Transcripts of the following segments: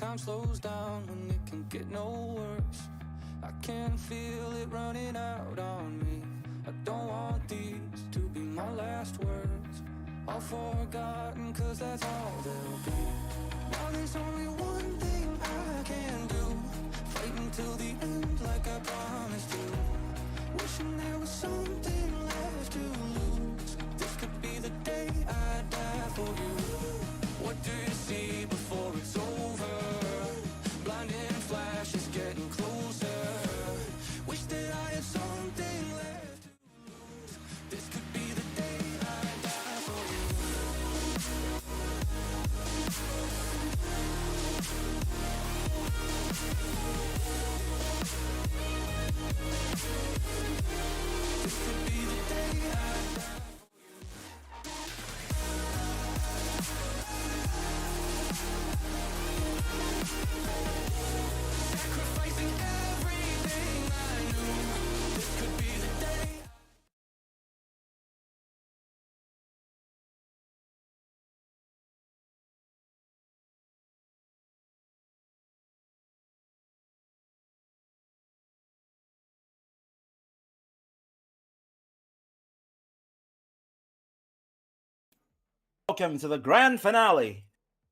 time slows down when it can get no worse. I can feel it running out on me. I don't want these to be my last words. All forgotten, cause that's all they'll be. Now there's only one thing I can do, fight until the end like I promised you. Wishing there was something left to lose. This could be the day I die for you. What do you see before it's over? Blinding flashes getting closer. Wish that I had something left to lose. This could be the day I die for you. This could be the day I die for you. Sacrificing everything I knew. This could be the day. Welcome to the grand finale,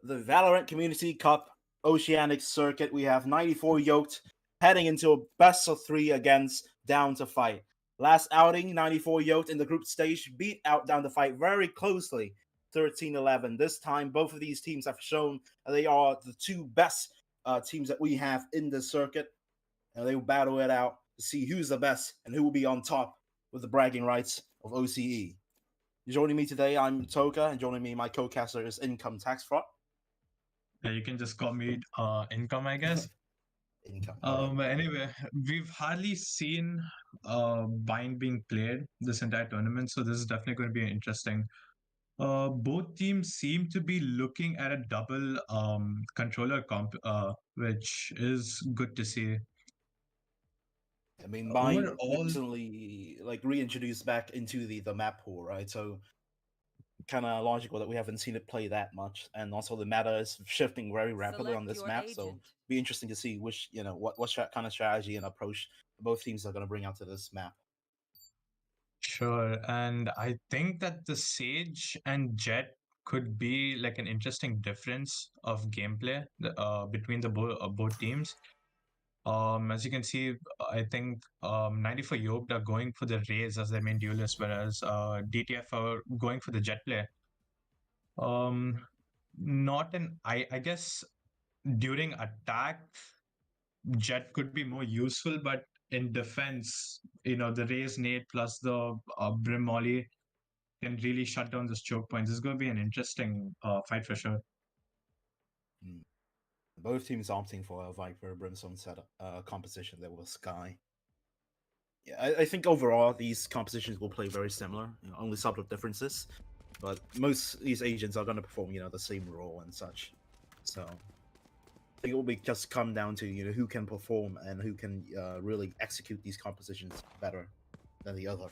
the VLR Community Cup Oceanic Circuit. We have 94Yolked heading into a best of 3 against Down to Fight. Last outing, 94Yolked in the group stage beat out Down to Fight very closely, 13-11. This time, both of these teams have shown they are the two best teams that we have in the circuit, and they will battle it out to see who's the best and who will be on top with the bragging rights of OCE. Joining me today, I'm Toka, and joining me, my co-caster is Income Tax Fraud. Yeah, you can just call me Income, I guess. Income. But anyway, we've hardly seen Bind being played this entire tournament, so this is definitely going to be interesting. Both teams seem to be looking at a double controller comp, which is good to see. I mean, Bind Overall- recently reintroduced back into the map pool, right? So kind of logical that we haven't seen it play that much, and also the meta is shifting very rapidly on this map. So it'll be interesting to see which what kind of strategy and approach both teams are going to bring out to this map. Sure, and I think that the Sage and Jet could be like an interesting difference of gameplay between the both teams. As you can see, I think 94Yolked are going for the Rays as their main duelist, whereas DTF are going for the Jet play. I guess during attack, Jet could be more useful, but in defense, the Rays nade plus the Brim Molly can really shut down those choke points. This is going to be an interesting fight for sure. Both teams opting for a Viper Brimstone setup composition that was Sky. Yeah, I think overall these compositions will play very similar, only subtle differences. But most of these agents are going to perform, the same role and such. So I think it will be just come down to who can perform and who can really execute these compositions better than the other.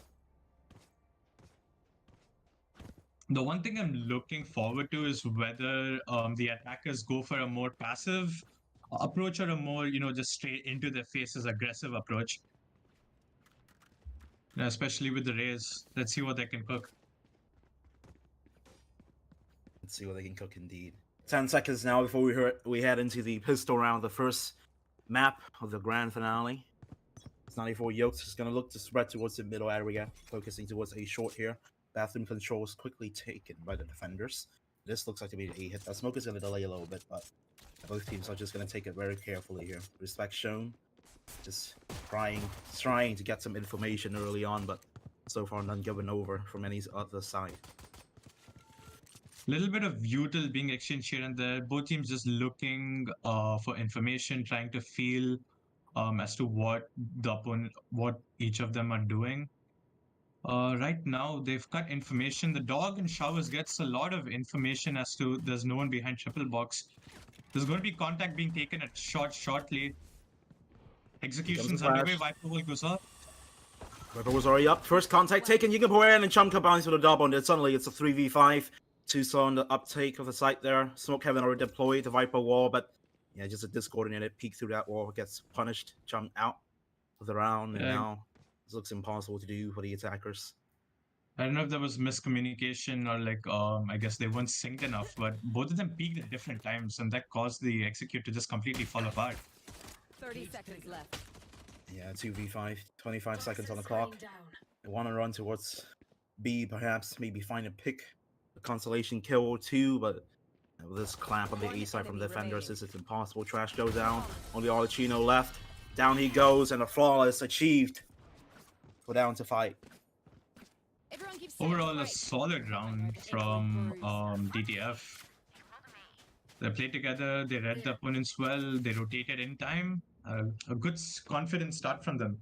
The one thing I'm looking forward to is whether the attackers go for a more passive approach or a more, just straight into their faces aggressive approach. Especially with the Rays. Let's see what they can cook. Let's see what they can cook indeed. 10 seconds now before we head into the pistol round, the first map of the grand finale. It's 94Yolked is going to look to spread towards the middle area, focusing towards A short here. Bathroom controls quickly taken by the defenders. This looks like to be an A hit. That smoke is going to delay a little bit, but both teams are just going to take it very carefully here. Respect shown. Just trying to get some information early on, but so far none given over from any other side. Little bit of util being exchanged here and there. Both teams just looking for information, trying to feel as to what each of them are doing. Right now, they've cut information. The dog in showers gets a lot of information as to there's no one behind triple box. There's going to be contact being taken at shortly. Executions underway. Viper will goes up. Viper was already up. First contact taken. Yingapore and Chum combines with a double, and suddenly it's a 3v5. Tucson on the uptake of the site there. Smoke Heaven already deployed the Viper wall, but Yeah, just a discoordinated peek through that wall gets punished. Chum out of the round, and now this looks impossible to do for the attackers. I don't know if there was miscommunication or like I guess they weren't synced enough, but both of them peaked at different times, and that caused the execute to just completely fall apart. 30 seconds left. Yeah, 2v5, 25 seconds on the clock. They want to run towards B, perhaps, maybe find a pick, a consolation kill or two, but with this clamp on the A side from the defenders, this is impossible. Trash goes down, only Arlecchino left. Down he goes, and a flawless achieved. We're down to fight. Overall, a solid round from DTF. They played together, they read the opponents well, they rotated in time. A good, confident start from them.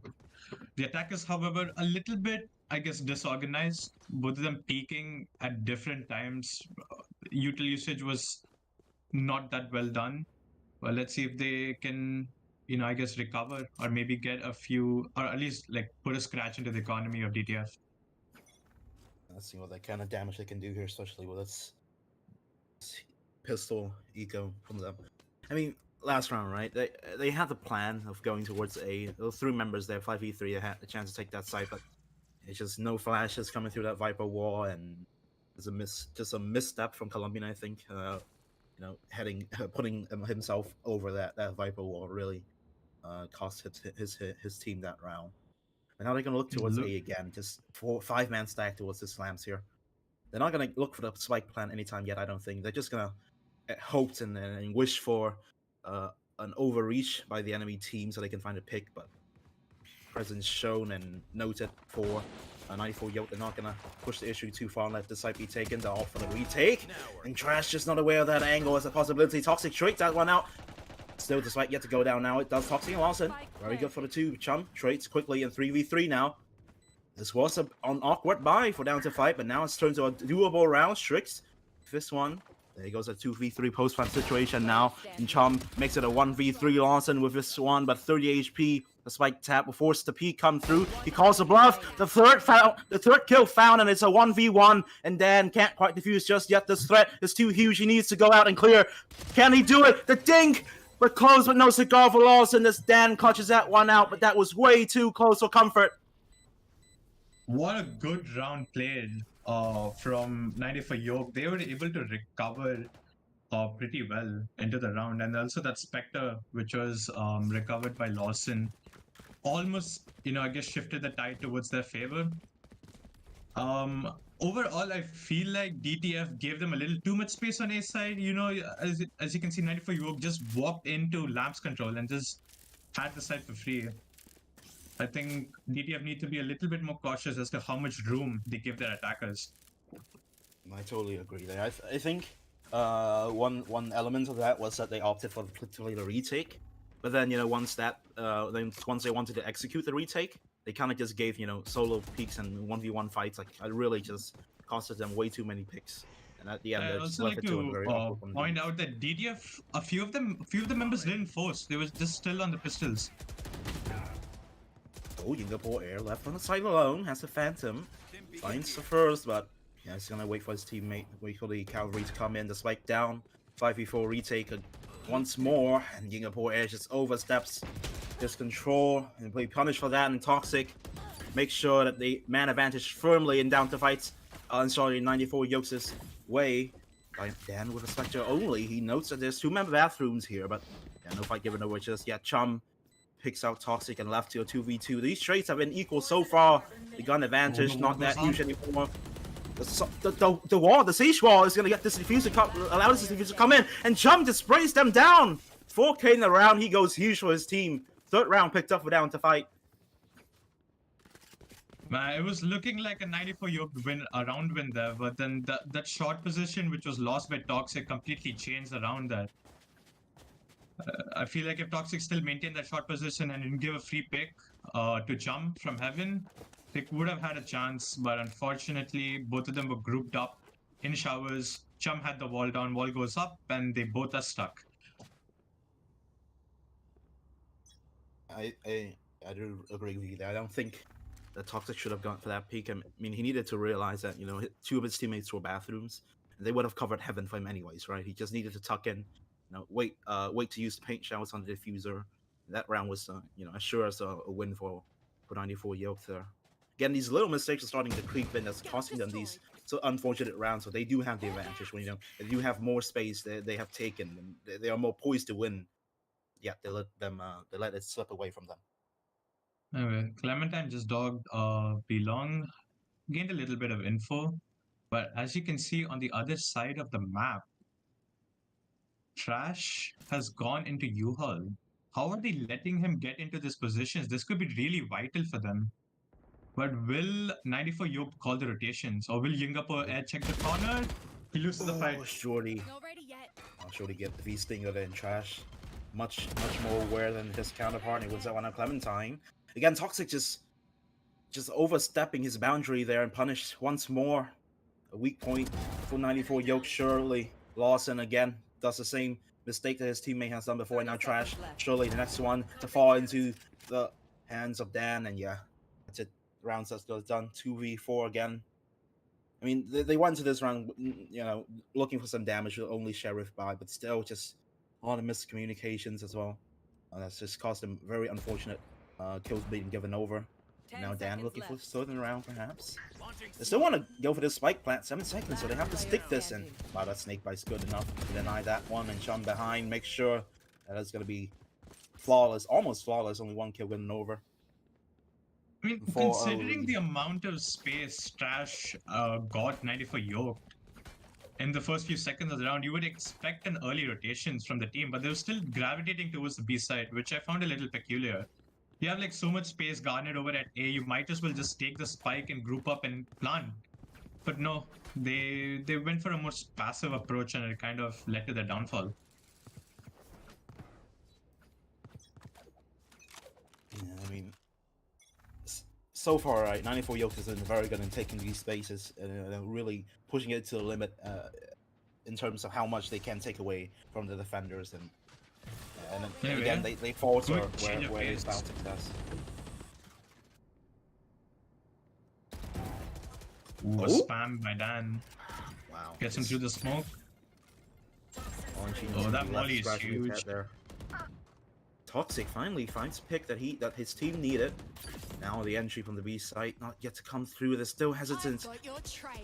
The attackers, however, a little bit, I guess, disorganized. Both of them peaking at different times. Util usage was not that well done. Well, let's see if they can, I guess, recover or maybe get a few, or at least like put a scratch into the economy of DTF. Let's see what that kind of damage they can do here, especially with this pistol eco from them. I mean, last round, right? They had the plan of going towards A. There were 3 members there, 5v3. They had the chance to take that side, but it's just no flashes coming through that Viper wall, and there's just a misstep from Colombian, I think. Putting himself over that Viper wall really cost his team that round. And now they're gonna look towards A again, just 5-man stack towards the slams here. They're not gonna look for the spike plan anytime yet, I don't think. They're just gonna hope and wish for an overreach by the enemy team so they can find a pick, but presence shown and noted for 94Yolked. They're not gonna push the issue too far and let the site be taken. They're off for the retake. And Trash just not aware of that angle as a possibility. Toxic trades that one out. Still, the spike yet to go down now. It does Toxic and Lawson. Very good for the 2. Chum trades quickly in 3v3 now. This was an awkward buy for down to fight, but now it's turned to a doable round. Strix, this one. There goes a 2v3 post-plant situation now. And Chum makes it a 1v3 Lawson with this one, but 30 HP. The spike tap will force the peak come through. He calls a bluff. The third kill found, and it's a 1v1. And Dan can't quite defuse just yet. This threat is too huge. He needs to go out and clear. Can he do it? The dink! But close, but no cigar for Lawson. This Dan clutches that one out, but that was way too close for comfort. What a good round played from 94Yolked. They were able to recover pretty well into the round, and also that Spectre, which was recovered by Lawson, almost, I guess, shifted the tide towards their favor. Overall, I feel like DTF gave them a little too much space on A side. As you can see, 94Yolked just walked into Lamps control and just had the side for free. I think DTF need to be a little bit more cautious as to how much room they give their attackers. I totally agree there. I think one element of that was that they opted for the retake, but then once they wanted to execute the retake, they kind of just gave solo peaks and 1v1 fights. Like, it really just costed them way too many picks, and at the end, I also like to point out that DTF, a few of the members didn't force. They were just still on the pistols. Oh, Singapore Air left on the side alone, has a Phantom, finds the first, but yeah, he's gonna wait for his teammate, wait for the cavalry to come in, the spike down, 5v4 retake once more, and Singapore Air just oversteps his control, and be punished for that, and Toxic makes sure that they man advantage firmly in down to fights, sorry, 94Yolked's way, by Dan with a Spectre only. He notes that there's 2 member bathrooms here, but yeah, no fight given over just yet. Chum picks out Toxic and left to a 2v2. These trades have been equal so far. The gun advantage, not that huge anymore. The wall, the siege wall is going to get this diffuser, allow this diffuser to come in, and Chum just sprays them down. 4k in the round, he goes huge for his team. 3rd round picked up for down to fight. Man, it was looking like a 94Yolked round win there, but then that short position, which was lost by Toxic, completely changed around that. I feel like if Toxic still maintained that short position and didn't give a free pick to Chum from Heaven, they would have had a chance, but unfortunately, both of them were grouped up in showers. Chum had the wall down, wall goes up, and they both are stuck. I do agree with you there. I don't think that Toxic should have gone for that peak. I mean, he needed to realize that, 2 of his teammates were bathrooms, and they would have covered Heaven for him anyways, right? He just needed to tuck in, wait to use the paint showers on the diffuser. That round was sure as a win for 94Yolked there. Again, these little mistakes are starting to creep in. That's costing them these so unfortunate rounds. So they do have the advantage when they do have more space. They have taken, and they are more poised to win. Yeah, they let it slip away from them. Anyway, Clementine just dogged Belong, gained a little bit of info, but as you can see on the other side of the map, Trash has gone into U-Haul. How are they letting him get into these positions? This could be really vital for them. But will 94Yolked call the rotations, or will Yingapur Air check the corner? He loses the fight. Shorty. Not ready yet. Shorty get the V-Stinger there in Trash. Much more aware than his counterpart. And it was that one on Clementine. Again, Toxic just overstepping his boundary there and punished once more. A weak point for 94Yolked. Surely Lawson again does the same mistake that his teammate has done before, and now Trash. Surely the next one to fall into the hands of Dan, and yeah, that's it. Round set goes done. 2v4 again. I mean, they went to this round, looking for some damage with only Sheriff by, but still just a lot of miscommunications as well. That's just caused them very unfortunate kills being given over. Now Dan looking for southern round perhaps. They still want to go for this spike plant, 7 seconds, so they have to stick this in. Wow, that snake bite's good enough to deny that one, and Chum behind, make sure that it's going to be flawless, almost flawless, only 1 kill winning over. I mean, considering the amount of space Trash got 94Yolked in the first few seconds of the round, you would expect an early rotations from the team, but they were still gravitating towards the B side, which I found a little peculiar. You have like so much space garnered over at A, you might as well just take the spike and group up and plant. But no, they went for a more passive approach, and it kind of led to their downfall. Yeah, I mean, so far, right, 94Yolked is very good in taking these spaces and really pushing it to the limit in terms of how much they can take away from the defenders, and again, they falter where they found success. Ooh, spam by Dan. Wow. Gets him through the smoke. Oh, that molly is huge. Toxic finally finds a pick that his team needed. Now the entry from the B site not yet to come through. They're still hesitant.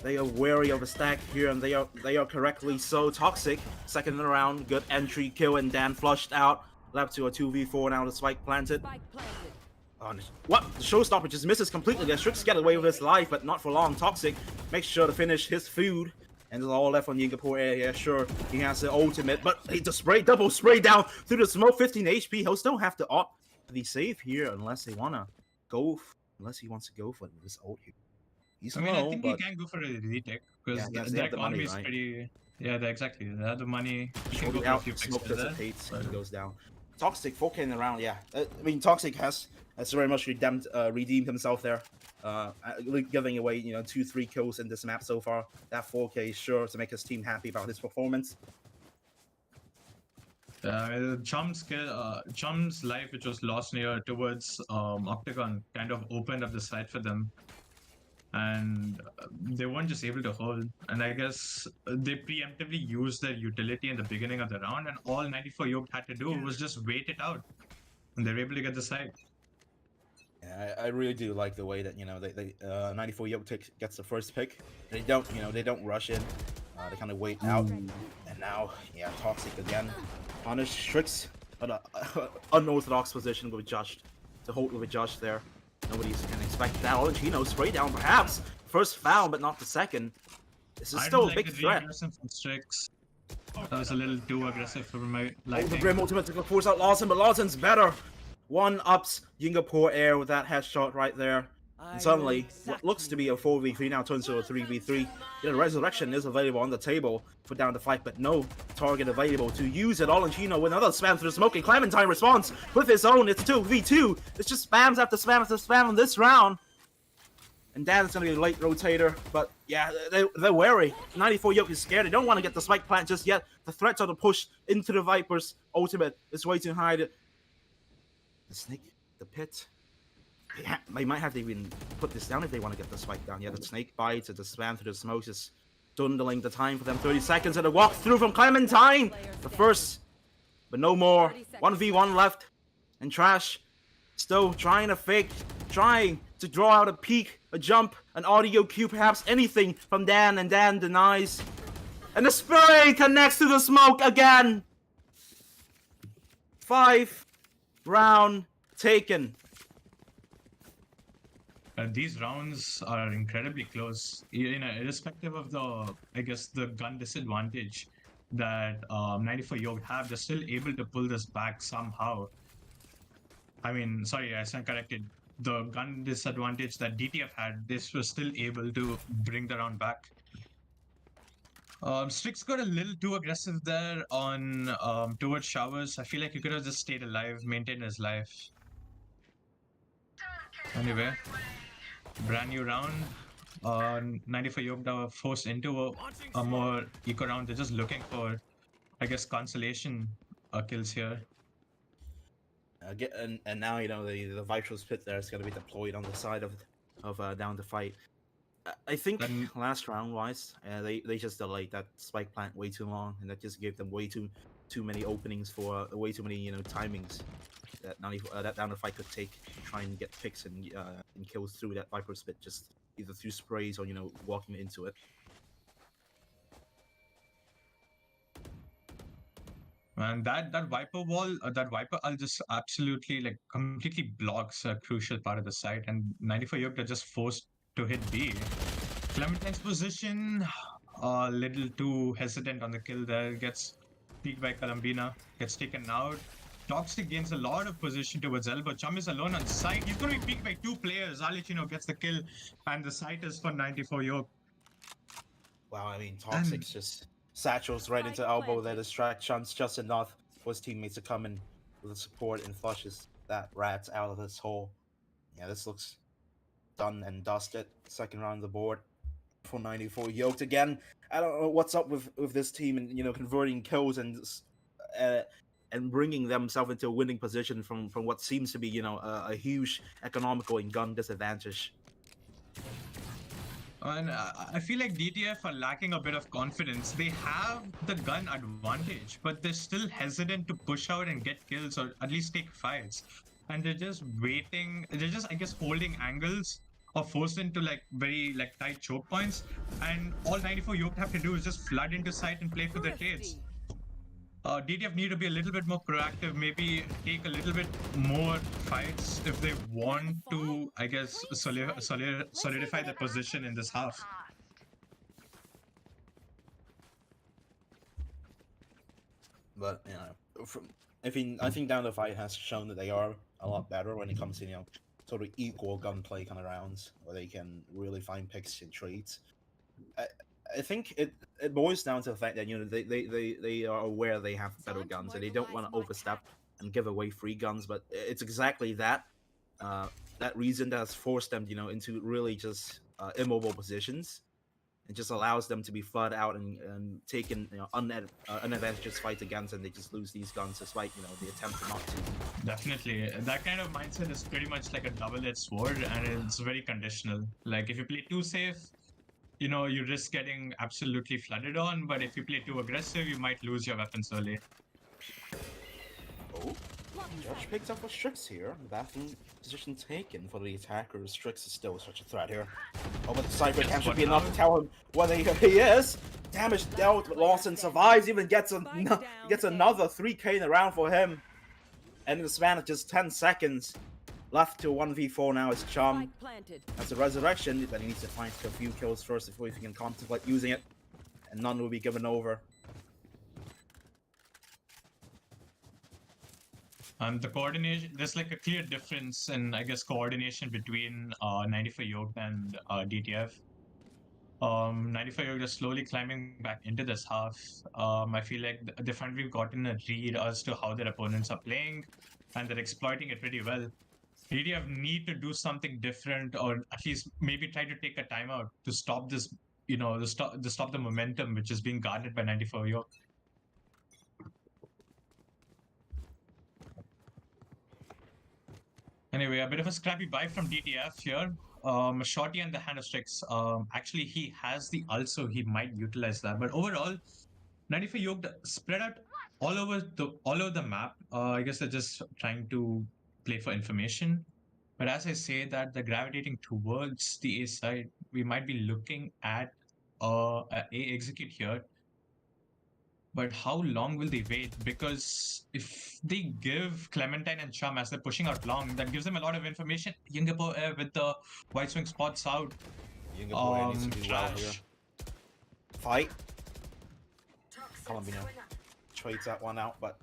They are wary of a stack here, and they are correctly so. Toxic second in the round, good entry kill, and Dan flushed out. Left to a 2v4 now. The spike planted. Oh, what? The showstopper just misses completely. The Strix get away with his life, but not for long. Toxic makes sure to finish his food. And it's all left on Yingapur Air. Yeah, sure, he has the ultimate, but he just double spray down through the smoke. 15 HP. He'll still have to opt to be safe here unless he wants to go for this ult here. He's I think he can go for a retake because the economy is pretty. Yeah, exactly. They have the money. He can go for a few picks. Smoke dissipates and goes down. Toxic 4K in the round. Yeah, I mean Toxic has very much redeemed himself there. Giving away 2-3 kills in this map so far. That 4K is sure to make his team happy about his performance. Chum's life, which was lost near towards Octagon, kind of opened up the side for them, and they weren't just able to hold. And I guess they preemptively used their utility in the beginning of the round, and all 94Yolked had to do was just wait it out, and they were able to get the side. Yeah, I really do like the way that 94Yolked gets the first pick. They don't rush in. They kind of wait out, and now Toxic again punish Strix, but unorthodox position with Josh to hold with Josh there. Nobody can expect that. Olentino spray down perhaps first foul, but not the second. This is still a big threat. From Strix. That was a little too aggressive for my liking. The Grim ultimate to force out Lawson, but Lawson's better. One ups Yingapur Air with that headshot right there. And suddenly, what looks to be a 4v3 now turns to a 3v3. The Resurrection is available on the table for down the fight, but no target available to use it. Olentino with another spam through the smoke, and Clementine responds with his own. It's 2v2. It's just spams after spam after spam on this round. And Dan's going to be a late rotator, but yeah, they're wary. 94Yolked is scared. They don't want to get the spike plant just yet. The threats are to push into the Viper's ultimate. It's way too high. The snake, the pit. They might have to even put this down if they want to get the spike down. Yeah, the snake bites and the spam through the smokes is dwindling the time for them. 30 seconds and a walk through from Clementine. The first but no more. 30 seconds 1v1 left, and Trash still trying to fake, trying to draw out a peek, a jump, an audio cue, perhaps anything from Dan, and Dan denies. And the spray connects to the smoke again. 5 round taken. These rounds are incredibly close, irrespective of the, I guess, the gun disadvantage that 94Yolked have. They're still able to pull this back somehow. I mean, sorry, I stand corrected. The gun disadvantage that DTF had, this was still able to bring the round back. Strix got a little too aggressive there on towards Showers. I feel like he could have just stayed alive, maintained his life. Anyway, brand new round. 94Yolked are forced into a more eco round. They're just looking for, I guess, consolation kills here. And now, you know, the Vitral Spit there is going to be deployed on the side of Down to Fight. I think last round wise, they just delayed that spike plant way too long, and that just gave them way too many openings for way too many, you know, timings that Down to Fight could take to try and get picks and kills through that Viper Spit, just either through sprays or, you know, walking into it. And that Viper wall, that Viper I'll just absolutely like completely blocks a crucial part of the site, and 94Yolked are just forced to hit B. Clementine's position, a little too hesitant on the kill there, gets peeked by Columbina, gets taken out. Toxic gains a lot of position towards Elbow. Chum is alone on site. He's going to be peeked by 2 players. Alechino gets the kill, and the site is for 94Yolked. Wow, I mean, Toxic's just satchels right into Elbow there, distract Chunks just enough for his teammates to come in with the support and flushes that rat out of this hole. Yeah, this looks done and dusted. Second round of the board for 94Yolked again. I don't know what's up with this team and, you know, converting kills and bringing themselves into a winning position from what seems to be, you know, a huge economical and gun disadvantage. And I feel like DTF are lacking a bit of confidence. They have the gun advantage, but they're still hesitant to push out and get kills or at least take fights. And they're just waiting. They're just, I guess, holding angles or forced into like very like tight choke points. And all 94Yolked have to do is just flood into sight and play for their trades. DTF need to be a little bit more proactive, maybe take a little bit more fights if they want to, I guess, solidify their position in this half. But, you know, I think Down to Fight has shown that they are a lot better when it comes to, you know, sort of equal gunplay kind of rounds where they can really find picks and trades. I think it boils down to the fact that, you know, they are aware they have better guns and they don't want to overstep and give away free guns, but it's exactly that that reason that has forced them, you know, into really just immobile positions. It just allows them to be flooded out and taken, you know, unadvantageous fights against, and they just lose these guns despite, you know, the attempt not to. Definitely, that kind of mindset is pretty much like a double-edged sword, and it's very conditional. Like if you play too safe, you know, you risk getting absolutely flooded on, but if you play too aggressive, you might lose your weapons early. Oh, Judge picks up a Strix here. Bathroom position taken for the attackers. Strix is still such a threat here. Oh, but the Cypher Cam should be enough to tell him what he is. Damage dealt, but Lawson survives, even gets another 3k in the round for him. And in the span of just 10 seconds, left to 1v4 now is Chum. That's a resurrection, but he needs to find a few kills first before he can contemplate using it. And none will be given over. The coordination, there's like a clear difference in, I guess, coordination between 94Yolked and DTF. 94Yolked is slowly climbing back into this half. I feel like they've finally gotten a read as to how their opponents are playing, and they're exploiting it pretty well. DTF need to do something different, or at least maybe try to take a timeout to stop this, you know, to stop the momentum which is being garnered by 94Yolked. Anyway, a bit of a scrappy buy from DTF here. A shorty and the hand of Strix. Actually, he has the ult, so he might utilize that. But overall, 94Yolked spread out all over the map. I guess they're just trying to play for information. But as I say that they're gravitating towards the A side, we might be looking at a execute here. But how long will they wait? Because if they give Clementine and Chum as they're pushing out long, that gives them a lot of information. Yungapo with the white swing spots out. Younger boy needs to do well here. Trash. Fight. Colombino trades that one out, but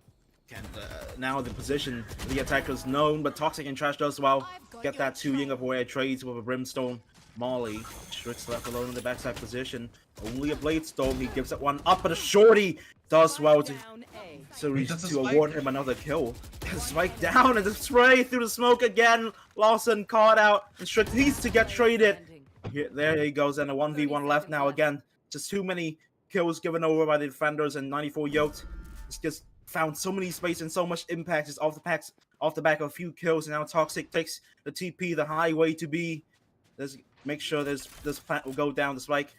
now the position the attacker's known, but Toxic and Trash does well. Get that two Younger boy trades with a Brimstone. Molly, Strix left alone in the backside position. Only a Blade Storm. He gives that one up, but a Shorty does well to award him another kill. Spike down and the spray through the smoke again. Lawson caught out, and Strix needs to get traded. Here, there he goes, and a 1v1 left now again. Just too many kills given over by the defenders, and 94Yolked just found so many space and so much impact just off the back of a few kills. And now Toxic takes the TP the highway to B. Let's make sure this plant will go down the spike.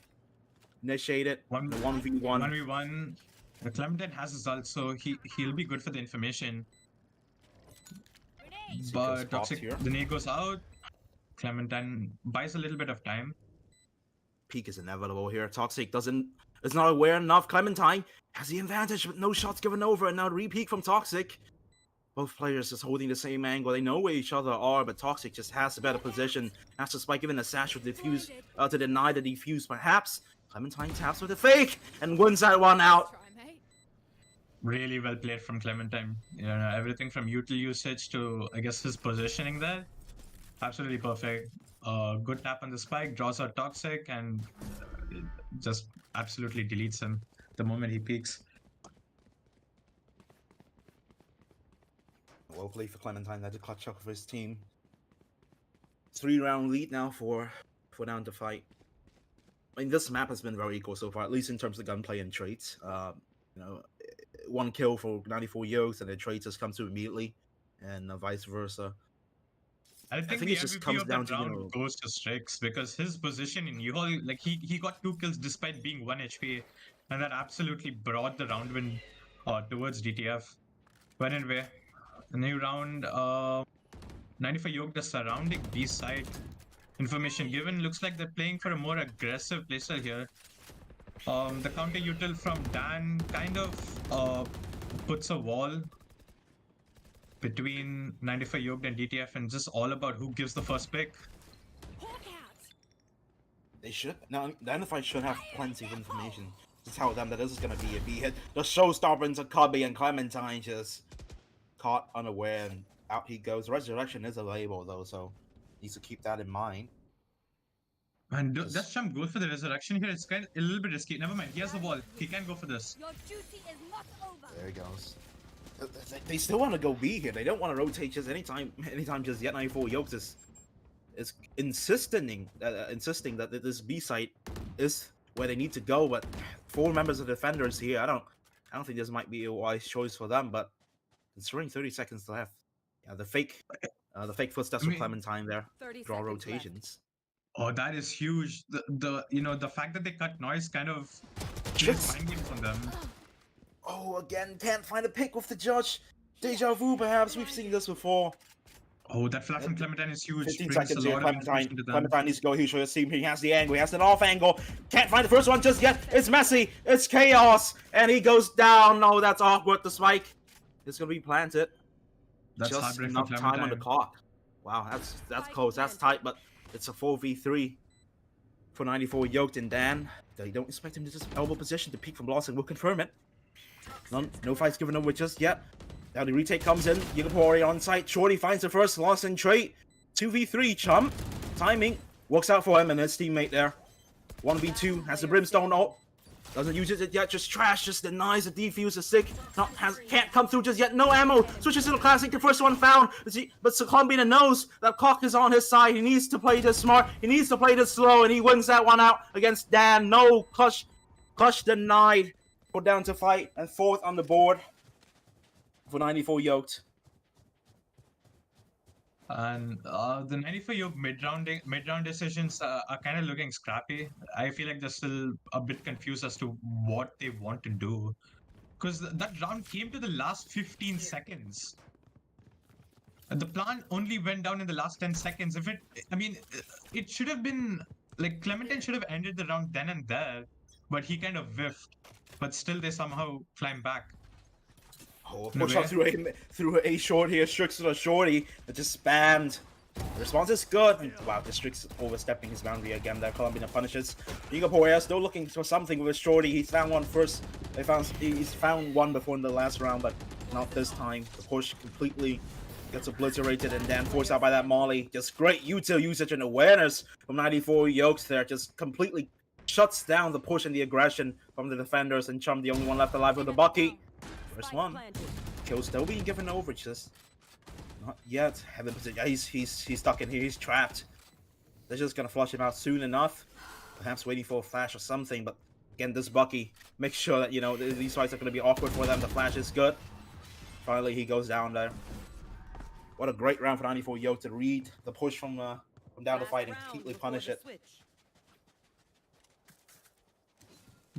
Initiate it. The 1v1. 1v1. Clementine has his ult, so he'll be good for the information. But Toxic, the nade goes out. Clementine buys a little bit of time. Peak is inevitable here. Toxic is not aware enough. Clementine has the advantage, but no shots given over, and now re-peak from Toxic. Both players just holding the same angle. They know where each other are, but Toxic just has a better position. Has to spike given a sash with defuse to deny the defuse. Perhaps Clementine taps with a fake and wins that one out. Really well played from Clementine. You know, everything from util usage to, I guess, his positioning there. Absolutely perfect. Good tap on the spike, draws out Toxic, and just absolutely deletes him the moment he peaks. Well played for Clementine. That's a clutch up for his team. 3-round lead now for down to fight. I mean, this map has been very equal so far, at least in terms of gunplay and traits. You know, one kill for 94Yolked, and the traits just come through immediately, and vice versa. I think it just comes down to, round goes to Strix because his position in U-Haul, like he got 2 kills despite being 1 HP, and that absolutely brought the round win towards DTF. But anyway, the new round, 94Yolked is surrounding B side. Information given, looks like they're playing for a more aggressive playstyle here. The counter util from Dan kind of puts a wall between 94Yolked and DTF, and just all about who gives the first pick. They should. Now, the NFI should have plenty of information to tell them that this is going to be a B hit. The showstopper into Cubby, and Clementine just caught unaware, and out he goes. Resurrection is a label, though, so needs to keep that in mind. And does Chum go for the resurrection here? It's kind of a little bit risky. Never mind, he has the wall. He can go for this. Your duty is not over. There he goes. They still want to go B here. They don't want to rotate just anytime just yet. 94Yolked is insisting that this B site is where they need to go. But 4 members of the defenders here, I don't think this might be a wise choice for them. But considering 30 seconds left, yeah, the fake footsteps of Clementine there draw rotations. Oh, that is huge. The fact that they cut noise kind of plays mind games on them. Oh, again, can't find a pick with the judge. Deja vu, perhaps. We've seen this before. Oh, that flash from Clementine is huge. 15 Brings seconds a here. lot of information to them. Clementine needs to go huge for his team. He has the angle. He has an off angle. Can't find the first one just yet. It's messy. It's chaos. And he goes down. No, that's awkward. The spike is going to be planted. That's just enough time on the clock. Wow, that's close. That's tight, but it's a 4v3 for 94Yolked and Dan. They don't expect him to just elbow position to peek from Lawson. We'll confirm it. No fights given over just yet. Now the retake comes in. Yugapori on site. Shorty finds the first Lawson trait. 2v3 Chum. Timing works out for him and his teammate there. 1v2 has the Brimstone ult. Doesn't use it yet. Just trash. Just denies the defuse. The stick can't come through just yet. No ammo. Switches to the classic. The first one found. But Colombina knows that Cock is on his side. He needs to play this smart. He needs to play this slow, and he wins that one out against Dan. No clutch denied. We're down to fight and 4th on the board for 94Yolked. And the 94Yolked mid-round decisions are kind of looking scrappy. I feel like they're still a bit confused as to what they want to do. because that round came to the last 15 seconds. And the plan only went down in the last 10 seconds. It should have been like Clementine should have ended the round then and there, but he kind of whiffed. But still, they somehow climbed back. Oh, In a push up way. through a short here. Strix to the shorty that just spammed. The response is good. And, wow, the Strix overstepping his boundary again. There, Columbia punishes. Singapore still looking for something with his shorty. He's found one first. He's found one before in the last round, but not this time. The push completely gets obliterated and then forced out by that Molly. Just great util usage and awareness from 94Yolked there. Just completely shuts down the push and the aggression from the defenders, and Chum the only one left alive with the Bucky. First one. Kill still being given over, just not yet. Heaven position. Yeah, he's stuck in here. He's trapped. They're just gonna flush him out soon enough. Perhaps waiting for a flash or something. But again, this Bucky makes sure that these fights are gonna be awkward for them. The flash is good. Finally, he goes down there. What a great round for 94Yolked to read the push from down the fight and completely punish it.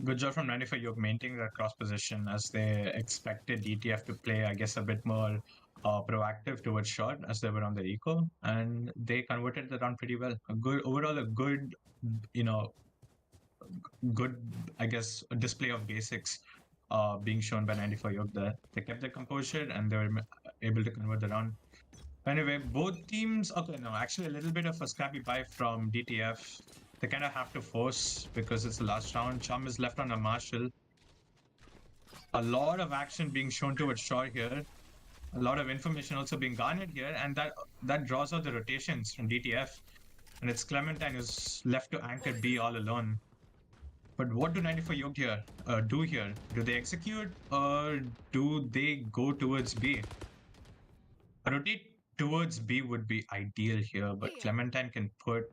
Good job from 94Yolked maintaining that cross position, as they expected DTF to play, I guess, a bit more proactive towards short as they were on the eco, and they converted the round pretty well. Overall, a good, I guess, display of basics being shown by 94Yolked there. They kept their composure and they were able to convert the round. Anyway, both teams, actually a little bit of a scrappy buy from DTF. They kind of have to force because it's the last round. Chum is left on a Marshall. A lot of action being shown towards short here. A lot of information also being garnered here, and that draws out the rotations from DTF. And it's Clementine who's left to anchor B all alone. But what do 94Yolked here do here? Do they execute or do they go towards B? Rotate towards B would be ideal here, but Clementine can put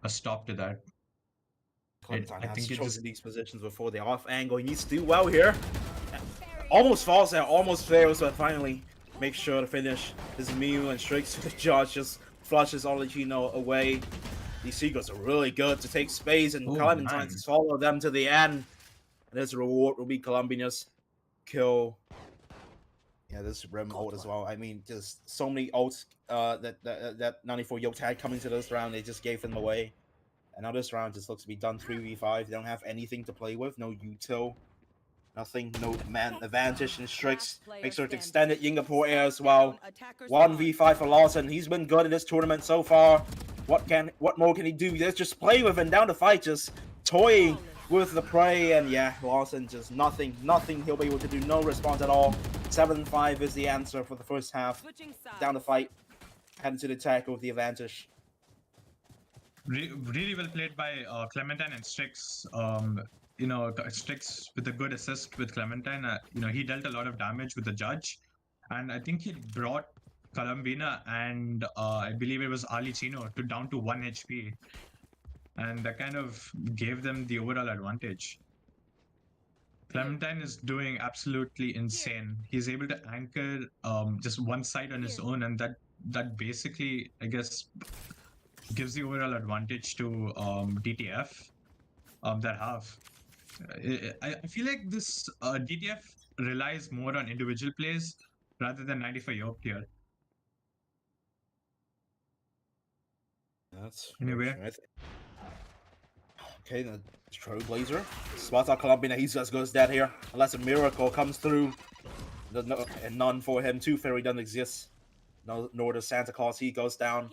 a stop to that. Clementine I has think it chosen just these positions before the off angle. He needs to do well here. Almost falls there, almost fails, but finally makes sure to finish his meal, and Strix to the judge just flushes Oligino away. These Seagulls are really good to take space, and Clementine to follow them to the end. And his reward will be Colombia's kill. Yeah, this Rim ult as well. I mean, just so many ults that 94Yolked had coming to this round, they just gave them away. And now this round just looks to be done 3v5. They don't have anything to play with, no util, nothing, no man advantage, and Strix makes sure to extend it. Singapore Air as well. 1v5 for Lawson. He's been good in this tournament so far. What more can he do? Let's just play with him down the fight, just toying with the prey, and yeah, Lawson just nothing he'll be able to do, no response at all. 7-5 is the answer for the first half. Down the fight, heading to the attack with the advantage. Really well played by Clementine and Strix. Strix with a good assist with Clementine. He dealt a lot of damage with the judge, and I think he brought Colombina and I believe it was Ali Chino down to 1 HP, and that kind of gave them the overall advantage. Clementine is doing absolutely insane. He's able to anchor just one side on his own, and that basically, I guess, gives the overall advantage to DTF that half. I feel like this DTF relies more on individual plays rather than 94Yolked here. That's anyway. Okay, the Trailblazer spots out Colombina. He's as good as dead here, unless a miracle comes through. And none for him. Two Fairy doesn't exist. Nor does Santa Claus. He goes down.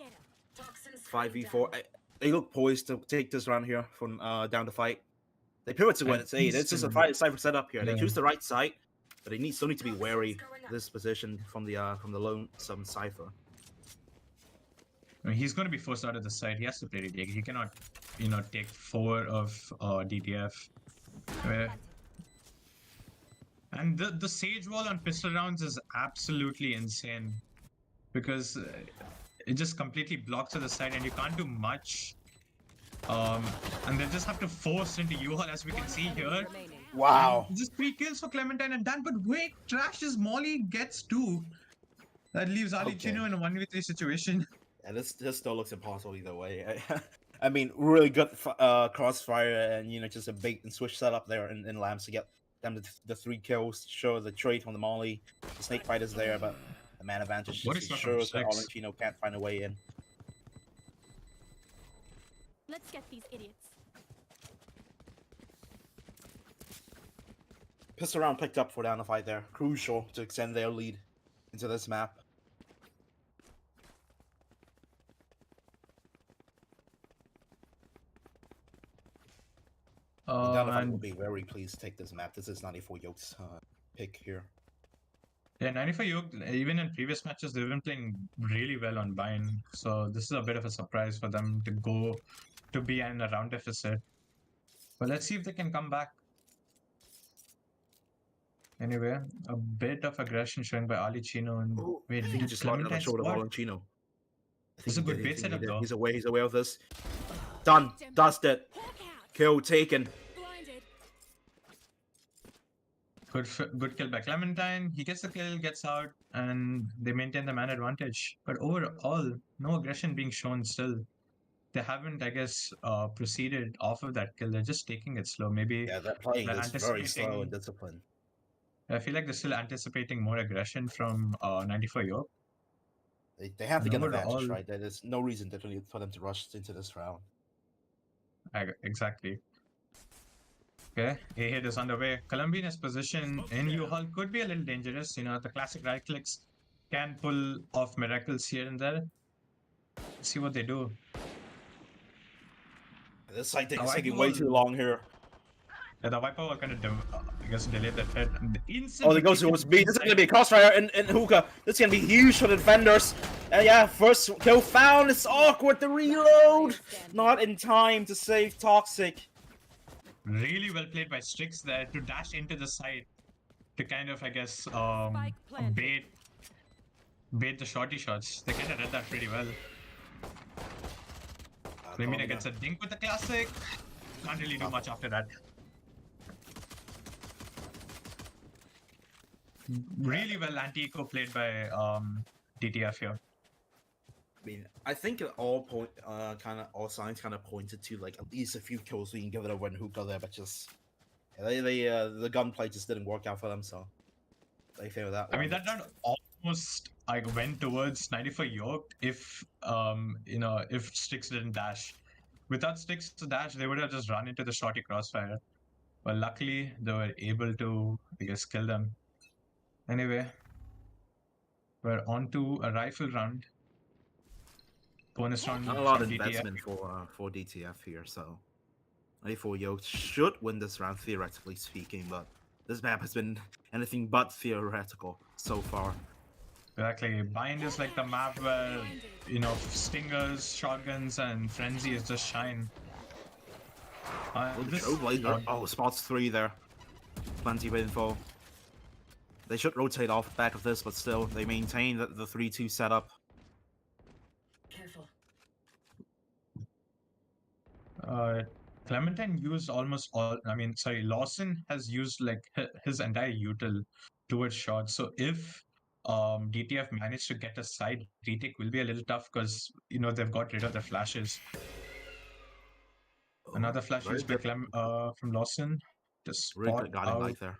5v4. They look poised to take this round here from down the fight. They pivot to win. It's just a fight Cypher set up here. They choose the right side, but they still need to be wary of this position from the lonesome Cypher. I mean, he's going to be forced out of the side. He has to play DTF. He cannot, take 4 of DTF. And the Sage Wall on pistol rounds is absolutely insane, because it just completely blocks to the side and you can't do much. And they just have to force into U-Haul, as we can see here. Wow. And just 3 kills for Clementine and Dan, but wait, Trash's Molly gets 2. That leaves Ali Chino in a 1v3 situation. Yeah, this still looks impossible either way. I mean, really good crossfire and just a bait and switch setup there in Lambs to get them the 3 kills. Sure, the trade from the Molly, the Snake Fight is there, but the man advantage What just is not from ensures that Strix? Olentino can't find a way in. Let's get these idiots. Pistol round picked up for down the fight there. Crucial to extend their lead into this map. Down the fight will And be very pleased to take this map. This is 94Yolked's pick here. yeah, 94Yolked, even in previous matches, they've been playing really well on Bind. So this is a bit of a surprise for them to go to be in a round deficit. But let's see if they can come back. Anyway, a bit of aggression shown by Ali Chino. And wait, I think he did just got it on the Clementine shoulder of squad? Olentino. I This is a good bait setup, though. He's aware of this. Done. Dusted. Hawk out. Kill taken. Blinded. Good kill by Clementine. He gets the kill, gets out, and they maintain the man advantage. But overall, no aggression being shown still. They haven't, I guess, proceeded off of that kill. They're just taking it slow. Maybe Yeah, that playing they're is very slow anticipating. and disciplined. I feel like they're still anticipating more aggression from 94York. They have to get an advantage, Overall- right? There's no reason for them to rush into this round. Exactly. Okay, a hit is underway. Colombia's position in U-Haul could be a little dangerous. You know, the classic right clicks can pull off miracles here and there. Let's see what they do. This side is I taking way too long here. Yeah, the Viper will kind of, I guess, delay that hit. And Oh, they go towards B. This is gonna be a crossfire in hookah. This is gonna be huge for the defenders. And yeah, first kill found. It's awkward. The reload, not in time to save Toxic. Really well played by Strix there to dash into the side to kind of, I guess, planted. bait the shorty shots. They kind of read that pretty well. Lemina gets a dink with the classic. Can't really do much after that. Really well anti-eco played by DTF here. I mean, I think all signs kind of pointed to like at least a few kills we can give it over in hookah there, but just the gunplay just didn't work out for them, so they failed that. I mean, that round almost went towards 94York if if Strix didn't dash. Without Strix to dash, they would have just run into the shorty crossfire. But luckily, they were able to, I guess, kill them. Anyway, we're on to a rifle round. Bonus round. Not a lot from of DTF. investment for DTF here, so 94Yolked should win this round theoretically speaking, but this map has been anything but theoretical so far. Exactly. Bind is like the map where, stingers, shotguns, and frenzies just shine. Spots 3 there. Plenty of info. They should rotate off the back of this, but still, they maintain the 3-2 setup. Careful. Clementine used almost all. Lawson has used like his entire util towards shots. So if DTF managed to get a side retake, will be a little tough because they've got rid of the flashes. Another flash used by from Lawson. Just Really spot good guiding out. light there.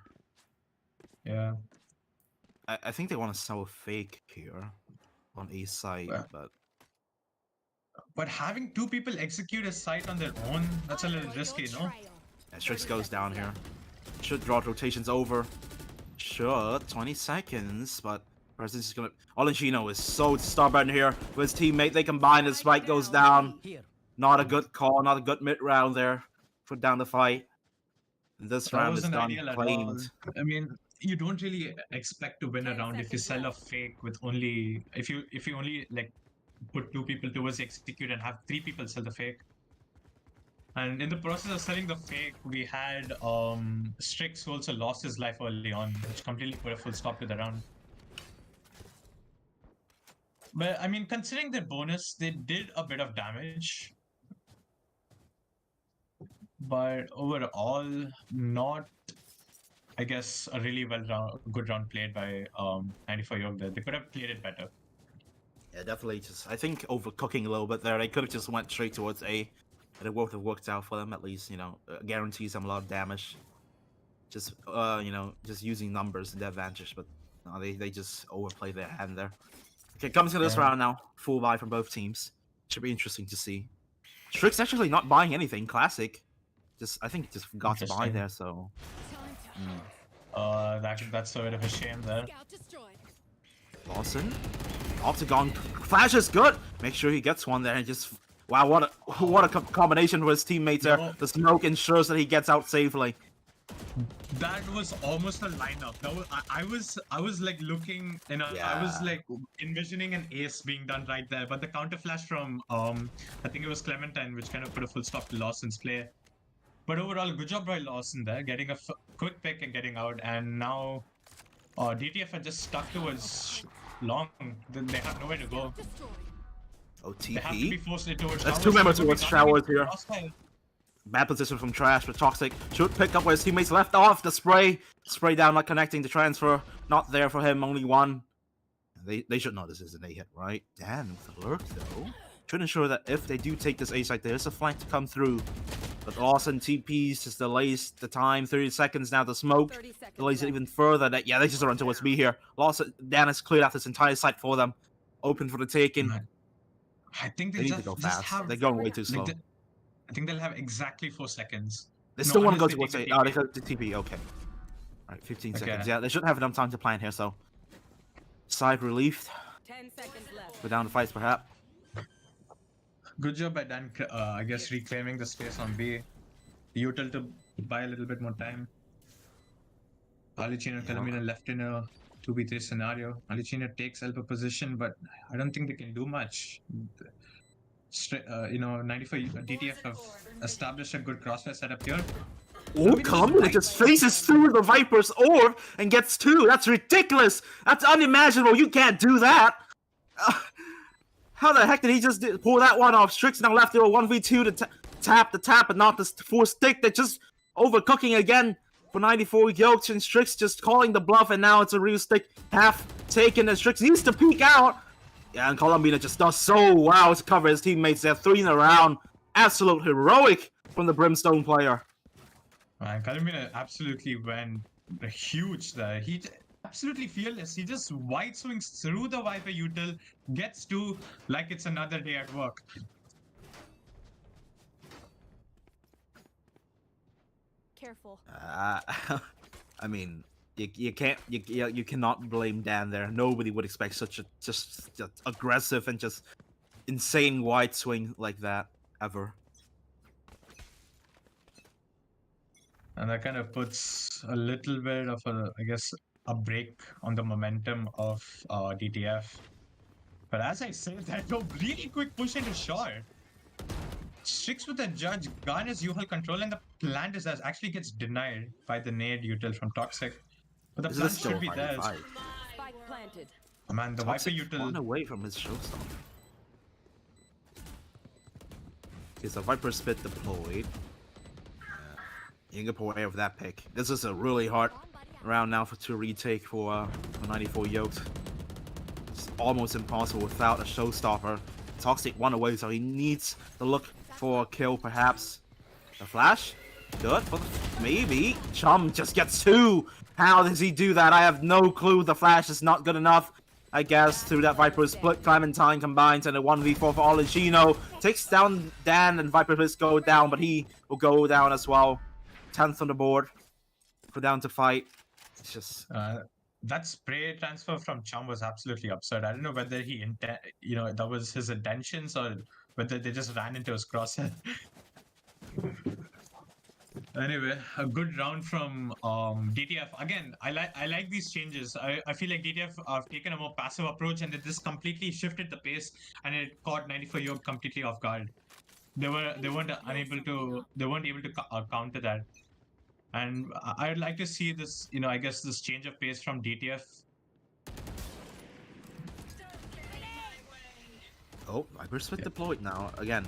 Yeah. I think they want to sell a fake here on A side, Yeah. but having two people execute a site on their own, that's a little risky, no? yeah, Strix goes down here. Should draw rotations over. Sure, 20 seconds, but Presence is gonna. Olentino is so stubborn here with his teammate. They combine, the spike goes down. Not a good call, not a good mid round there. Put down the fight. And this That round is wasn't done. ideal at all. Claimed. I mean, you don't really expect to win a round if you sell a fake with only if you only like put two people towards the execute and have three people sell the fake. And in the process of selling the fake, we had Strix who also lost his life early on, which completely put a full stop to the round. But I mean, considering their bonus, they did a bit of damage. But overall, not, I guess, a really good round played by 94York there. They could have played it better. Yeah, definitely. Just I think overcooking a little bit there. They could have just went straight towards A, and it would have worked out for them at least. Guarantees them a lot of damage. just just using numbers to their advantage, but no, they just overplay their hand there. Okay, comes to this round now. Full buy from both teams. Should be interesting to see. Strix actually not buying anything. Classic. I think just got to buy there. So That's a bit of a shame there. Scout destroyed. Lawson, Octagon flash is good. Make sure he gets one there and just wow, what a combination with his teammates there. No. The smoke ensures that he gets out safely. That was almost a lineup. I was like looking, I was like envisioning an ace being done right there, but the counter flash from I think it was Clementine, which kind of put a full stop to Lawson's play. But overall, good job by Lawson there, getting a quick pick and getting out. And now DTF are just stuck towards long. They have nowhere to go. OTP. They have to be forced into towards That's showers. two members towards showers here. Crossfire. Bad position from Trash, but Toxic should pick up where his teammates left off. The spray down, not connecting. The transfer not there for him. Only one. They should know this is an A hit, right? Dan with the lurk though should ensure that if they do take this A site, there's a flank to come through. But Lawson TPs just delays the time. 30 seconds now. The smoke delays it even further. They just run towards me here. Lawson, Dan has cleared out this entire site for them. Open for the taking. I think They need to go fast. They're going way too slow. I think they'll have exactly 4 seconds. They still want to go honestly, towards they A. can Oh, take they go to TP. Okay. Alright, 15 Okay. seconds. Yeah, they shouldn't have enough time to plan here, so. Side relieved. 10 seconds left. Go down to fights, perhaps. Good job by Dan, I guess, reclaiming the space on B. Util to buy a little bit more time. Alicina and Kalamina left in a 2v3 scenario. Alicina takes elbow position, but I don't think they can do much. 94 DTF have established a good crossfire setup here. Oh, Kalamina just faces through the Viper's orb and gets two. That's ridiculous. That's unimaginable. You can't do that. How the heck did he just pull that one off? Strix now left there 1v2 to tap the tap and not the full stick. They're just overcooking again for 94Yolked, and Strix just calling the bluff, and now it's a real stick half taken, and Strix needs to peek out. Yeah, and Kalamina just does so well to cover his teammates there. 3 in a round. Absolute heroic from the Brimstone player. Man, Kalamina absolutely went huge there. He absolutely fearless. He just wide swings through the Viper util, gets two like it's another day at work. Careful. I mean, you cannot blame Dan there. Nobody would expect such a just aggressive and just insane wide swing like that ever. And that kind of puts a little bit of a break on the momentum of DTF. But as I said, that a really quick push into short. Strix with the judge, garners Yuhal control, and the plant is actually gets denied by the nade util from Toxic. But the This plant is still should be there. 5v5. Spike planted. Oh, man, the Toxic Viper one util. away from his showstopper. Okay, so Viper spit deployed. Inga away of that pick. This is a really hard round now to retake for 94Yolked. It's almost impossible without a showstopper. Toxic one away, so he needs to look for a kill, perhaps. The flash, good. Maybe Chum just gets two. How does he do that? I have no clue. The flash is not good enough. I guess through that Viper split, Clementine combines and a 1v4 for Oligino. Takes down Dan, and Viper Blitz go down, but he will go down as well. 10th on the board. Go down to fight. It's just That spray transfer from Chum was absolutely absurd. I don't know whether that was his intentions or whether they just ran into his crosshair. Anyway, a good round from DTF. Again, I like these changes. I feel like DTF have taken a more passive approach, and they just completely shifted the pace, and it caught 94Yolked completely off guard. They weren't able to counter that. And I'd like to see this, I guess this change of pace from DTF. oh, Viper split deployed now. Again,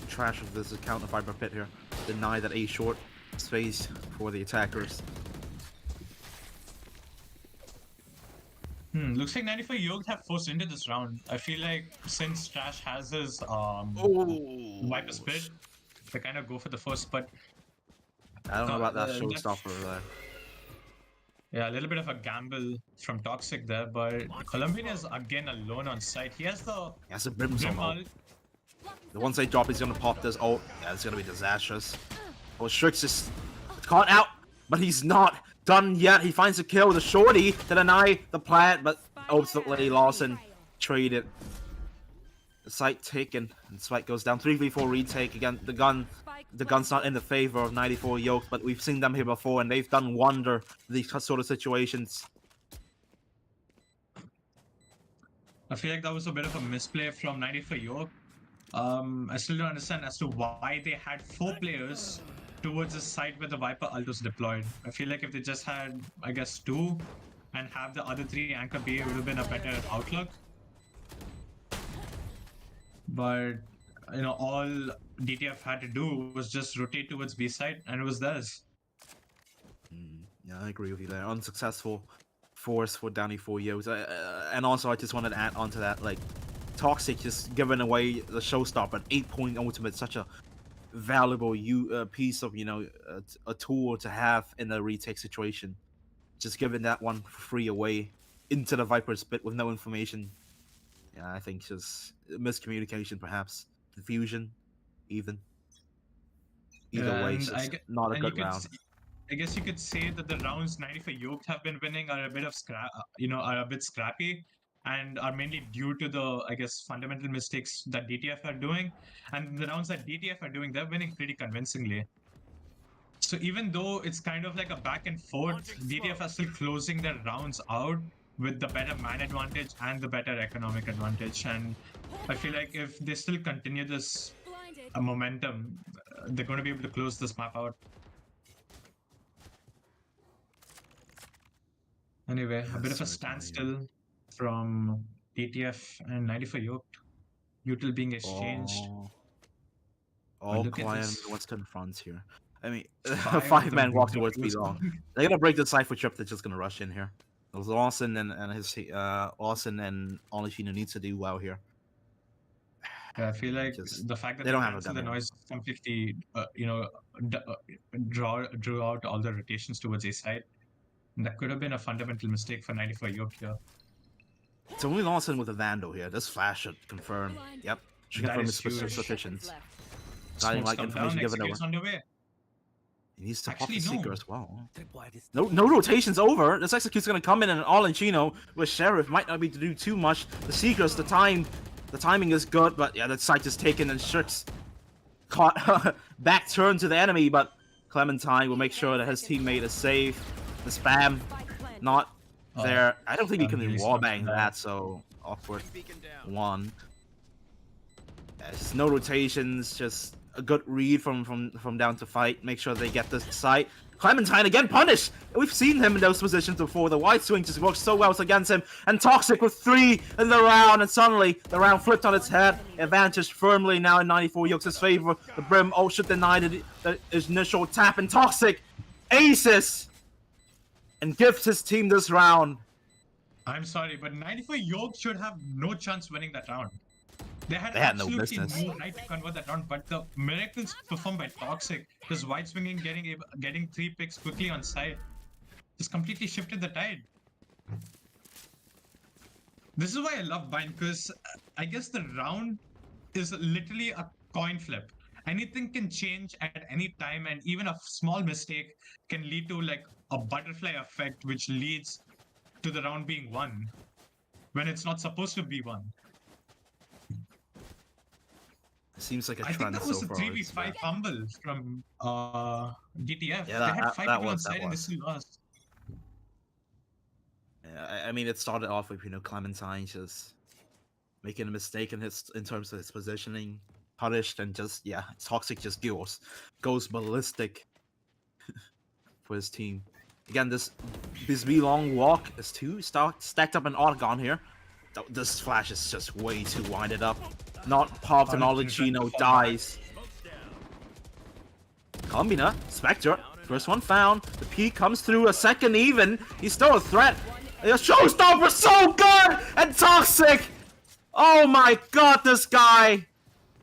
trash of this counter Viper pit here. Deny that A short space for the attackers. Looks like 94Yolked have forced into this round. I feel like since Trash has his Viper split, they kind of go for the first, but I don't know about that that- showstopper there. Yeah, a little bit of a gamble from Toxic there, but Colombian is again alone on site. He has the He has a Brimstone Brim ult. ult. The once they drop, he's gonna pop this ult. Yeah, it's gonna be disastrous. Oh, Strix is caught out, but he's not done yet. He finds a kill with a shorty to deny the plant, but ultimately Lawson traded. The site taken, and Spike goes down. 3v4 retake again. The gun's not in the favor of 94Yolked, but we've seen them here before, and they've done wonder in these sort of situations. I feel like that was a bit of a misplay from 94Yolked. I still don't understand as to why they had 4 players towards the side where the Viper ult was deployed. I feel like if they just had, I guess, 2 and have the other 3 anchor B, it would have been a better outlook. But, you know, all DTF had to do was just rotate towards B side, and it was theirs. Yeah, I agree with you there. Unsuccessful force for 94Yolked. And also, I just wanted to add on to that, like, Toxic just giving away the showstopper, 8-point ultimate, such a valuable piece of, you know, a tool to have in a retake situation. Just giving that one for free away into the Viper's pit with no information. Yeah, I think just miscommunication, perhaps confusion, even. Either way, it's just not a good round. I guess you could say that the rounds 94Yolked have been winning are a bit of are a bit scrappy, and are mainly due to the, I guess, fundamental mistakes that DTF are doing. And the rounds that DTF are doing, they're winning pretty convincingly. So even though it's kind of like a back and forth, DTF are still closing their rounds out with the better man advantage and the better economic advantage. And I feel like if they still continue this momentum, they're going to be able to close this map out. Anyway, a bit of a standstill from DTF and 94Yolked. Util being exchanged. All quiet on Western fronts here. I mean, 5-man walk towards B long. They're gonna break the Cypher trip. They're just gonna rush in here. Lawson and his Lawson and Olishino needs to do well here. Yeah, I feel like the fact that they don't have the noise completely, drew out all the rotations towards A side. That could have been a fundamental mistake for 94Yolked here. It's only Lawson with a Vandal here. This flash should confirm. Yep, should confirm his suspicions. Not like information given away. He needs to pop the Seeker as well. No rotations over. This Execute's gonna come in and all in Chino with Sheriff. Might not be to do too much. The Seekers, the timing is good, but yeah, that site is taken and Strix caught back turn to the enemy, but Clementine will make sure that his teammate is safe. The spam not there. I don't think he can wallbang that, so awkward. One. There's no rotations, just a good read from down to fight. Make sure they get this site. Clementine again punished! We've seen him in those positions before. The wide swing just works so well against him. And Toxic with 3 in the round, and suddenly the round flipped on its head. Advantage firmly now in 94Yolked's favor. The Brim should deny the initial tap, and Toxic aces and gives his team this round. I'm sorry, but 94Yolked should have no chance winning that round. They had no business. No right to convert that round, but the miracles performed by Toxic, his wide swinging, getting 3 picks quickly on side, just completely shifted the tide. This is why I love Bind, because I guess the round is literally a coin flip. Anything can change at any time, and even a small mistake can lead to like a butterfly effect, which leads to the round being won when it's not supposed to be won. Seems like a trend so far. I think that was a 3v5 fumble from DTF. Yeah, they had 5 people on side and they still lost. Yeah, I mean, it started off with, Clementine just making a mistake in terms of his positioning, punished, and just, yeah, Toxic just goes ballistic for his team. Again, this B long walk is 2 stacked up an Argon here. This flash is just way too winded up. Not popped, and Olishino dies. Combina, Spectre, first one found. The P comes through, a second even. He's still a threat. The showstopper so good! And Toxic! Oh my god, this guy!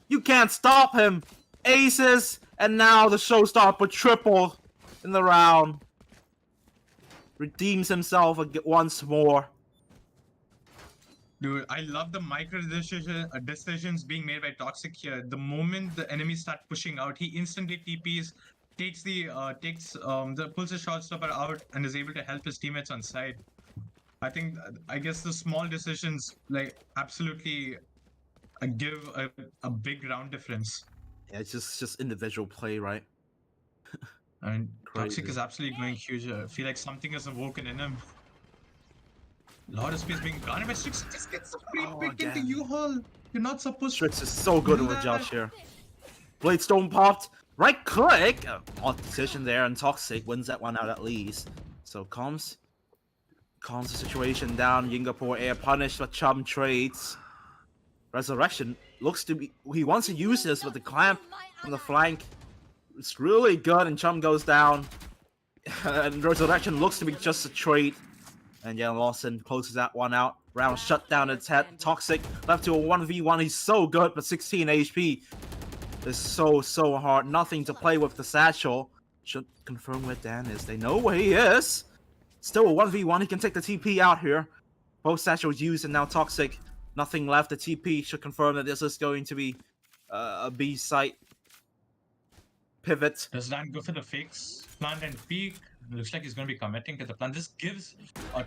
You can't stop him. Aces, and now the showstopper triple in the round. redeems himself once more. Dude, I love the micro decisions being made by Toxic here. The moment the enemies start pushing out, he instantly TPs, pulls the shot stopper out, and is able to help his teammates on side. I guess the small decisions like absolutely give a big round difference. Yeah, it's just individual play, right? And Toxic Crazy. is absolutely going huge. I feel like something has awoken in him. A lot of space being garnered by Strix. Just gets a free Oh, pick into again. U-Haul. You're not supposed Strix to is so good do with Josh that. here. Bladestone popped. Right click. Odd decision there, and Toxic wins that one out at least. So calms the situation down. Yingapore air punished, but Chum trades. Resurrection looks to be. He wants to use this with the clamp from the flank. It's really good, and Chum goes down. And Resurrection looks to be just a trade. And yeah, Lawson closes that one out. Round shut down its head. Toxic left to a 1v1. He's so good, but 16 HP. It's so hard. Nothing to play with the satchel. Should confirm where Dan is. They know where he is. Still a 1v1. He can take the TP out here. Both satchels used, and now Toxic. Nothing left. The TP should confirm that this is going to be a B site. Pivot. Does Dan go for the fakes, plant and peek? Looks like he's going to be committing to the plan. This gives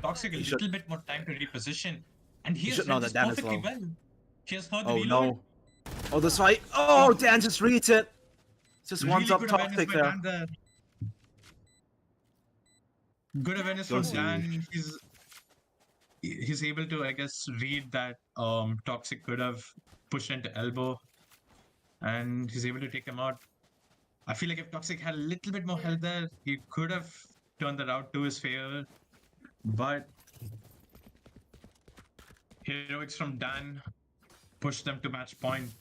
Toxic a little bit more time to reposition. And he has should know read that this Dan is perfectly low. well. He has heard the Oh reload. no. Oh, this fight. Oh, Dan just reads it. Just Really one's up good awareness Toxic by there. Dan there. Good awareness from Goes Dan. He's able to, I guess, read that Toxic could have pushed into elbow. And he's able to take him out. I feel like if Toxic had a little bit more health there, he could have turned the route to his favor. But heroics from Dan pushed them to match point.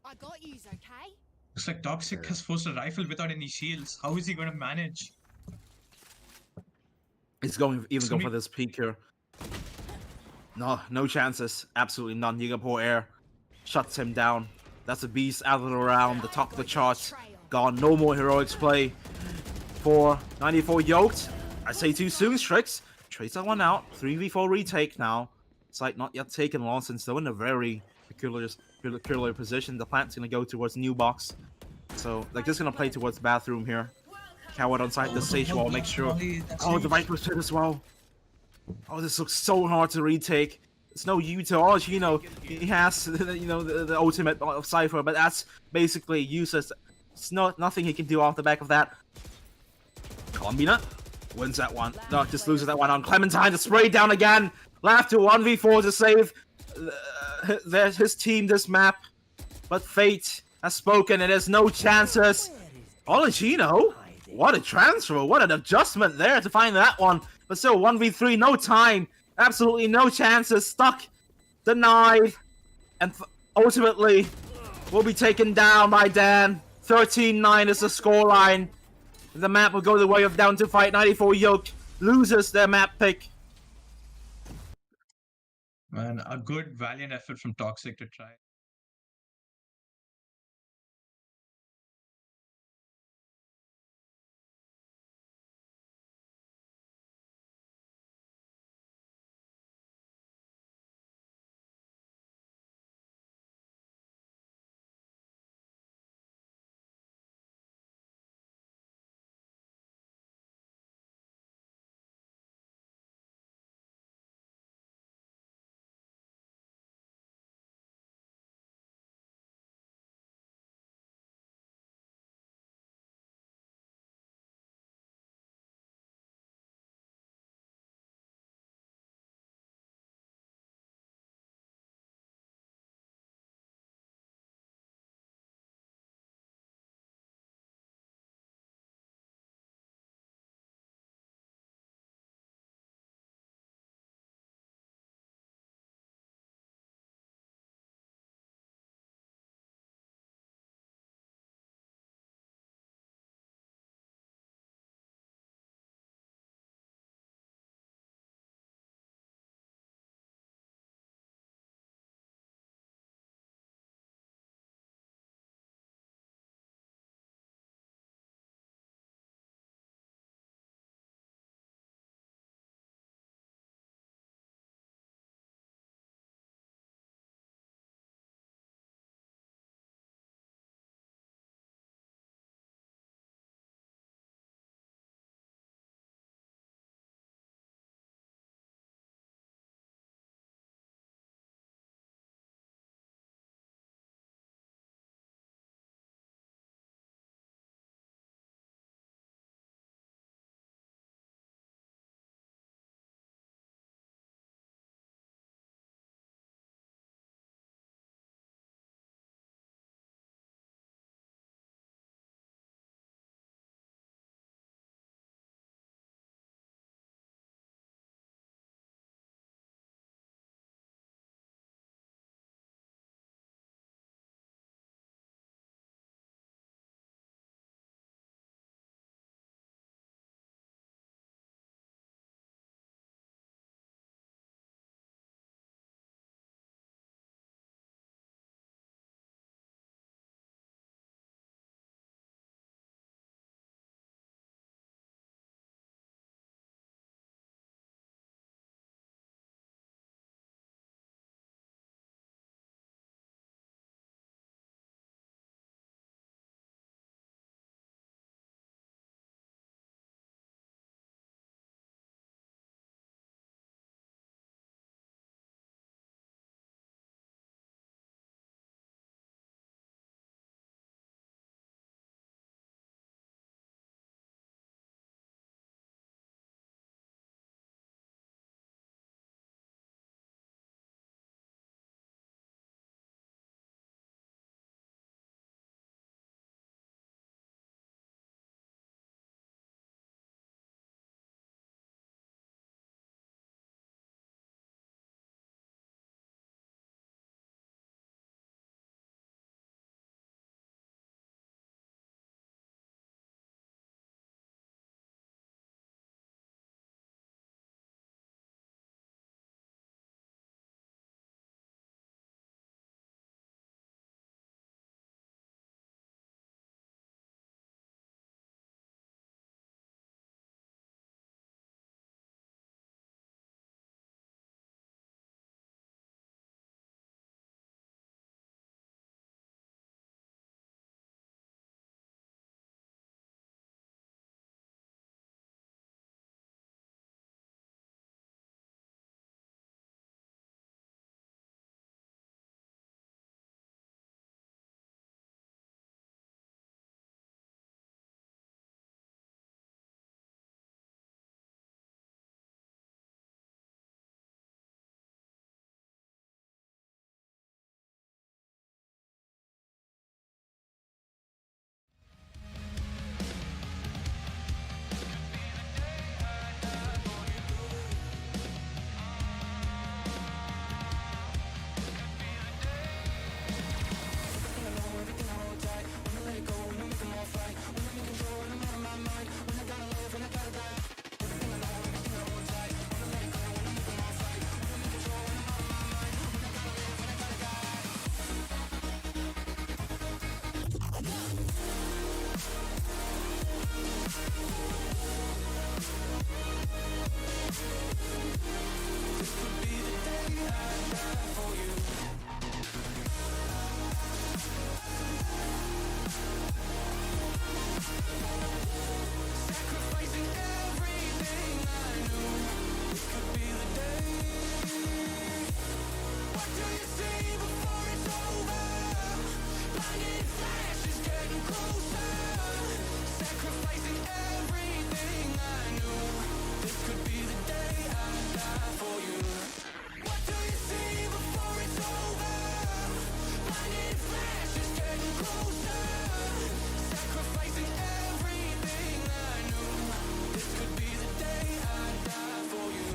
I got yous, okay? Looks like Toxic has forced a rifle without any shields. How is he going to manage? He's going for this peak here. No chances. Absolutely none. Yingapore air shuts him down. That's a beast out of the round. The top of the charts. Gone. No more heroics play for 94Yolked. I say too soon, Strix. Trades that one out. 3v4 retake now. Site not yet taken. Lawson still in a very peculiar position. The plant's going to go towards new box. So they're just going to play towards bathroom here. Coward on site the stage wall. Make sure. Oh, the Viper's hit as well. Oh, this looks so hard to retake. It's no Utah, you know, he has, the ultimate of Cypher, but that's basically useless. It's nothing he can do off the back of that. Colombina wins that one. No, just loses that one on Clementine. The spray down again. Left to 1v4 to save his team this map. But fate has spoken and there's no chances. Oligino? What a transfer. What an adjustment there to find that one. But still 1v3, no time. Absolutely no chances. Stuck. Denied. And ultimately will be taken down by Dan. 13-9 is the scoreline. The map will go the way of down to fight. 94Yolked loses their map pick. Man, a good valiant effort from Toxic to try. Blinded flash is getting closer, sacrificing everything I knew. This could be the day I die for you. What do you see before it's over? Blinded flash is getting closer, sacrificing everything I knew. This could be the day I die for you.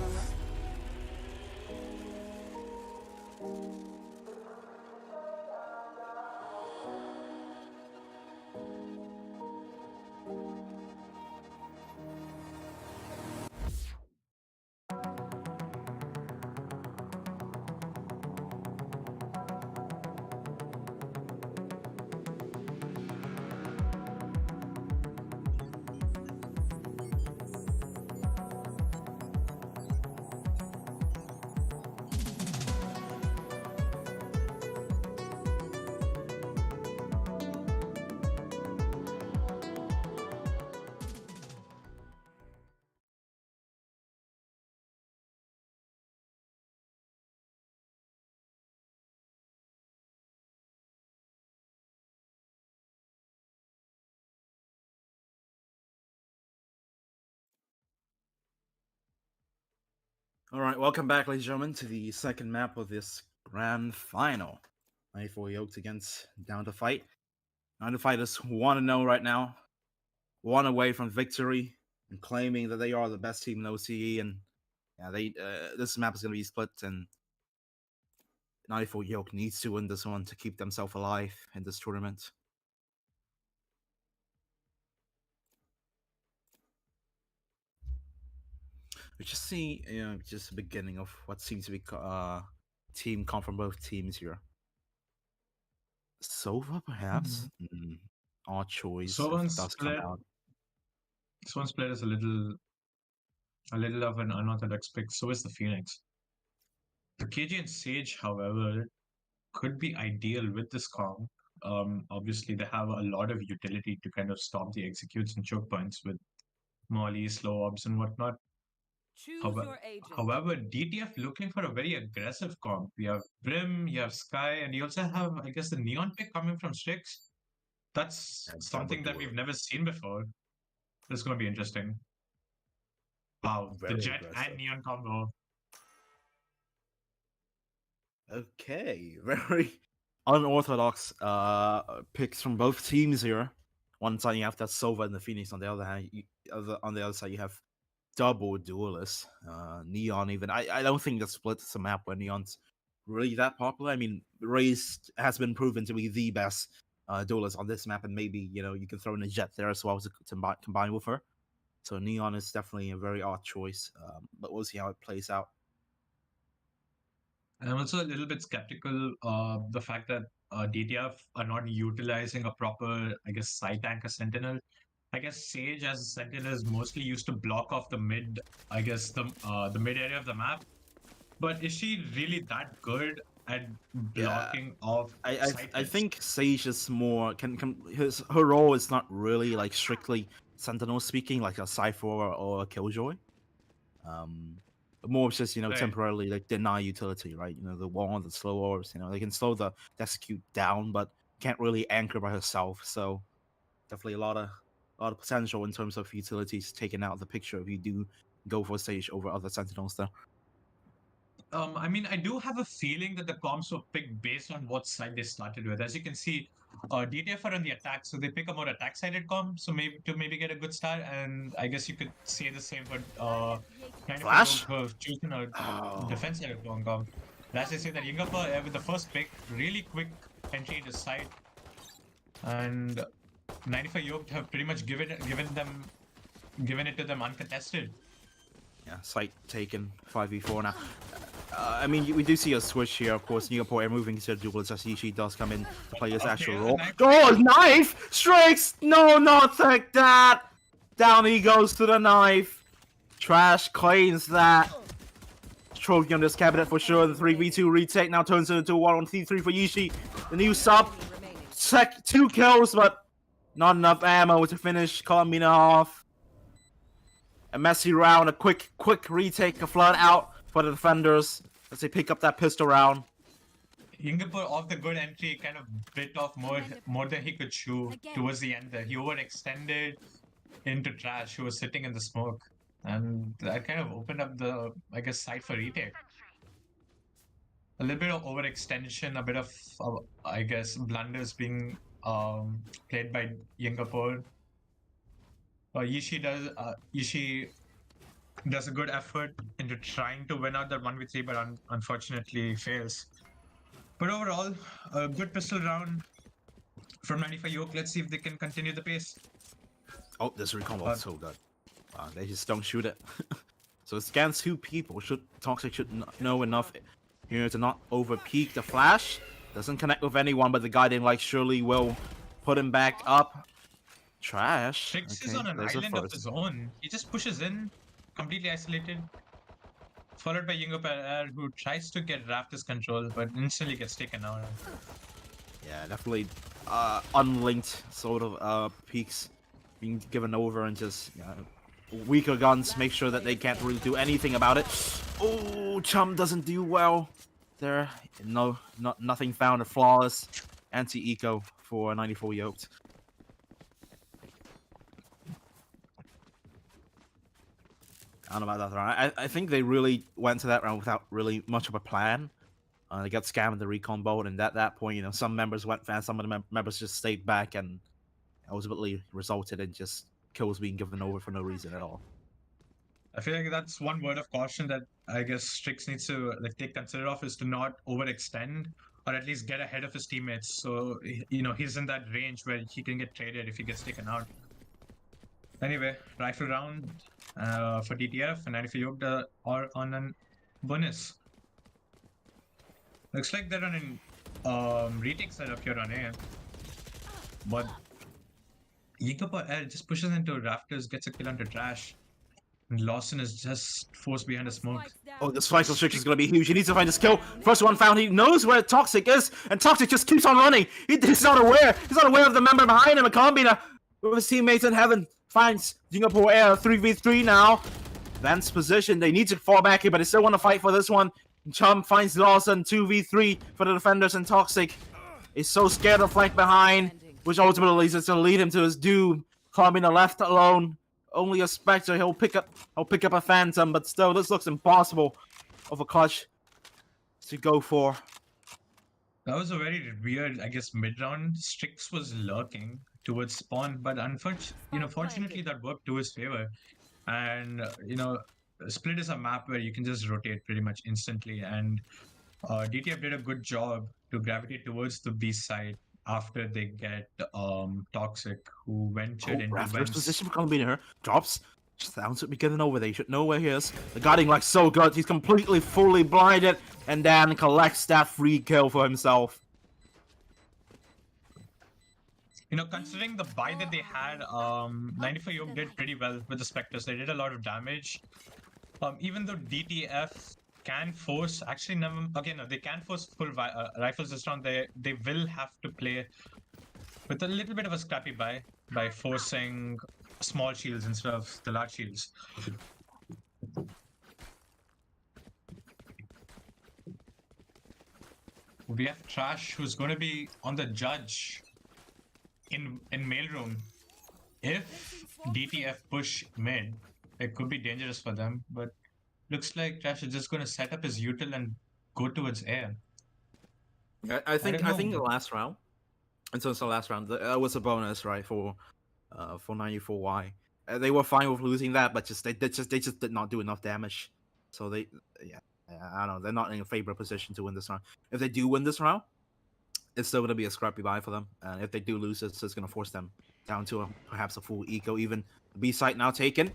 All right, welcome back, ladies and gentlemen, to the second map of this grand final. 94Yolked against Down to Fight. Down to Fight is 1-0 right now, one away from victory, and claiming that they are the best team in OCE. And yeah, this map is going to be split, and 94Yolked needs to win this one to keep themselves alive in this tournament. We just see, just the beginning of what seems to be team come from both teams here. Sova, perhaps? Odd choice. So If one it does come split. out. This one split is a little of an unorthodox pick. So is the Phoenix. The KG and Sage, however, could be ideal with this comp. Obviously, they have a lot of utility to kind of stop the executes and choke points with Molly, slow ops, and whatnot. Choose However, your agent. however, DTF looking for a very aggressive comp. You have Brim, you have Sky, and you also have, I guess, the Neon pick coming from Strix. That's And something that double we've duel. never seen before. This is going to be interesting. Wow, the Very Jet aggressive. and Neon combo. Okay, very unorthodox picks from both teams here. One side you have that Sova and the Phoenix. On the other hand, on the other side you have double duelists. Neon even. I don't think the split is a map where Neon's really that popular. I mean, Raze has been proven to be the best duelist on this map, and maybe you can throw in a Jet there as well to combine with her. So Neon is definitely a very odd choice, but we'll see how it plays out. And I'm also a little bit skeptical of the fact that DTF are not utilizing a proper, I guess, side tank or sentinel. I guess Sage as a sentinel is mostly used to block off the mid, I guess the mid area of the map. But is she really that good at blocking off side I hits? think Sage is more her role is not really like strictly sentinel speaking, like a Cypher or a Killjoy. More just Right. temporarily like deny utility, right? The wall, the slow orbs, they can slow the execute down, but can't really anchor by herself. So definitely a lot of potential in terms of utilities taken out of the picture if you do go for Sage over other sentinels there. I mean, I do have a feeling that the comps were picked based on what side they started with. As you can see, DTF are on the attack, so they pick a more attack-sided comp, so maybe get a good start. And I guess you could say the same for 94Yolked for choosing a defense-sided comp. And as I say that Yingapa with the first pick, really quick entry into side, and 94Yolked have pretty much given it to them uncontested. Yeah, site taken 5v4 now. I mean, we do see a switch here, of course. Singapore moving to the duelist as Yishi does come in to play his actual role. Oh, knife! Strikes! No, not like that! Down he goes to the knife. Trash claims that. Trophy on this cabinet for sure. The 3v2 retake now turns into a 1-on-3 for Yishi. The new sub. 2 kills, but not enough ammo to finish Colomina off. A messy round, a quick retake, a flood out for the defenders as they pick up that pistol round. Singapore, off the good entry, kind of bit off more than he could chew towards the end there. He overextended into Trash, who was sitting in the smoke. And that kind of opened up the, I guess, side for retake. A little bit of overextension, a bit of, I guess, blunders being played by Singapore. Yishi does a good effort into trying to win out that 1v3, but unfortunately fails. But overall, a good pistol round from 94Yolked. Let's see if they can continue the pace. Oh, this recon was so good. They just don't shoot it. So it scans 2 people. Toxic should know enough here to not over peak the flash. Doesn't connect with anyone, but the guiding light surely will put him back up. Trash. Strix is on an island of his own. He just pushes in, completely isolated. Followed by Singapore, who tries to get Raptor's control, but instantly gets taken out. Yeah, definitely unlinked sort of peaks being given over, and just weaker guns make sure that they can't really do anything about it. Oh, Chum doesn't do well there. Nothing found. A flawless anti-eco for 94Yolked. I don't know about that round. I think they really went to that round without really much of a plan. They got scammed in the recon boat, and at that point, some members went fast, some of the members just stayed back, and ultimately resulted in just kills being given over for no reason at all. I feel like that's one word of caution that I guess Strix needs to take consider of, is to not overextend, or at least get ahead of his teammates. So he's in that range where he can get traded if he gets taken out. Anyway, rifle round for DTF, and 94Yolked are on a bonus. Looks like they're on a retake setup here on A. But Singapore just pushes into Rafters, gets a kill onto Trash. And Lawson is just forced behind a smoke. Oh, this fight restriction is going to be huge. He needs to find his kill. First one found. He knows where Toxic is, and Toxic just keeps on running. He's not aware. He's not aware of the member behind him. A combina with his teammates in heaven finds Singapore Air 3v3 now. Advanced position. They need to fall back here, but they still want to fight for this one. Chum finds Lawson 2v3 for the defenders, and Toxic is so scared of flank behind, which ultimately is to lead him to his doom. Combina left alone. Only a Spectre. He'll pick up a Phantom, but still, this looks impossible of a clutch to go for. That was a very weird, I guess, mid-round. Strix was lurking towards spawn, but fortunately that worked to his favor. And Split is a map where you can just rotate pretty much instantly, and DTF did a good job to gravitate towards the B side after they get Toxic, who ventured into Raptor's position for Combiner drops. Sounds to be getting over there. You should know where he is. The guarding like so good. He's completely, fully blinded, and Dan collects that free kill for himself. Considering the buy that they had, 94Yolked did pretty well with the Spectres. They did a lot of damage. Even though DTF can force, they can force full rifles this round. They will have to play with a little bit of a scrappy buy by forcing small shields instead of the large shields. We have Trash, who's going to be on the judge in mailroom. If DTF push mid, it could be dangerous for them, but looks like Trash is just going to set up his util and go towards air. I think the last round, and so it's the last round, that was a bonus, right, for 94Y. They were fine with losing that, but they just did not do enough damage. So I don't know, they're not in a favorable position to win this round. If they do win this round, it's still going to be a scrappy buy for them. And if they do lose, it's just going to force them down to perhaps a full eco. Even the B site now taken.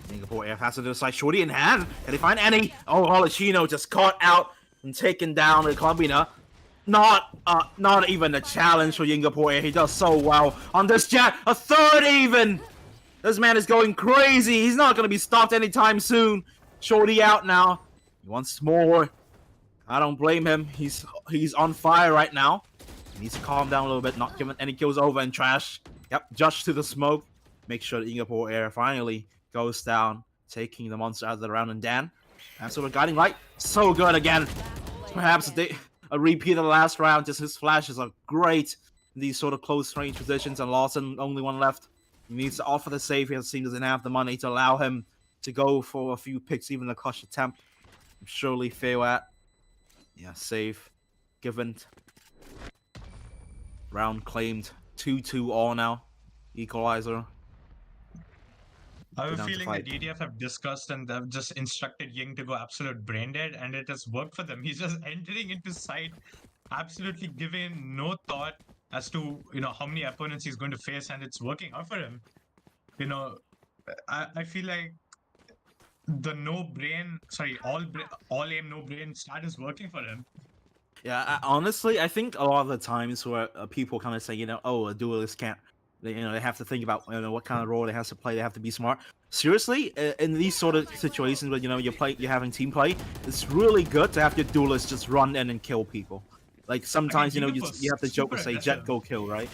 Singapore Air has to decide shorty in hand. Can they find any? Oh, Holocino just caught out and taken down the Combina. Not even a challenge for Singapore Air. He does so well on this jet. A third even. This man is going crazy. He's not going to be stopped anytime soon. Shorty out now. He wants more. I don't blame him. He's on fire right now. He needs to calm down a little bit, not giving any kills over, and Trash. Yep, Judge to the smoke. Make sure that Singapore Air finally goes down, taking the monster out of the round, and Dan. And so the guiding light, so good again. Perhaps a repeat of the last round. Just his flashes are great in these sort of close range positions, and Lawson, only one left. He needs to offer the save here. The team doesn't have the money to allow him to go for a few picks, even a clutch attempt. Surely fail at. Yeah, save. Given. Round claimed. 2-2 all now. Equalizer. I have a down to feeling the fight. DTF have discussed and they've just instructed Ying to go absolute brain dead, and it has worked for them. He's just entering into sight, absolutely giving no thought as to how many opponents he's going to face, and it's working out for him. I feel like the all aim no brain start is working for him. Yeah, honestly, I think a lot of the times where people kind of say, oh, a duelist can't, they have to think about, what kind of role they have to play. They have to be smart. Seriously, in these sort of situations where, you're having team play, it's really good to have your duelist just run in and kill people. Like sometimes, you have to joke and say, Jet, go kill, right?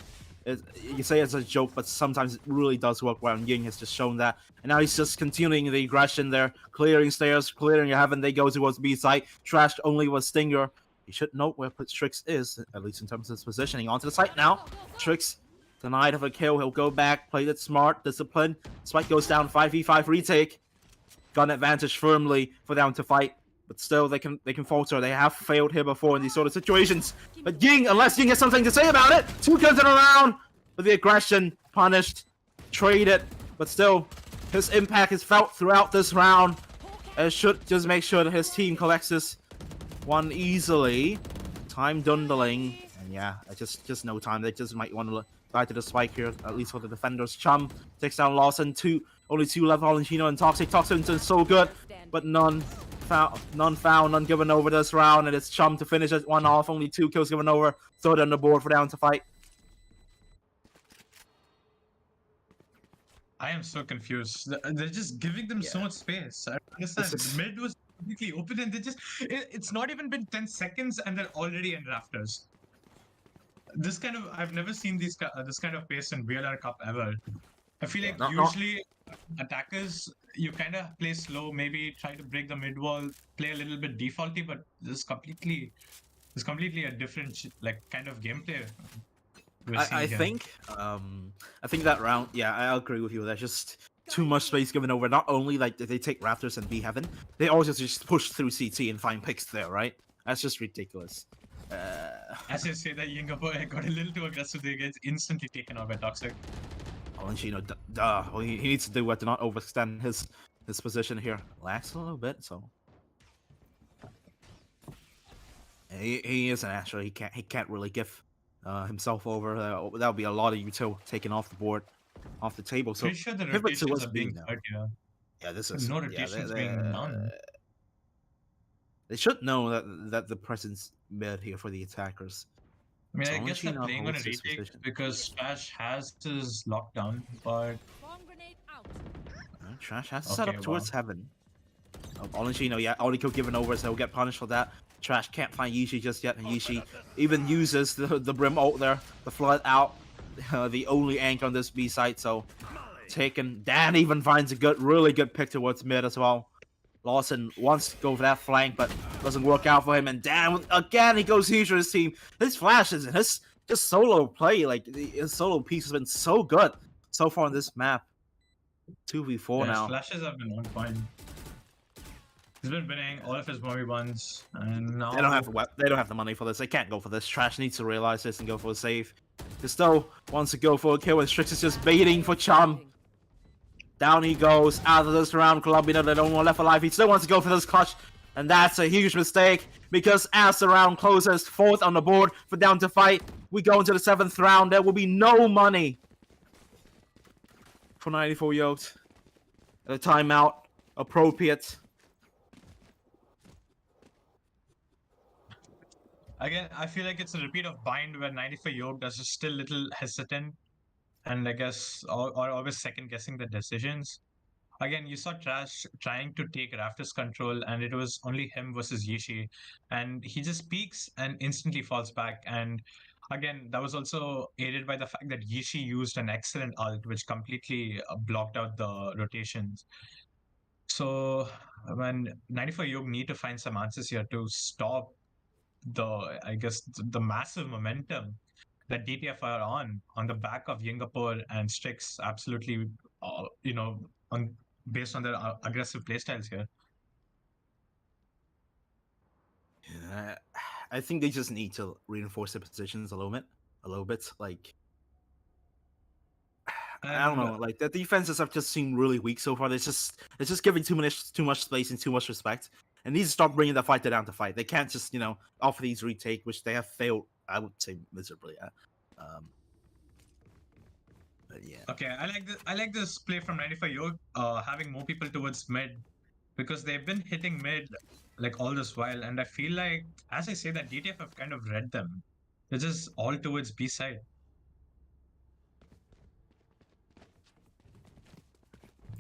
You say it's a joke, but sometimes it really does work well, and Ying has just shown that. And now he's just continuing the aggression there, clearing stairs, clearing heaven. They go towards B site. Trash only with Stinger. You should note where Trix is, at least in terms of his positioning. Onto the site now. Trix denied of a kill. He'll go back, play it smart, discipline. Spike goes down, 5v5 retake. Gun advantage firmly for them to fight. But still, they can falter. They have failed here before in these sort of situations. But Ying, unless Ying has something to say about it, 2 kills in a round. But the aggression punished, traded. But still, his impact is felt throughout this round. And should just make sure that his team collects this one easily. Time dwindling. And yeah, just no time. They just might want to die to the spike here, at least for the defenders. Chum takes down Lawson. Only 2 left, Valentino and Toxic. Toxic's so good, but none found, none given over this round, and it's Chum to finish it one off. Only 2 kills given over. Third on the board for down to fight. I am so confused. They're just giving them so much space. I understand. Mid was completely open, and it's not even been 10 seconds, and they're already in rafters. I've never seen this kind of pace in VLR Cup ever. I feel like usually attackers, you kind of play slow, maybe try to break the mid wall, play a little bit defaulty, but this is completely a different kind of gameplay. I think that round, yeah, I agree with you. There's just too much space given over. Not only they take rafters and be heaven, they also just push through CT and find picks there, right? That's just ridiculous. As you say that Ying got a little too aggressive, they get instantly taken out by Toxic. Valentino, well, he needs to do what to not overextend his position here. Lax a little bit, so he isn't actually. He can't really give himself over. That would be a lot of util taken off the board, off the table. So pretty sure the rotations are being now. cut here. Yeah, this is no rotations being done. They should know that the presence mid here for the attackers. I mean, I guess they're playing on a retake because Trash has his lockdown, but Trash has to set up towards heaven. Valentino, yeah, only kill given over, so he'll get punished for that. Trash can't find Yishi just yet, and Yishi even uses the Brim ult there, the flood out, the only anchor on this B site, so taken. Dan even finds a really good pick towards mid as well. Lawson wants to go for that flank, but doesn't work out for him. And Dan, again, he goes huge for his team. His flashes and his just solo play, his solo piece has been so good so far on this map. 2v4 now. His flashes have been on point. He's been winning all of his 1v1s, and now they don't have the money for this. They can't go for this. Trash needs to realize this and go for a save. Casto wants to go for a kill, and Strix is just baiting for Chum. Down he goes, out of this round. Columbia, they don't want left alive. He still wants to go for this clutch. And that's a huge mistake, because as the round closes, 4th on the board for down to fight, we go into the 7th round. There will be no money for 94Yolked. A timeout, appropriate. Again, I feel like it's a repeat of Bind where 94Yolked is just still a little hesitant. And I guess, or always second guessing the decisions. Again, you saw Trash trying to take Rafters control, and it was only him versus Yishi. And he just peeks and instantly falls back. And again, that was also aided by the fact that Yishi used an excellent ult, which completely blocked out the rotations. So when 94Yolked need to find some answers here to stop I guess the massive momentum that DTF are on the back of Yingapur and Strix. Absolutely, on based on their aggressive playstyles here. Yeah, I think they just need to reinforce their positions a little bit. Like I don't And know, like the defenses have just seemed really weak so far. It's just giving too much space and too much respect. And needs to stop bringing the fighter down to fight. They can't just offer these retake, which they have failed. I would say miserably at. But yeah. okay, I like this play from 94Yolked, having more people towards mid because they've been hitting mid like all this while, and I feel like as I say that DTF have kind of read them. They're just all towards B side.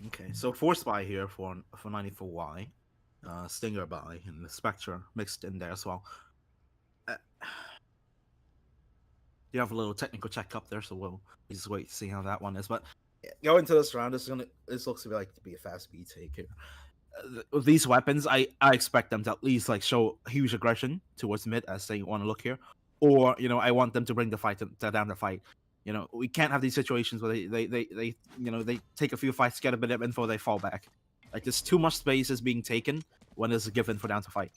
Okay, so force buy here for 94Y, Stinger buy, and the Spectre mixed in there as well. You have a little technical check up there, so we'll just wait to see how that one is. But going to this round, this looks to be a fast beat take here. With these weapons, I expect them to at least like show huge aggression towards mid as they want to look here, or I want them to bring the fight to down the fight. We can't have these situations where they take a few fights, get a bit of info, they fall back. Like there's too much space is being taken when there's a given for down to fight.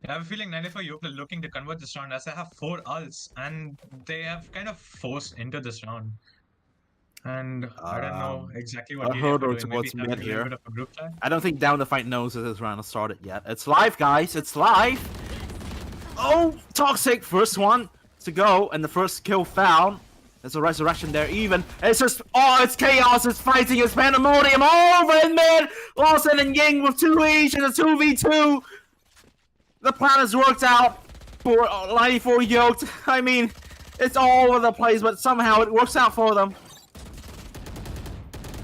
I have a feeling 94Yolked are looking to convert this round as they have 4 ults and they have kind of forced into this round. And I don't know exactly what a DTF hurdle are doing. Maybe towards mid having a little here. bit of a group chat. I don't think down the fight knows that this round has started yet. It's live, guys. It's live. Oh, Toxic, first one to go, and the first kill found. There's a resurrection there even. It's just, it's chaos. It's fighting. It's pandemonium over in mid. Lawson and Ying with 2 each and a 2v2. The plan has worked out for 94Yolked. I mean, it's all over the place, but somehow it works out for them.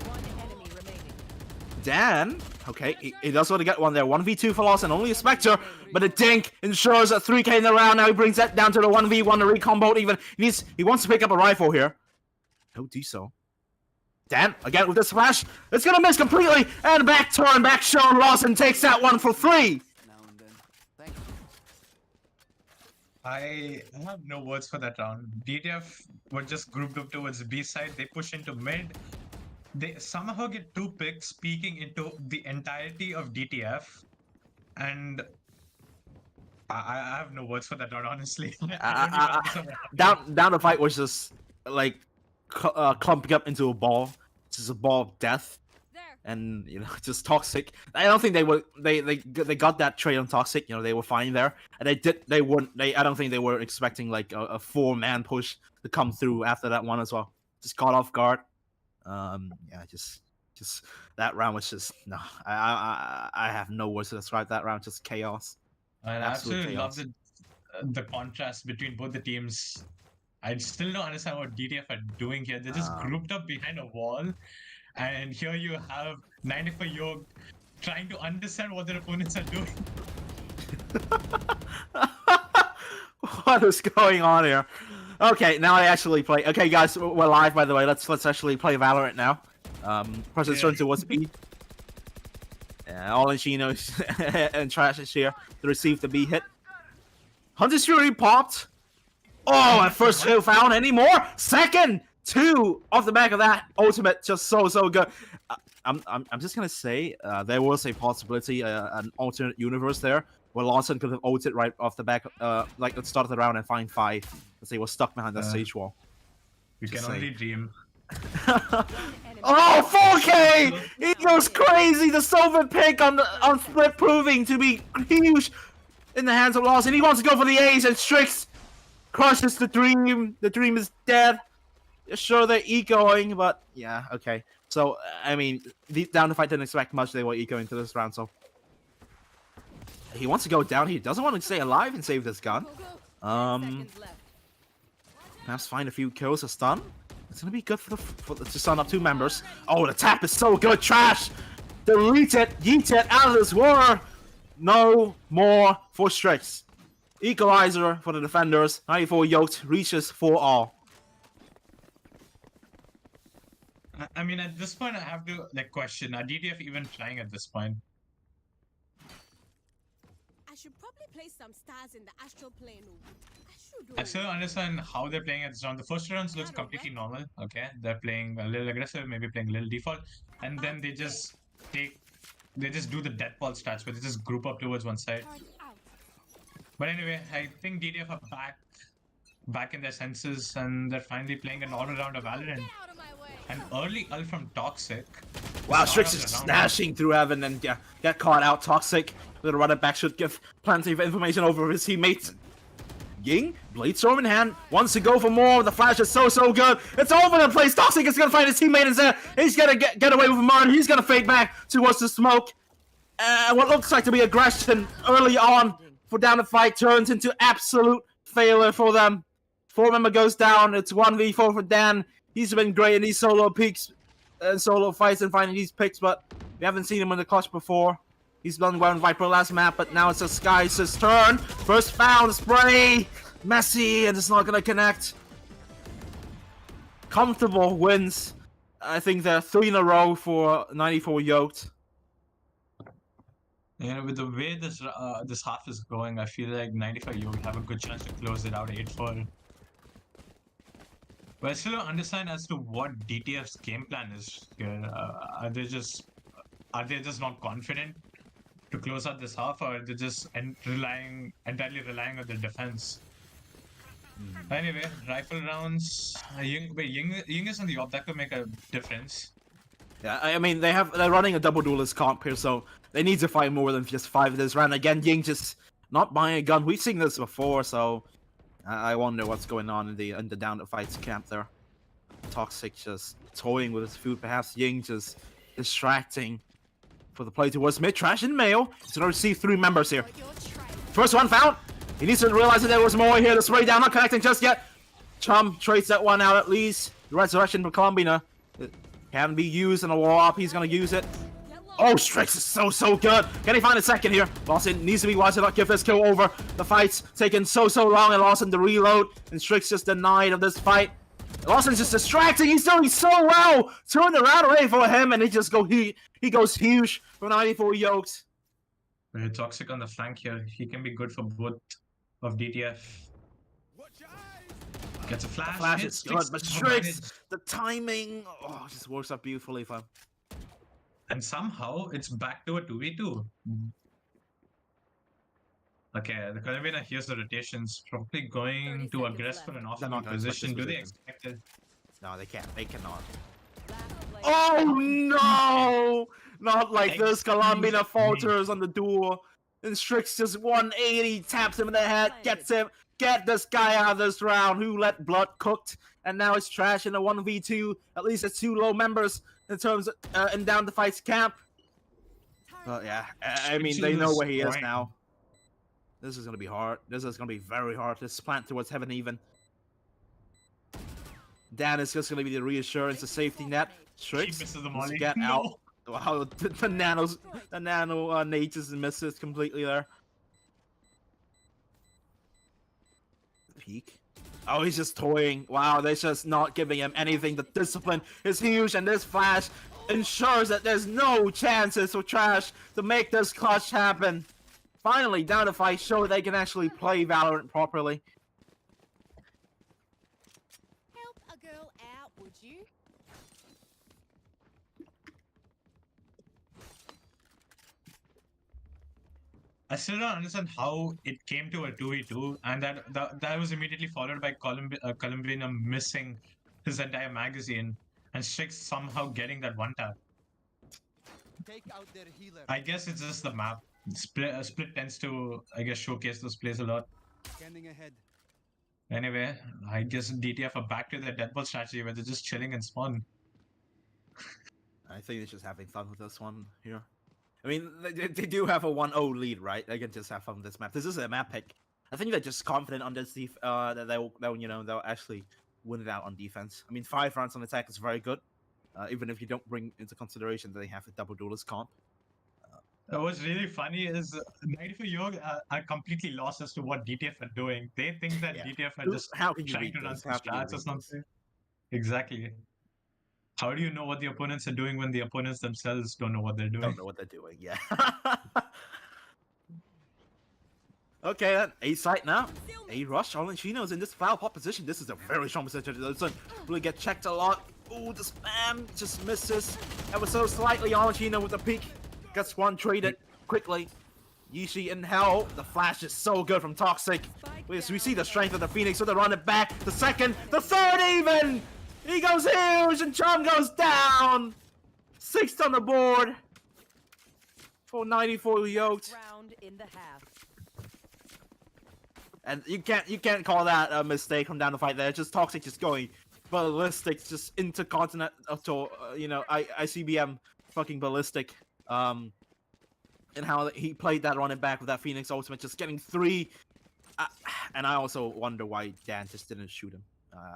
One enemy remaining. Dan, okay, he does want to get one there. 1v2 for Lawson, only a Spectre, but a Dink ensures a 3k in the round. Now he brings that down to the 1v1, the recombo even. He wants to pick up a rifle here. He'll do so. Dan, again with the smash. It's gonna miss completely, and back turn, back show. Lawson takes that one for free. I have no words for that round. DTF were just grouped up towards B side. They push into mid. They somehow get 2 picks, peeking into the entirety of DTF. And I have no words for that round, honestly. Down the fight was just like clumping up into a ball. It's just a ball of death. And just Toxic. I don't think they got that trade on Toxic. They were fine there, and I don't think they were expecting like a 4-man push to come through after that one as well. Just caught off guard. Yeah, just that round was just no. I have no words to describe that round. Just chaos. I absolutely love the contrast between both the teams. I still don't understand what DTF are doing here. They're just grouped up behind a wall. And here you have 94Yolked trying to understand what their opponents are doing. What is going on here? Okay, now I actually play. Okay, guys, we're live by the way. Let's actually play Valorant now. Press the turn towards B. All in Chinos and Trash is here to receive the B hit. Hunter's Fury popped. Oh, and first kill found anymore. Second. 2 off the back of that ultimate, just so good. I'm just gonna say there was a possibility, an alternate universe there where Lawson could have ulted right off the back, like at the start of the round and find 5, because they were stuck behind that stage wall. You can only dream. Oh, 4K! He goes crazy. The silver pick on split proving to be huge in the hands of Lawson. He wants to go for the ace, and Strix crushes the dream. The dream is dead. Sure, they're ecoing, but yeah, okay. So, I mean, down the fight didn't expect much. They were ecoing to this round, so he wants to go down. He doesn't want to stay alive and save this gun. Perhaps find a few kills to stun. It's gonna be good to stun up 2 members. Oh, the tap is so good. Trash. Delete it. Yeet it out of this war. No more for Strix. Equalizer for the defenders. 94Yolked reaches for all. I mean, at this point, I have to question: are DTF even trying at this point? should probably place some stars in the astral plane. I still don't understand how they're playing at this round. The first rounds looks completely normal. Okay, they're playing a little aggressive, maybe playing a little default, and then they just do the death ball stats where they just group up towards one side. But anyway, I think DDF are back in their senses, and they're finally playing a normal round of Valorant. An early ult from Toxic. Wow, Strix is smashing through heaven and get caught out. Toxic, little running back should give plenty of information over his teammates. Ying, Bladestorm in hand, wants to go for more. The flash is so good. It's all over the place. Toxic is gonna find his teammate instead. He's gonna get away with a murder. He's gonna fade back towards the smoke. What looks like to be aggression early on for down the fight turns into absolute failure for them. 4-member goes down. It's 1v4 for Dan. He's been great in these solo peaks and solo fights and finding these picks, but we haven't seen him in the clutch before. He's done well in Viper last map, but now it's a Sky's turn. First found, spray, messy, and it's not gonna connect. Comfortable wins. I think they're 3 in a row for 94Yolked. Yeah, with the way this half is going, I feel like 95Yolked have a good chance to close it out 8-4. But I still don't understand as to what DTF's game plan is here. Are they just not confident to close out this half, or are they just entirely relying on their defense? Anyway, rifle rounds. Ying is on the op. That could make a difference. Yeah, I mean they're running a double duelist comp here, so they need to fight more than just 5 this round. Again, Ying just not buying a gun. We've seen this before, so I wonder what's going on in the down to fights camp there. Toxic just toying with his food, perhaps Ying just distracting for the play towards mid. Trash in mail. He's gonna receive 3 members here. First one found. He needs to realize that there was more here. The spray down, not connecting just yet. Chum trades that one out at least. The resurrection for Columbina. It can be used in a wall up. He's gonna use it. Oh, Strix is so good. Can he find a second here? Lawson needs to be wise to not give this kill over. The fight's taking so long, and Lawson to reload, and Strix just denied of this fight. Lawson's just distracting. He's doing so well. Turn the round away for him, and he goes huge for 94Yolked. Toxic on the flank here. He can be good for both of DTF. Gets a flash. The flash is good, but Strix, the timing, just works out beautifully for him. And somehow it's back to a 2v2. Okay, the Colombian hears the rotations, probably going to aggress for an off-the-mark position. Do they expect it? No, they can't. They cannot. Oh no! Not like this. Columbina falters on the duel. And Strix just 180, taps him in the head, gets him. Get this guy out of this round. Who let blood cooked? And now it's Trash in a 1v2. At least it's 2 low members in terms of in down the fights camp. But yeah, I mean they know where he is now. This is gonna be hard. This is gonna be very hard. This plant towards heaven even. Dan is just gonna be the reassurance, the safety net. Strix get out. Wow, the nano nade just misses completely there. Peek. Oh, he's just toying. Wow, they're just not giving him anything. The discipline is huge, and this flash ensures that there's no chances for Trash to make this clutch happen. Finally, down to fight, show they can actually play Valorant properly. Help a girl out, would you? I still don't understand how it came to a 2v2, and that was immediately followed by Columbina missing his entire magazine, and Strix somehow getting that one tap. I guess it's just the map. Split tends to, I guess, showcase those plays a lot. Anyway, I guess DTF are back to their deathball strategy where they're just chilling in spawn. I think they're just having fun with this one here. I mean, they do have a 1-0 lead, right? They can just have fun with this map. This is a map pick. I think they're just confident on this that they'll actually win it out on defense. I mean, 5 rounds on attack is very good, even if you don't bring into consideration that they have a double duelist comp. What's really funny is 94Yolked are completely lost as to what DTF are doing. They think that DTF are just trying to run some strats or something. Exactly. How do you know what the opponents are doing when the opponents themselves don't know what they're doing? Don't know what they're doing, yeah. Okay, then A site now. A rush. Olachino's in this foul pot position. This is a very strong position. Doesn't really get checked a lot. Ooh, this man just misses ever so slightly. Olachino with the peek. Gets one traded quickly. Yishi in hell. The flash is so good from Toxic. We see the strength of the Phoenix, so they run it back. The second, the third even! He goes huge and Chum goes down! 6th on the board for 94Yolked. Round in the half. And you can't call that a mistake from down the fight there. Just Toxic just going ballistic, just intercontinental, ICBM fucking ballistic. And how he played that running back with that Phoenix ultimate, just getting 3. And I also wonder why Dan just didn't shoot him.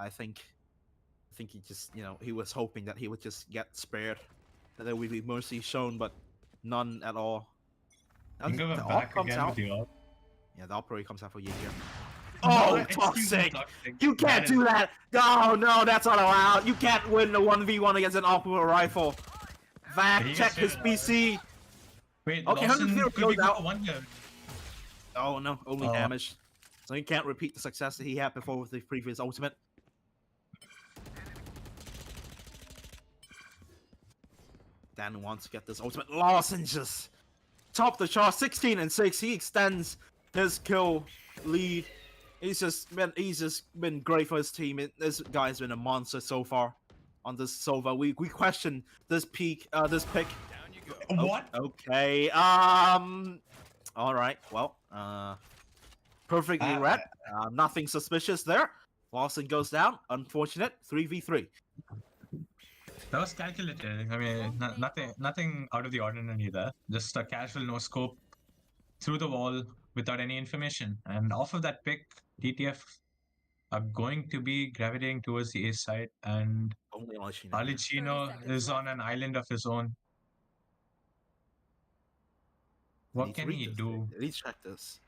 I think he just, he was hoping that he would just get spared, that there would be mercy shown, but none at all. Think of The it op back comes again out. with the op. Yeah, the operator comes out for you here. No, Oh, excuse me, Toxic! You can't do that! No, that's not allowed! You can't win a 1v1 against an operator rifle! Vac, He check his just- PC! Wait, Okay, Lawson 100 could be goes out. good one here. Oh no, only Oh. damage. So he can't repeat the success that he had before with the previous ultimate. Dan wants to get this ultimate. Lawson just top the chart, 16 and 6. He extends his kill lead. He's just been great for his team. This guy's been a monster so far on this Sova. We question this pick. What? Okay. All right. Well. Perfectly read. Nothing suspicious there. Lawson goes down. Unfortunate. 3v3. That was calculated. I mean, nothing out of the ordinary there. Just a casual no scope through the wall without any information. And off of that pick, DTF are going to be gravitating towards the A side, and Only Olachino. Alicino is on an island of his own. What can he do? At least check this.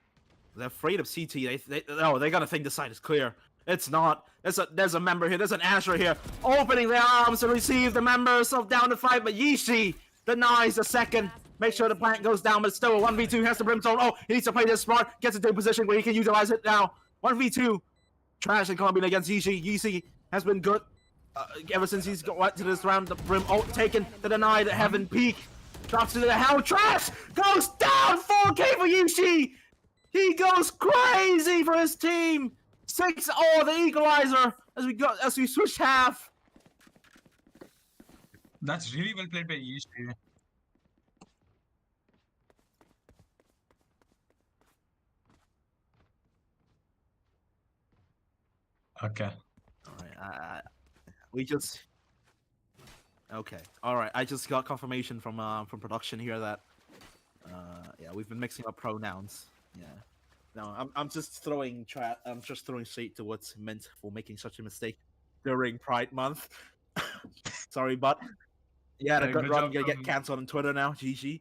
They're afraid of CT. They're gonna think the side is clear. It's not. There's a member here. There's an Asher here, opening their arms to receive the members of down to 5. But Yishi denies the second. Make sure the plant goes down, but still a 1v2 has the brimstone. Oh, he needs to play this smart. Gets into a position where he can utilize it now. 1v2. Trash and Colombian against Yishi. Yishi has been good ever since he's got to this round. The brim ult taken to deny the heaven peak. Drops into the hell. Trash goes down. 4K for Yishi. He goes crazy for his team. 6 the equalizer as we switch half. That's really well played by Yishi. Okay. Alright, we just... Okay, alright, I just got confirmation from production here that... yeah, we've been mixing up pronouns. Yeah. No, I'm just throwing shade towards Mint for making such a mistake during Pride Month. Sorry, but... Yeah, the Yeah, good good run job gonna get from- cancelled on Twitter now, GG.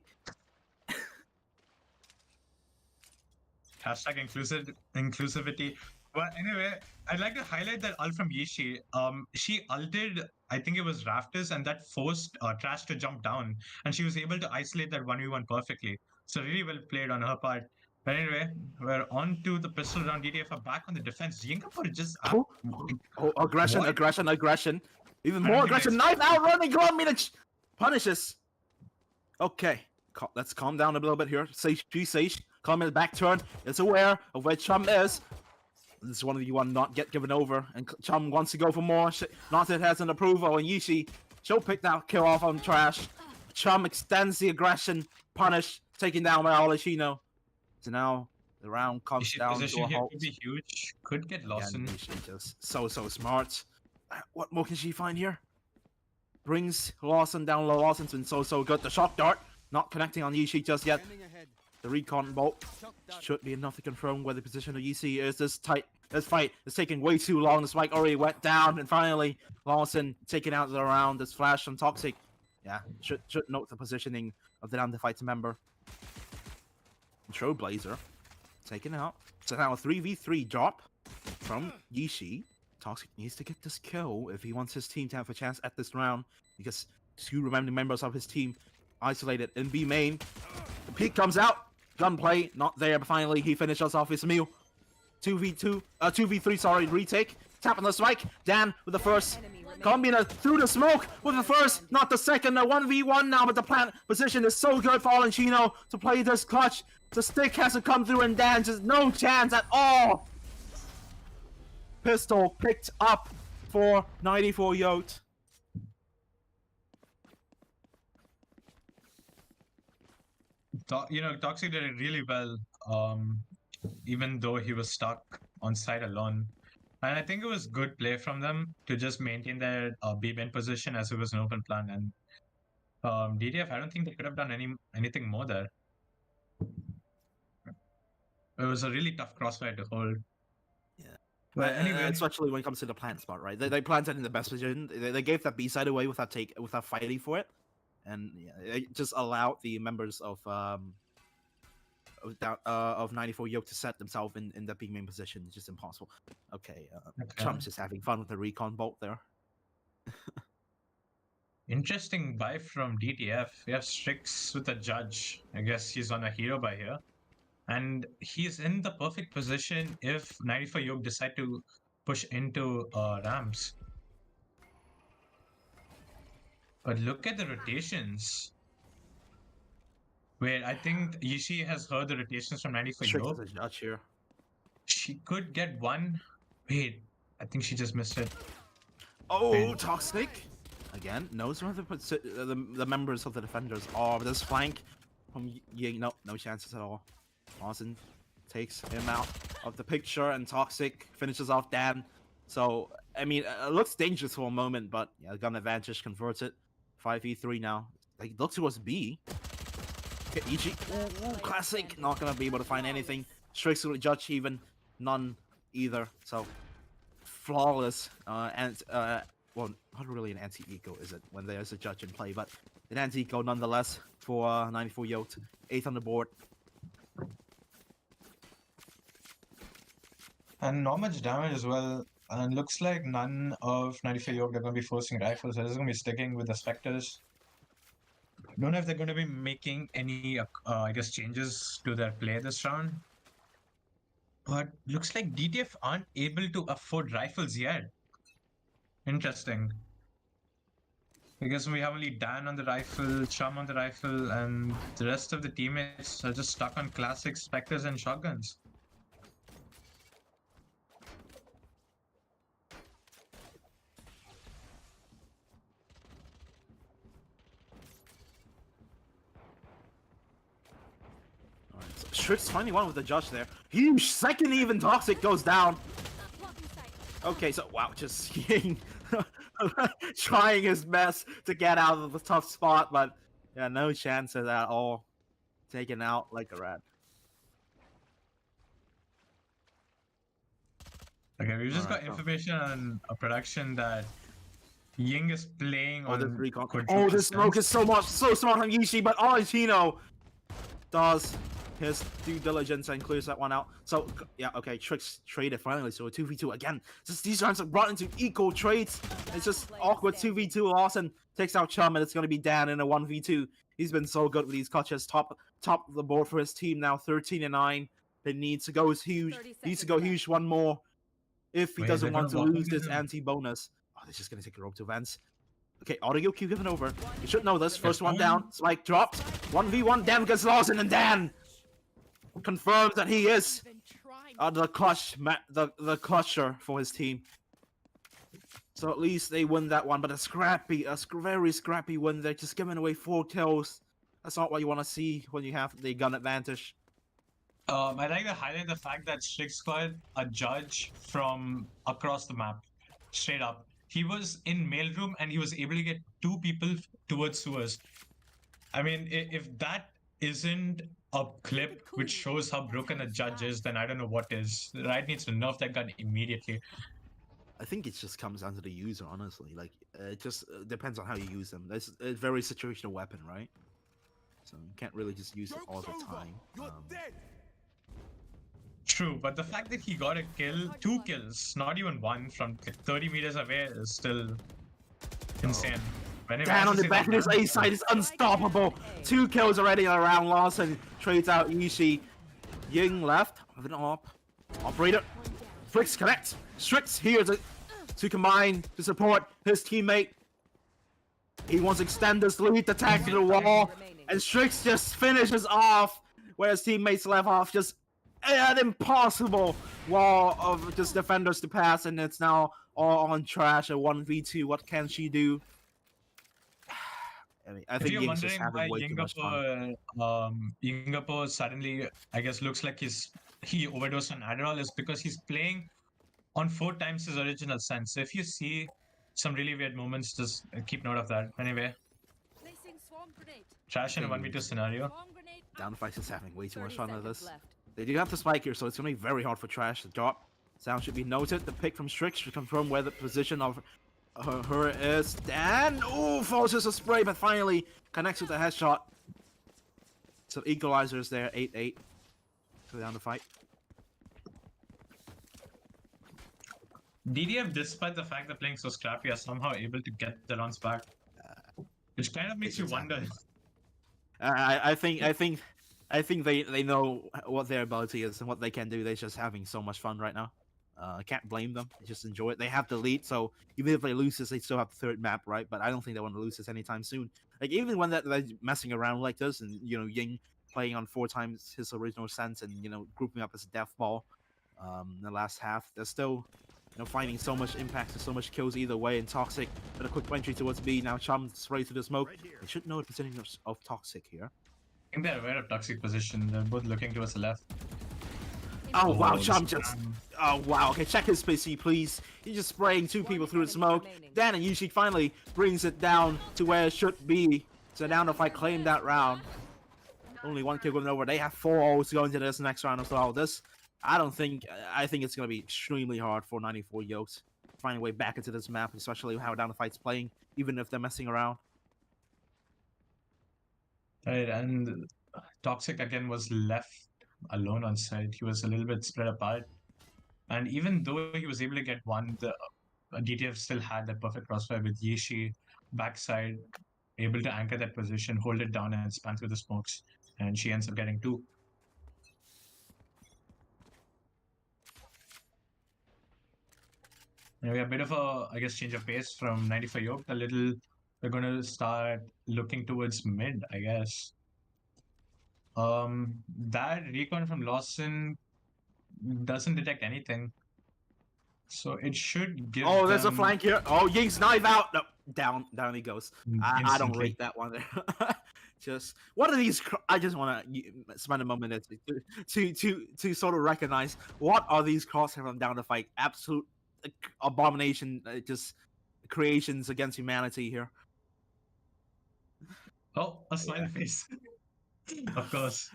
Hashtag inclusivity. But anyway, I'd like to highlight that ult from Yishi. She ulted, I think it was Rafters, and that forced Trash to jump down, and she was able to isolate that 1v1 perfectly. So really well played on her part. But anyway, we're on to the pistol round. DTF are back on the defense. Singapore just Oh, aggression, What? aggression. Even more don't think aggression. Knife outrunning Columbia punishes. Okay, let's calm down a little bit here. Sage, Sage. Columbia back turn. Is aware of where Chum is. This is one of you want not get given over, and Chum wants to go for more. Not that has an approval, and Yishi, she'll pick that kill off on Trash. Chum extends the aggression, punish, taking down by Olachino. So now the round comes Yishi down to position a here halt. could be huge. Could get Again, Lawson. Yishi just so smart. What more can she find here? Brings Lawson down low. Lawson's been so good. The shock dart not connecting on Yishi just yet. The recon bolt should be enough to confirm where the position of Yishi is. This fight is taking way too long. The spike already went down, and finally Lawson taking out the round. This flash from Toxic. Yeah, should note the positioning of the down to fight member. Trailblazer taken out. So now a 3v3 drop from Yishi. Toxic needs to get this kill if he wants his team to have a chance at this round, because 2 remaining members of his team isolated in B main. The peak comes out. Gunplay, not there, but finally he finishes off his meal. 2v3, sorry, retake. Tap on the spike. Dan with the first. Combina through the smoke with the first, not the second. A 1v1 now, but the plant position is so good for Chino to play this clutch. The stick has to come through, and Dan just no chance at all. Pistol picked up for 94Yolked. Toxic did it really well, even though he was stuck on site alone. And I think it was good play from them to just maintain their B-bin position as it was an open plan. And DDF, I don't think they could have done anything more there. It was a really tough crossfire to hold. Yeah. But anyway, especially when it comes to the plant spot, right? They planted in the best position. They gave that B side away without fighting for it, and yeah, it just allowed the members of 94Yolked to set themselves in the B main position. It's just impossible. Okay, Trump's just having fun with the recon bolt there. Interesting buy from DTF. We have Strix with a judge. I guess he's on a hero buy here. And he's in the perfect position if 94Yolked decide to push into ramps. But look at the rotations. Wait, I think Yishi has heard the rotations from 94Yolked. Strix is a judge here. She could get one. Wait, I think she just missed it. Oh, Wait. Toxic! Again, knows where the members of the defenders are. This flank from Ying, no chances at all. Lawson takes him out of the picture, and Toxic finishes off Dan. So, I mean, it looks dangerous for a moment, but yeah, gun advantage converts it. 5v3 now. Like, look towards B. Okay, Ichi, ooh, classic. Not gonna be able to find anything. Strix with judge even, none either. So, flawless. Well, not really an anti-eco, is it, when there's a judge in play, but an anti-eco nonetheless for 94Yolked. 8th on the board. And not much damage as well. And looks like none of 94Yolked are going to be forcing rifles. They're just going to be sticking with the Spectres. Don't know if they're going to be making any, I guess, changes to their play this round. But looks like DTF aren't able to afford rifles yet. Interesting. Because we have only Dan on the rifle, Chum on the rifle, and the rest of the teammates are just stuck on classic Spectres and shotguns. Strix finally won with the judge there. Huge second even. Toxic goes down. Okay, so wow, just trying his best to get out of the tough spot, but yeah, no chances at all. Taken out like a rat. Okay, we've just got information on a production that Ying is playing on. Oh, this smoke is so smart on Yishi, but Chino does his due diligence and clears that one out. So yeah, okay, Tricks traded finally, so a 2v2 again. Just these rounds are brought into equal trades. It's just awkward 2v2. Lawson takes out Chum, and it's gonna be Dan in a 1v2. He's been so good with these clutches. Top of the board for his team now, 13-9. It needs to go huge. Needs to go huge one more if he doesn't want to lose this anti-bonus. Oh, they're just gonna take a rope to Vance. Okay, audio cue given over. You should know this. First one down. Spike dropped. 1v1. Dan gets Lawson, and Dan confirms that he is the clutcher for his team. So at least they win that one, but a very scrappy win. They're just giving away 4 kills. That's not what you want to see when you have the gun advantage. I like to highlight the fact that Strix got a judge from across the map, straight up. He was in mailroom and he was able to get 2 people towards sewers. I mean, if that isn't a clip which shows how broken a judge is, then I don't know what is. The Riot needs to nerf that gun immediately. I think it just comes down to the user, honestly. Like, it just depends on how you use them. It's a very situational weapon, right? So you can't really just use it all the time. True, but the fact that he got a kill, 2 kills, not even one from 30 meters away is still insane. Dan on the back of his A side is unstoppable. 2 kills already in a round. Lawson trades out Yishi. Ying left. With an op. Operator. Fricks connect. Strix here to combine to support his teammate. He wants to extend this lead attack to the wall. And Strix just finishes off where his teammates left off. Just an impossible wall of just defenders to pass. And it's now all on Trash. A 1v2. What can she do? I mean, I think you're Ying's just wondering why having way too much fun. Yingapo suddenly, I guess, looks like he overdosed on Adderall is because he's playing on 4 times his original sense. So if you see some really weird moments, just keep note of that. Anyway, Placing swarm grenade. Trash in a 1v2 scenario. Swarm grenade. Down Fight is having way too much 30 fun with seconds this. left. They do have the spike here, so it's going to be very hard for Trash to drop. Sound should be noted. The pick from Strix should confirm where the position of her is. Dan! Ooh, forces a spray, but finally connects with the headshot. So equalizers there, 8-8. Go down the fight. DDF, despite the fact they're playing so scrappy, are somehow able to get the runs back, which kind of makes you wonder. I think they know what their ability is and what they can do. They're just having so much fun right now. I can't blame them. They just enjoy it. They have the lead, so even if they lose this, they still have the 3rd map, right? But I don't think they want to lose this anytime soon. Like, even when they're messing around like this, and, you know, Ying playing on 4 times his original sense and, you know, grouping up as a death ball in the last half, they're still, you know, finding so much impact and so much kills either way. And Toxic, with a quick entry towards B, now Chum straight to the smoke. They should know the position of Toxic here. I think they're aware of toxic position. They're both looking towards the left. Oh wow, this Chum just... Oh wow, okay, check his PC, please. He's just spraying 2 people through the smoke. Dan and Yushi finally brings it down to where it should be. So now if I claim that round, only 1 kill going over. They have 4 O's to go into this next round as well. I think it's going to be extremely hard for 94Yolked to find a way back into this map, especially how Down the Fight's playing, even if they're messing around. Right, and Toxic again was left alone on site. He was a little bit spread apart. And even though he was able to get 1, the DTF still had that perfect crossfire with Yishi backside, able to anchor that position, hold it down, and span through the smokes. And she ends up getting 2. And we have a bit of a, I guess, change of pace from 94Yolked. We're going to start looking towards mid, I guess. That recon from Lawson doesn't detect anything. So it should give there's a them flank here. Oh, Ying's knife out. No, down he goes. I don't instantly. rate that one there. Just what are these? I just want to spend a moment to sort of recognize what are these crosshair from Down the Fight. Absolute abomination, just creations against humanity here. Oh, a smiley face. Of course.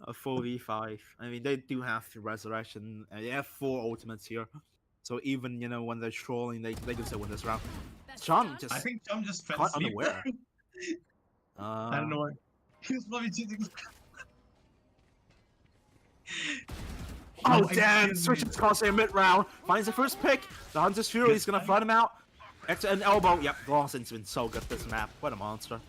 A 4v5. I mean, they do have the resurrection. And they have 4 ultimates here. So even, you know, when they're trolling, they can still win this round. Chum just I think Chum just fell caught asleep. unaware. I don't know why. He was probably cheating. Oh, damn! Switches crosshair mid-round. Finds the first pick. The Hunter's Fury is going to flood him out. Extra an elbow. Yep, Lawson's been so good this map. What a monster.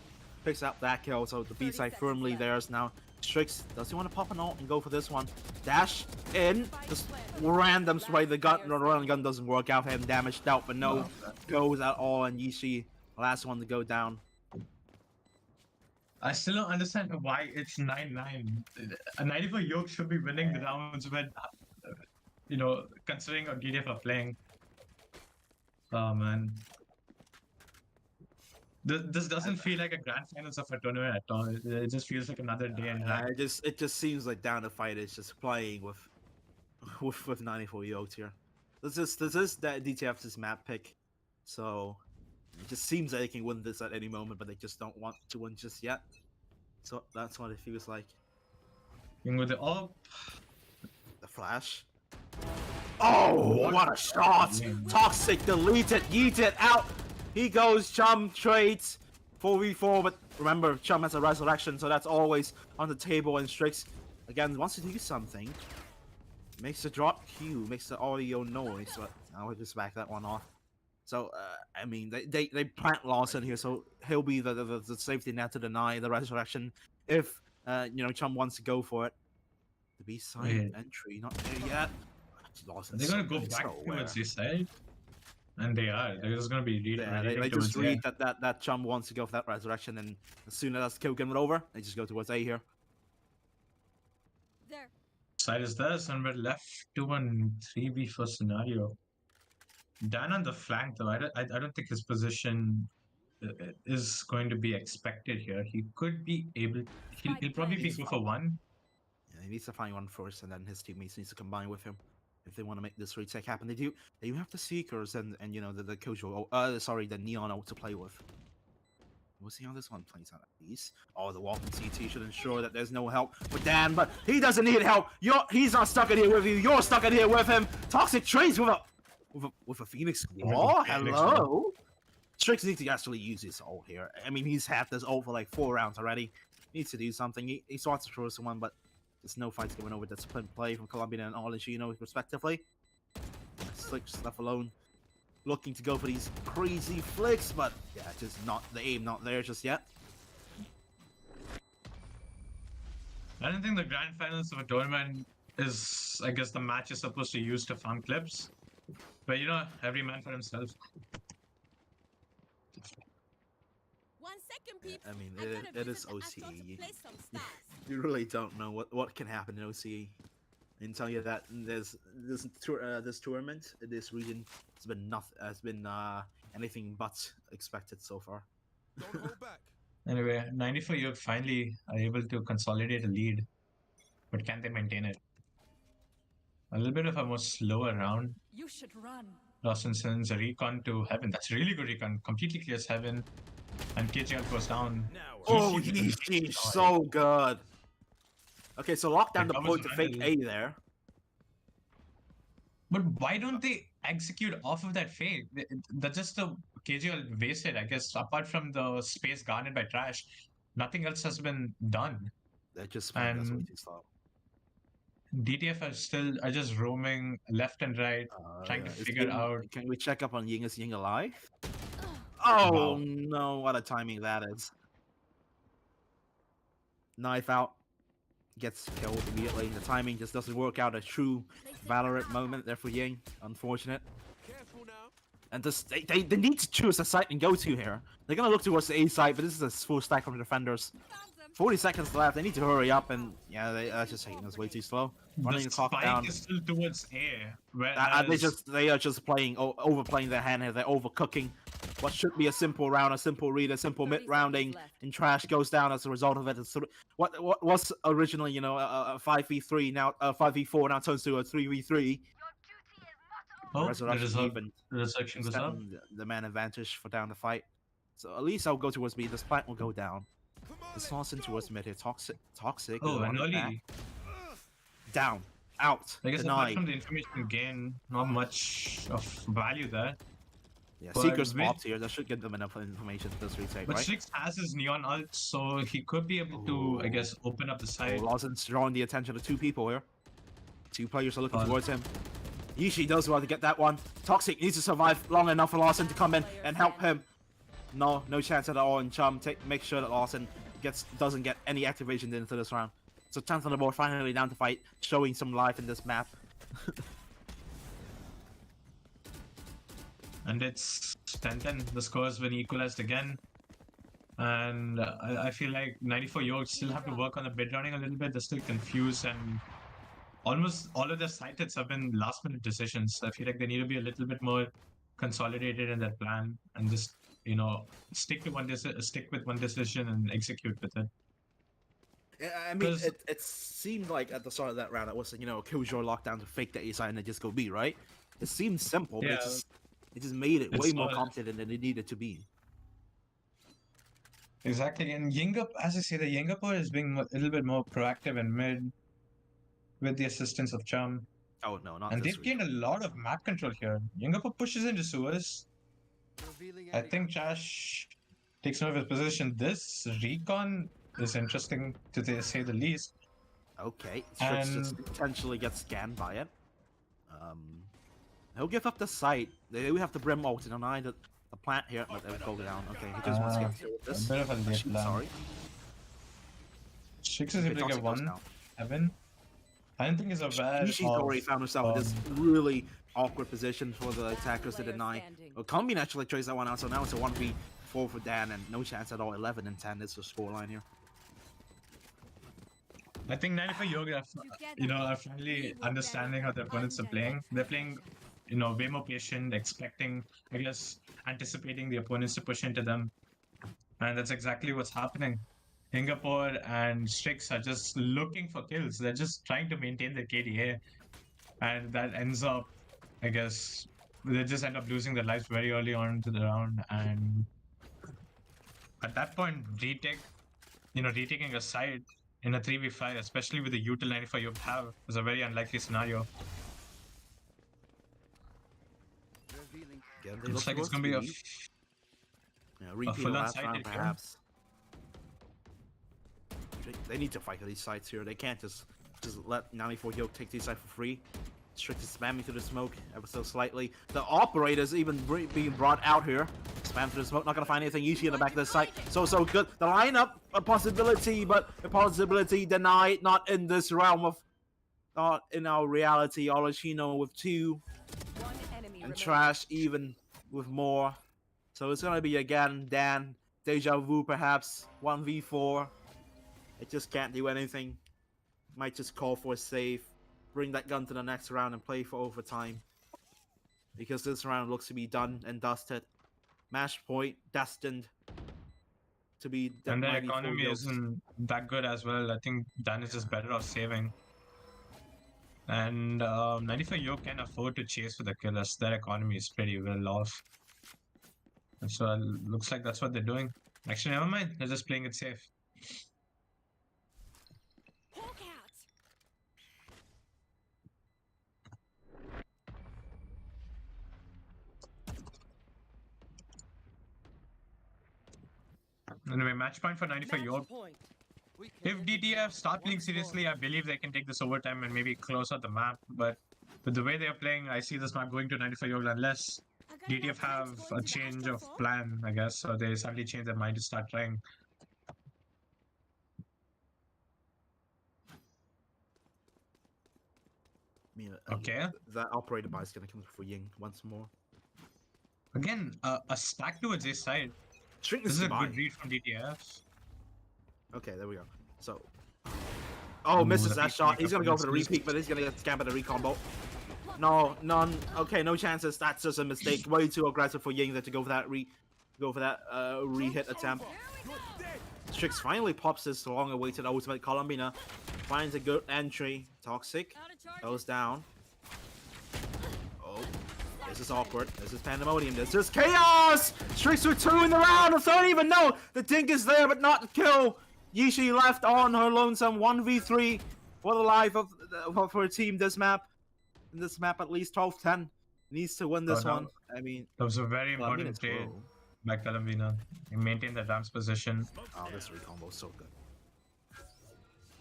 Picks out that kill, so the B side firmly theirs now. Strix, does he want to pop an ult and go for this one? Dash in. Just random spray. The run gun doesn't work out for him. Damaged out, but no goes at all. And Yishi, last one to go down. I still don't understand why it's 9-9. A 94Yolked should be winning the rounds when, you know, considering how DDF are playing. Oh, man. This doesn't feel like a grand finals of a tournament at all. It just feels like another day in rank. It just seems like Down the Fight is just playing with 94Yolked here. This is that DTF's map pick, so it just seems like they can win this at any moment, but they just don't want to win just yet. So that's what it feels like. With the The flash. Oh, what a shot! Toxic, delete it, yeet it out. He goes, Chum trades 4v4, but remember, Chum has a resurrection, so that's always on the table. And Strix, again, wants to do something. Makes the drop Q, makes the audio noise, but I'll just back that one off. So I mean, they plant Lawson here, so he'll be the safety net to deny the resurrection if Chum wants to go for it. The B side Wait. entry not there yet. Lawson's They're gonna so go good, back so aware. towards this side, and they are. They're just gonna be Yeah, retreating they towards just read that Chum wants to go for that resurrection, and as soon as kill game is over, they just go towards A here. There. side is this, and we're left to a 3v4 scenario. Dan on the flank, though, I don't think his position is going to be expected here. He could be able. He'll probably be go for one. Yeah, he needs to find one first, and then his teammates needs to combine with him if they want to make this retake happen. They do have the Seekers and the Kojo. The Neon out to play with. We'll see how this one plays out at least. Oh, the walking CT should ensure that there's no help for Dan, but he doesn't need help. He's not stuck in here with you. You're stuck in here with him. Toxic trades with a Phoenix Wall. Hello. Strix needs to actually use his ult here. I mean, he's had this ult for like 4 rounds already. He needs to do something. He wants to throw someone, but there's no fights going over. Disciplined play from Colombian and Olishino, respectively. Slicks left alone, looking to go for these crazy flicks, but yeah, just not the aim, not there just yet. I don't think the grand finals of a tournament is, I guess, the match is supposed to use to farm clips, but every man for himself. 1 second, peeps. I mean, I gotta it is visit the OCE. Atoll to play some stars. You really don't know what can happen in OCE. I can tell you that this tournament, this region has been anything but expected so far. Don't hold back. Anyway, 94Yolked finally are able to consolidate a lead, but can they maintain it? A little bit of a more slower round. You should run. Lawson sends a recon to Heaven. That's a really good recon. Completely clears Heaven, and KGL goes down. Oh, he's so good. Okay, so lock down the point to fake A there. But why don't they execute off of that fake? That's just the KGL wasted, I guess. Apart from the space garnered by Trash, nothing else has been done. They're just way And too slow. DTF are just roaming left and right, trying to Is figure Ying- out. Can we check up on Ying? Is Ying alive? Oh Wow. no! What a timing that is. Knife out. Gets killed immediately. The timing just doesn't work out. A true Valorant moment there for Ying. Unfortunate. Careful now. And they need to choose a site and go to here. They're gonna look towards the A site, but this is a full stack from the defenders. Found them. 40 seconds left. They need to hurry up, and yeah, they're just taking this way too slow. Running the clock spike down. is still towards A. They are just playing overplaying their hand here. They're overcooking what should be a simple round, a simple read, a simple 30 mid rounding, seconds left. and Trash goes down as a result of it. It's what was originally a 5v3 now 5v4 now turns to a 3v3. Oh, the Resurrection resurrection goes up. the man advantage for down the fight. So at least I'll go towards B. This plant will go down. This Lawson towards mid here. Toxic. Oh, on and the early. back. Down. Out. I guess apart Denied. from the information gain, not much of value there. Yeah, but Seeker with- spots here. That should give them enough information for this retake, But right? Strix has his neon ult, so he could be able to, I guess, open up the Oh, side. Lawson's drawing the attention of 2 people here. 2 players are looking Oh. towards him. Yishi does well to get that one. Toxic needs to survive long enough for Lawson to come in and help him. No chance at all. And Chum make sure that Lawson doesn't get any activation into this round. So 10th on the board, finally down to fight, showing some life in this map. And it's 10-10. The scores been equalized again. And I feel like 94Yolked still have to work on the bid rounding a little bit. They're still confused, and almost all of their side hits have been last-minute decisions. I feel like they need to be a little bit more consolidated in their plan and just, stick with one decision and execute with it. Yeah, I mean, 'Cause- it seemed like at the start of that round, it was a Killjoy lockdown to fake the A side and then just go B, right? It seemed simple, but Yeah. it just made it It's way more not- complicated than it needed to be. Exactly, and Yingup, as I say, the Yingup is being a little bit more proactive and mid with the assistance of Chum. Oh no, not And this they've gained a lot of map control here. Yingup pushes into sewers. I think Trash takes note of his position. This recon is interesting to say the least. Okay, Strix just And- potentially gets scanned by it. He'll give up the site. We have the Brim ult to deny the plant here, but they would go down. Okay, he just wants to get through with A this. bit of a late Shoot, plan. sorry. Six is Okay, able to Toxic get goes one. down. Heaven. I don't think he's aware Nishi's already found himself in this really awkward position for the attackers to deny. Well, Combine actually trades that one out, so now it's a 1v4 for Dan, and no chance at all. 11 and 10 is the scoreline here. I think 94Yolked are finally understanding how their opponents are playing. They're playing, way more patient, expecting, I guess, anticipating the opponents to push into them. And that's exactly what's happening. Singapore and Strix are just looking for kills. They're just trying to maintain their KDA. And that ends up, I guess, they just end up losing their lives very early on into the round. And at that point, retaking a side in a 3v5, especially with the util 94Yolked have, is a very unlikely scenario. Again, they Looks look like it's towards going to be a repeat of full-on last side round, hit here. perhaps. They need to fight for these sites here. They can't just let 94Yolked take these sites for free. Strict is spamming through the smoke ever so slightly. The operator's even being brought out here. Spam through the smoke, not gonna find anything. Yushi in the back of the site. So good. The lineup, a possibility, but a possibility denied. Not in this realm of, not in our reality. Olashino with 2 One enemy and remaining. Trash even with more. So it's gonna be again Dan, Deja Vu perhaps, 1v4. It just can't do anything. Might just call for a save. Bring that gun to the next round and play for overtime. Because this round looks to be done and dusted. Match point destined to be the And their 94 economy Yolked. isn't that good as well. I think Dan is just better off saving. And 94Yolked can afford to chase for the killers. Their economy is pretty well off. And so it looks like that's what they're doing. Actually, never mind. They're just playing it safe. Hawk out. Anyway, match point for 94Yolked. Point. If DTF start playing seriously, I believe they can take this overtime and maybe close out the map. But with the way they're playing, I see this map going to 94Yolked unless I got DTF enough time have to go a into the change of Astro plan, I guess, or they suddenly change their mind to start trying. Yeah, Okay. That operator buy is gonna come for Ying once more. Again, a stack towards this side. Shrink This this is a to buy. good read from DTF. Okay, there we go. So, oh, misses the that peek shot. make He's up gonna go for the misses. repeat, but he's gonna get scammed by the recombo. No, none. Okay, no chances. That's just a mistake. Way too aggressive for Ying there to go for that re-hit attempt. Strix finally pops his long-awaited ultimate. Columbina finds a good entry. Toxic Out of charge. goes down. Oh, this is awkward. This is pandemonium. This is chaos. Strix with 2 in the round. I don't even know. The dink is there, but not the kill. Yishi left on her lonesome 1v3 for the life of for her team. This map, in this map, at least 12-10 needs to win this no. one. I mean, That was a very well, I mean, important it's trade cool. by Columbina. He maintained the Rams position. Oh, this recombo is so good.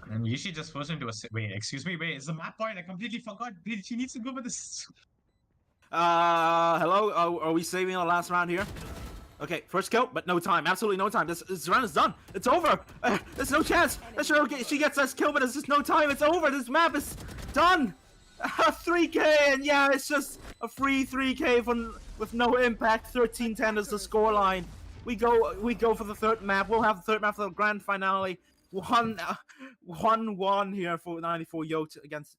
And Yishi just forced into a... Wait, excuse me. Wait, it's the map point. I completely forgot. She needs to go for this. Hello? Are we saving the last round here? Okay, first kill, but no time. Absolutely no time. This round is done. It's over. There's no chance. She gets this kill, but there's just no time. It's over. This map is done. 3k, and yeah, it's just a free 3k with no impact. 13-10 is the scoreline. We go for the third map. We'll have the third map for the grand finale. 1-1 here for 94Yolked against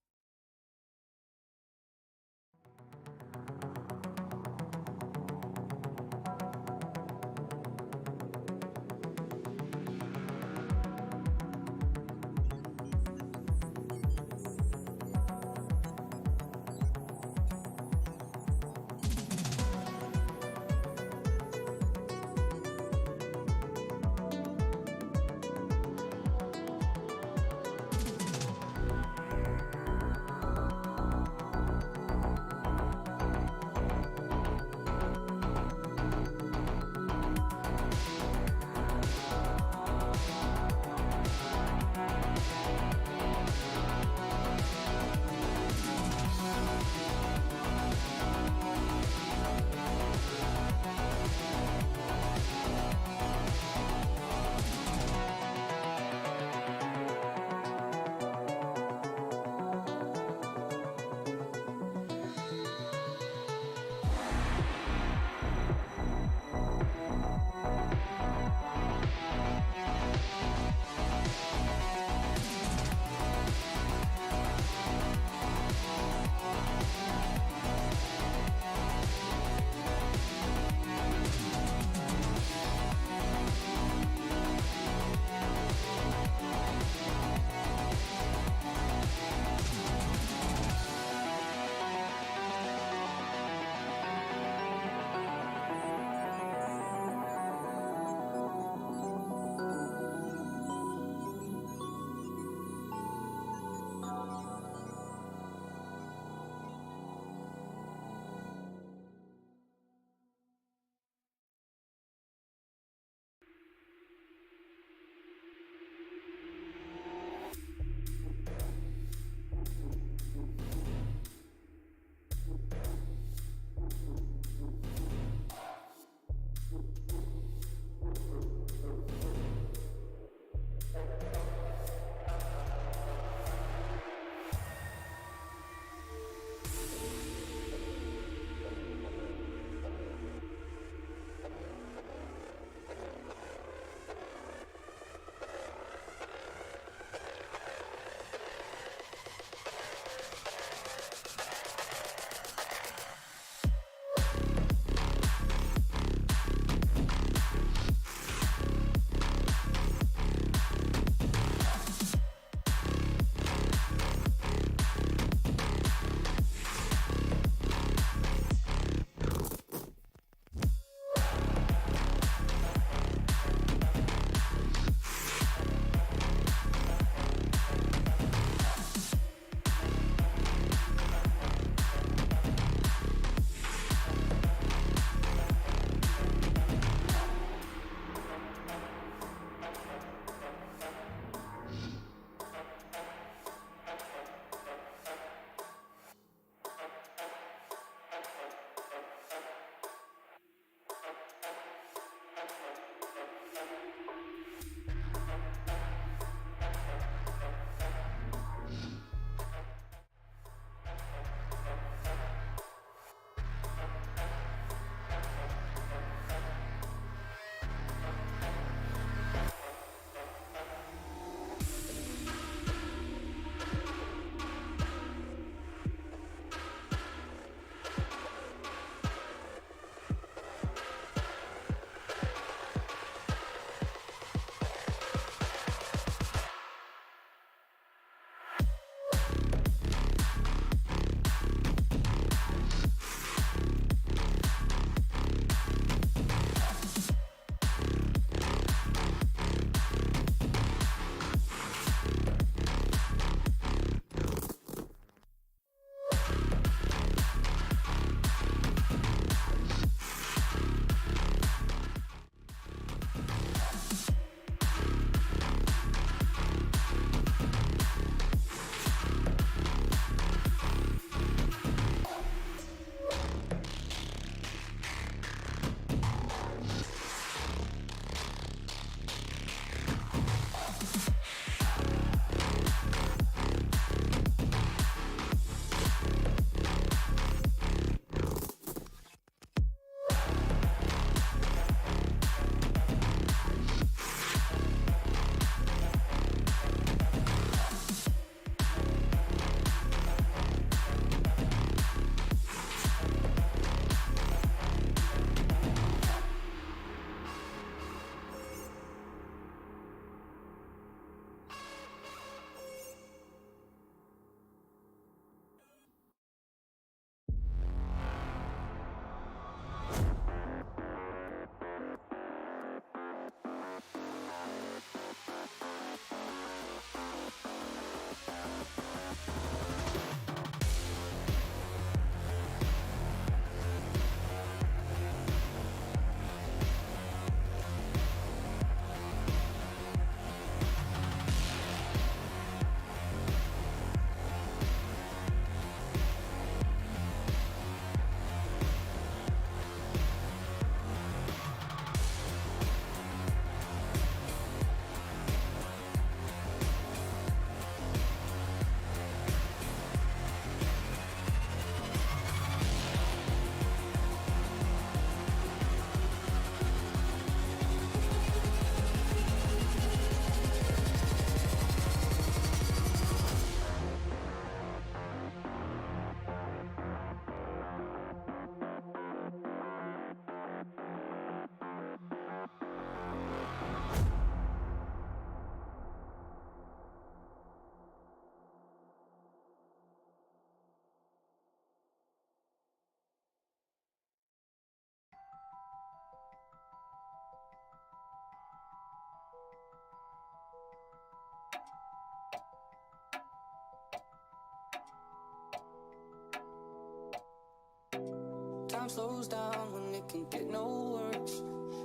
slows down when it can get no worse.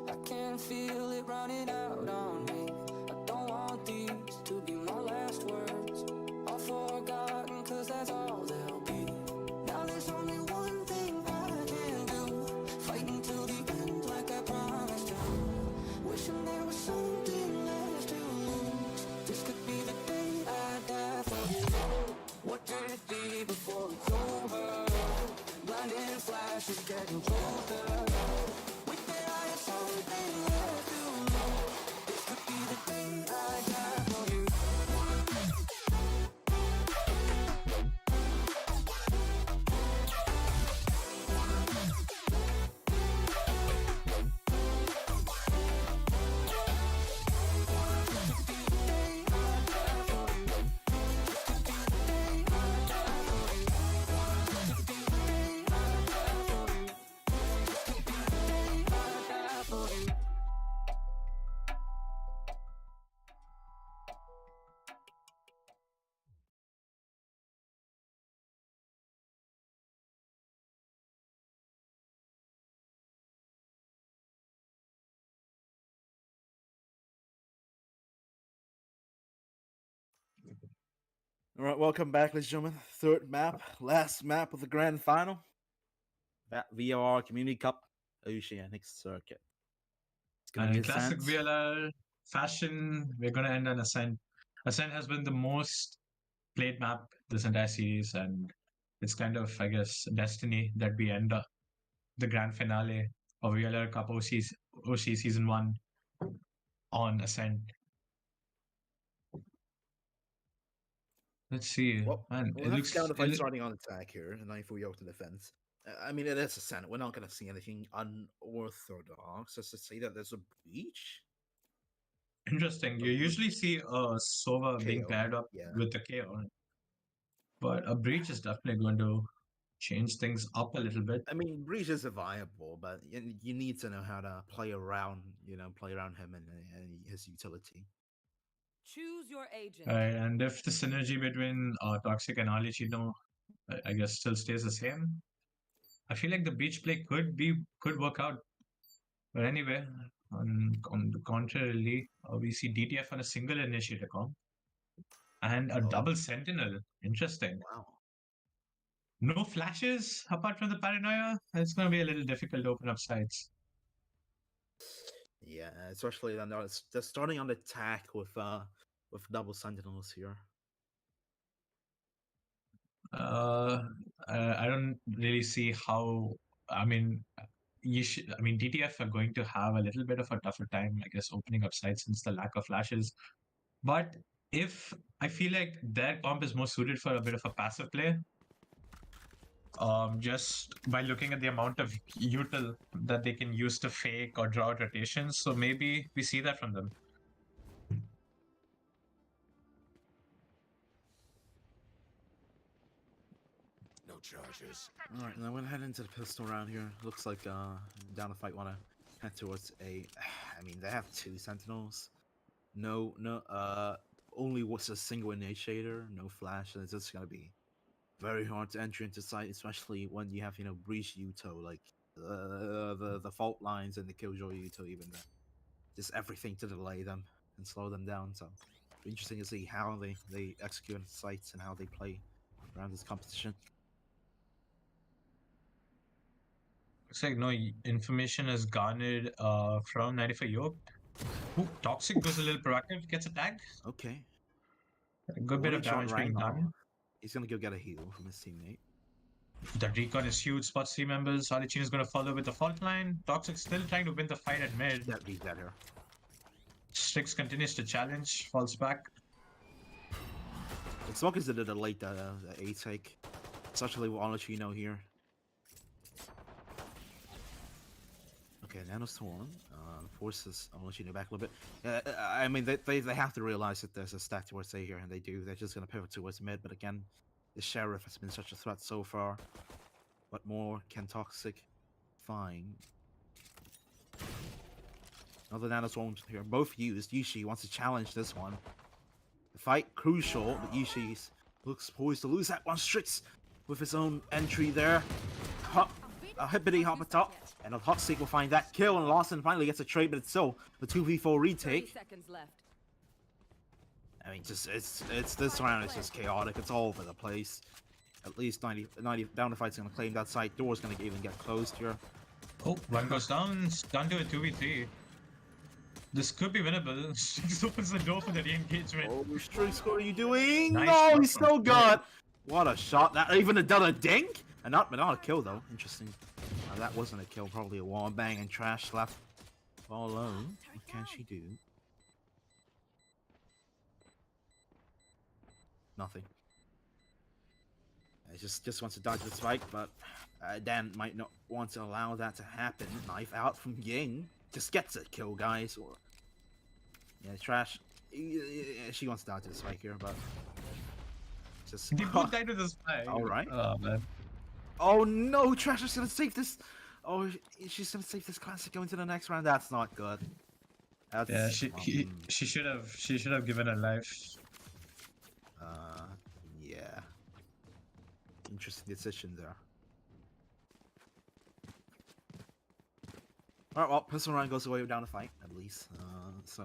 I can feel it running out on me. I don't want these to be my last words. All forgotten, cause that's all they'll be. Now there's only one thing I can do. Fighting till the end like I promised to. Wishing there was something left to lose. This could be the day I die for you. What can it be before it's over? Blinding flashes getting closer. With their eyes, something left to lose. This could be the day I die for you. All right, welcome back, ladies and gentlemen. Third map, last map of the grand final. VLR Community Cup, Oceanic Circuit. It's gonna And be in classic Ascent. VLR fashion, we're gonna end on Ascent. Ascent has been the most played map this entire series, and it's kind of, I guess, destiny that we end up the grand finale of VLR Cup OC Season 1 on Ascent. Let's see. Well, Man, we'll it have looks. Counterfight starting on attack here, and 94Yolked in defense. I mean, it is Ascent. We're not gonna see anything unorthodox. Let's just say that there's a breach. Interesting. You A usually see a Sova being KO, paired up yeah. with the KO, but a breach is definitely going to change things up a little bit. I mean, breach is viable, but you need to know how to play around, play around him and his utility. Choose your agent. And if the synergy between Toxic and Arlecchino, I guess, still stays the same, I feel like the breach play could work out. But anyway, on the contrary, we see DTF on a single initiator comp and a Oh. double sentinel. Interesting. Wow. No flashes apart from the paranoia. It's going to be a little difficult to open up sites. Yeah, especially then they're starting on the attack with double sentinels here. I don't really see how. I mean, DTF are going to have a little bit of a tougher time, I guess, opening up sites since the lack of flashes. But if I feel like their comp is more suited for a bit of a passive play, just by looking at the amount of util that they can use to fake or draw out rotations. So maybe we see that from them. No charges. All right, now we're gonna head into the pistol round here. Looks like Down the Fight wanna head towards a. I mean, they have two sentinels. No, only what's a single initiator, no flash, and it's just gonna be very hard to enter into sight, especially when you have breach Uto, like the fault lines and the killjoy Uto, even just everything to delay them and slow them down. So it'll be interesting to see how they execute on sites and how they play around this competition. Looks like no information is garnered from 94Yolked. Ooh, Toxic goes a little proactive, gets a tag. Okay. A good bit of damage being done. He's gonna go get a heal from his teammate. That recon is huge. Spots 3 members. Arlecchino is going to follow with the fault line. Toxic still trying to win the fight at mid. That beat that here. Strix continues to challenge, falls back. The Smokers did a late A take, especially with Arlecchino here. Okay, Nano's torn. Forces Arlecchino back a little bit. I mean, they have to realize that there's a stack towards A here, and they do. They're just going to pivot towards mid, but again, the Sheriff has been such a threat so far. What more can Toxic find? Another Nano's torn here. Both used. Yushi wants to challenge this one. The fight crucial, but Yushi looks poised to lose that one. Strix with his own entry there. a hippity hop atop, and a Toxic will find that kill, and Lawson finally gets a trade, but it's still the 2v4 30 retake. seconds left. I mean, just it's this round is just chaotic. It's all over the place. At least 90 down the fight's gonna claim that side. Door's gonna even get closed here. Oh, one goes down. Down to a 2v3. This could be winnable. This opens the door for the re-engagement. Oh, Strix, what are you doing? Nice No, shot he's from still Strix. good. What a shot! That even done a dink, and not a kill though. Interesting. That wasn't a kill. Probably a wall bang, and Trash left all alone. What can she do? Nothing. He just wants to dodge the spike, but Dan might not want to allow that to happen. Knife out from Ying. Just gets a kill, guys. Or yeah, Trash. She wants to dodge the spike here, but just. They both died with the spike. All right. Oh man. Oh no, Trash is gonna save this. Oh, she's gonna save this classic going to the next round. That's not good. That's, Yeah, she should have given her life. Yeah. Interesting decision there. Alright, well, pistol round goes away down the fight, at least. So,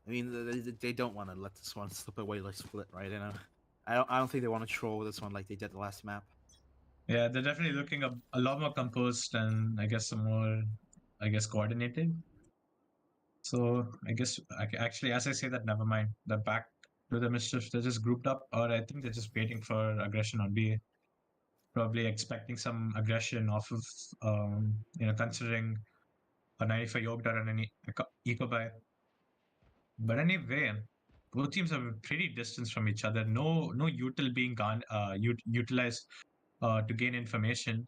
I mean, they don't want to let this one slip away like Split, right? You know, I don't think they want to troll this one like they did the last map. Yeah, they're definitely looking a lot more composed and I guess some more, coordinated. So I guess actually, as I say that, never mind. They're back to the mischief. They're just grouped up, or I think they're just waiting for aggression on B. Probably expecting some aggression off of, considering a 94 Yoked or an eco buy. But anyway, both teams are pretty distant from each other. No util being utilized to gain information.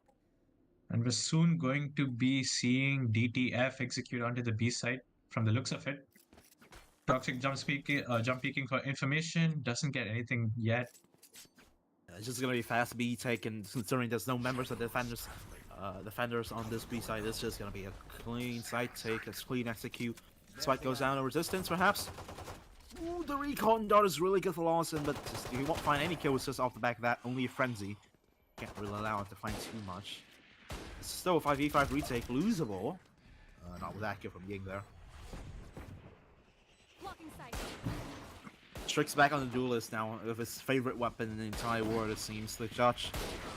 And we're soon going to be seeing DTF execute onto the B side from the looks of it. Toxic jump peeking for information, doesn't get anything yet. It's just gonna be fast B taken, considering there's no members of the defenders on this B side. It's just gonna be a clean side take, a clean execute. Spike goes down to resistance, perhaps. Ooh, the recon dart is really good for Lawson, but he won't find any kills just off the back of that. Only a frenzy. Can't really allow it to find too much. It's still a 5v5 retake, losable. Not with that kill from Ying there. Blocking sight. Strix back on the duelist now with his favorite weapon in the entire world, it seems. The judge.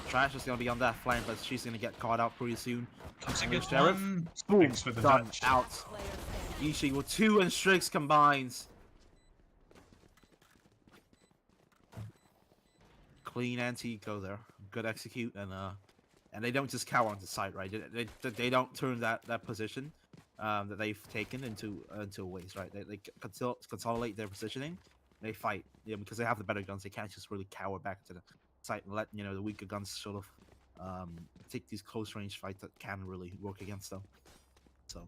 Trash is gonna be on that flank, but she's gonna get caught out pretty soon. Toxic And gets Sheriff, one. boom, Thanks with the done, dodge. out. Player standing. Ishii with 2 and Strix combines. Clean anti-eco there. Good execute, and they don't just cower on the side, right? They don't turn that position that they've taken into a waste, right? They consolidate their positioning. They fight, yeah, because they have the better guns. They can't just really cower back to the site and let the weaker guns sort of take these close range fights that can really work against them. So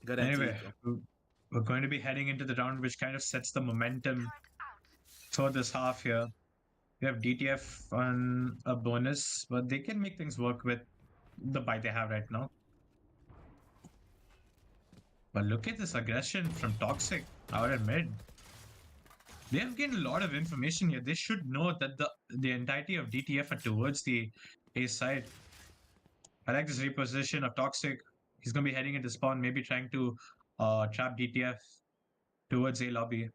good Anyway, anti-eco. we're going to be heading into the round which kind of sets the momentum for this half here. We have DTF on a bonus, but they can make things work with the buy they have right now. But look at this aggression from Toxic out in mid. They have gained a lot of information here. They should know that the entirety of DTF are towards the A side. I like this reposition of Toxic. He's going to be heading into spawn, maybe trying to trap DTF towards A lobby.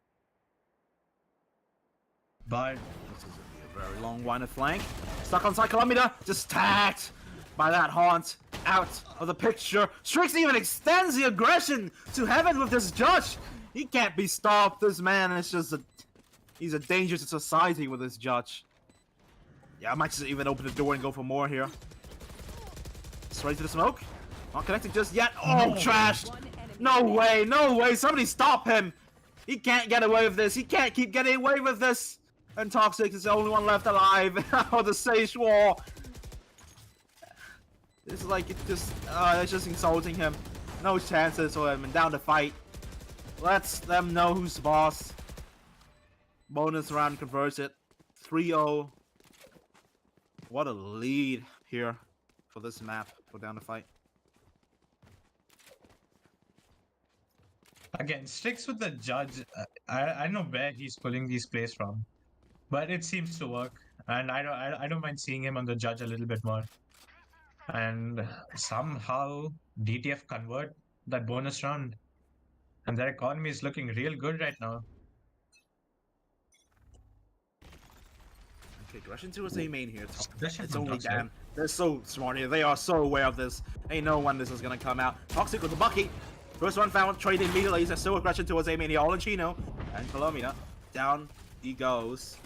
But This is gonna be a very long winded flank. Stuck on side kilometer, just tagged by that haunt. Out of the picture. Strix even extends the aggression to heaven with this judge. He can't be stopped. This man is just he's a danger to society with this judge. Yeah, I might just even open the door and go for more here. Straight to the smoke. Not connected just yet. Oh, No. trash. One enemy No remaining. way, no way. Somebody stop him. He can't get away with this. He can't keep getting away with this. And Toxic is the only one left alive. Oh, the Sage Wall. It's like it's just insulting him. No chances for him. And down the fight. Let's them know who's the boss. Bonus round converts it. 3-0. What a lead here for this map. For down the fight. again, sticks with the judge. I don't know where he's pulling these plays from, but it seems to work, and I don't mind seeing him on the judge a little bit more. And somehow DTF convert that bonus round. And their economy is looking real good right now. Okay, aggression towards A main here. Aggression It's from only Toxic. Dan. They're so smart here. They are so aware of this. Ain't no one this is gonna come out. Toxic with the bucket. First one found, traded immediately. There's still aggression towards A main here. All in Chino. And Colombia. Down he goes.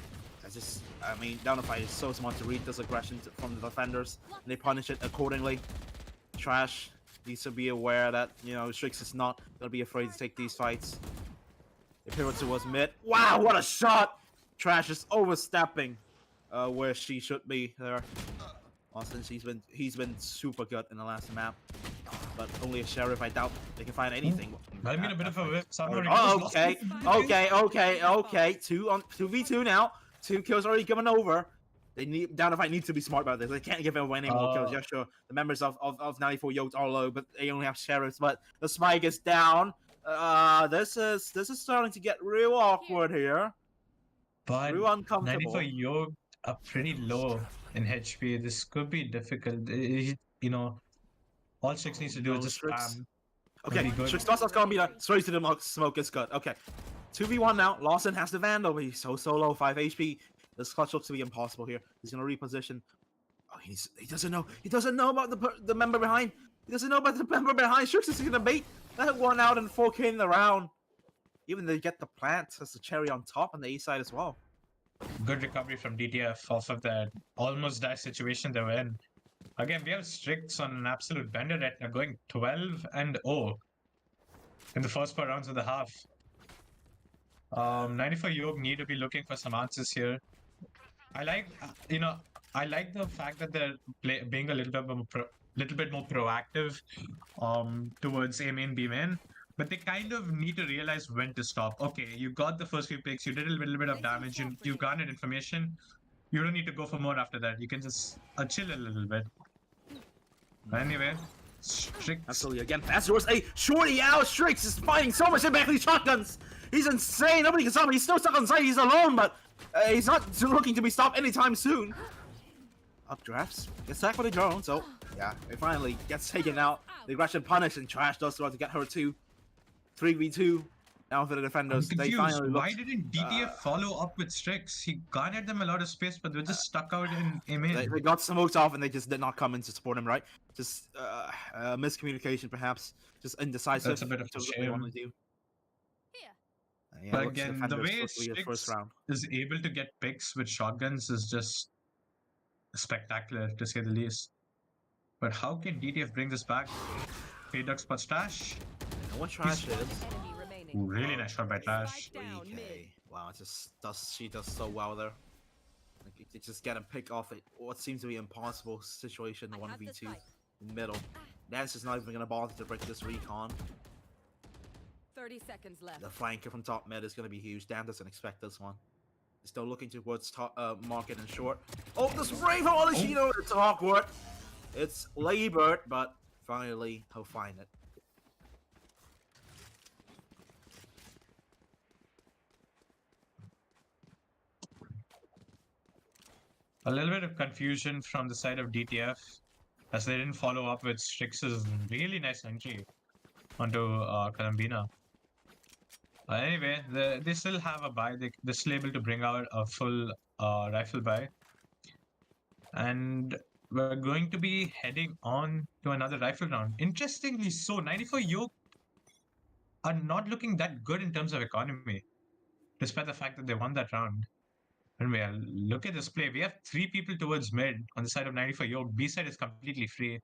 I mean, Downify is so smart to read this aggression from the defenders. And they punish it accordingly. Trash needs to be aware that, you know, Strix is not gonna be afraid to take these fights. They pivot towards mid. Wow, what a shot! Trash is overstepping where she should be there. Austin, he's been super good in the last map. But only a sheriff, I doubt they can find anything. I mean, a bit of a whip. Oh, okay. 2v2 now. 2 kills already given over. They need Downify needs to be smart about this. They can't give away any more kills. Yeah, sure. The members of 94Yolked are low, but they only have sheriffs. But the spike is down. This is starting to get real awkward here. But Real uncomfortable. 94Yolked are pretty low in HP. This could be difficult. You know, all Strix needs to do is just spam. Okay, Strix does Colombia. Straight to the smoke is good. Okay. 2v1 now. Lawson has the Vandal, but he's so low, 5 HP. This clutch looks to be impossible here. He's gonna reposition. Oh, he doesn't know. He doesn't know about the member behind. He doesn't know about the member behind. Strix is gonna bait that one out and 4K in the round. Even they get the plant as the cherry on top on the A side as well. Good recovery from DTF off of that almost die situation they were in. Again, we have Strix on an absolute bender right now, going 12-0 in the first 4 rounds of the half. 94Yolked need to be looking for some answers here. I like, I like the fact that they're being a little bit more proactive towards A main, B main. But they kind of need to realize when to stop. Okay, you got the first few picks, you did a little bit of damage, you garnered information. You don't need to go for more after that. You can just chill a little bit. Anyway, Strix. Absolutely, again, fast towards A. Shorty out, Strix is fighting so much in back of these shotguns. He's insane. Nobody can stop him. He's still stuck on site. He's alone, but he's not looking to be stopped anytime soon. Updrafts. Gets sacked with a drone, so yeah, it finally gets taken out. The aggression punished, and Trash does start to get her too. 3v2 now for the defenders. I'm They confused. finally Why looked, didn't DTF follow up with Strix? He garnered them a lot of space, but they were just stuck out in A main. they got smoked off and they just did not come in to support him, right? Just miscommunication, perhaps. Just indecisive. That's a bit of a to what they want to shame. do. Here. Yeah, But looks again, the defenders way for the first Strix round. is able to get picks with shotguns is just spectacular, to say the least. But how can DTF bring this back? Paydux spot Trash. And what Trash is? Enemy remaining. Really nice shot by Trash. Down, mid. 3K. Wow, she does so well there. Like, they just get a pick off it. What seems to be an impossible situation, the I have the 1v2 spike. in the middle. Dance is not even gonna bother to break this recon. 30 seconds left. The flanker from top mid is gonna be huge. Dan doesn't expect this one. He's still looking towards top market and short. Oh, the spray from Olishino! It's awkward. It's labored, but finally he'll find it. A little bit of confusion from the side of DTF as they didn't follow up with Strix's really nice entry onto Colombina. Anyway, they still have a buy. They're still able to bring out a full rifle buy. And we're going to be heading on to another rifle round. Interestingly so, 94Yolked are not looking that good in terms of economy, despite the fact that they won that round. And look at this play. We have 3 people towards mid on the side of 94Yolked. B side is completely free.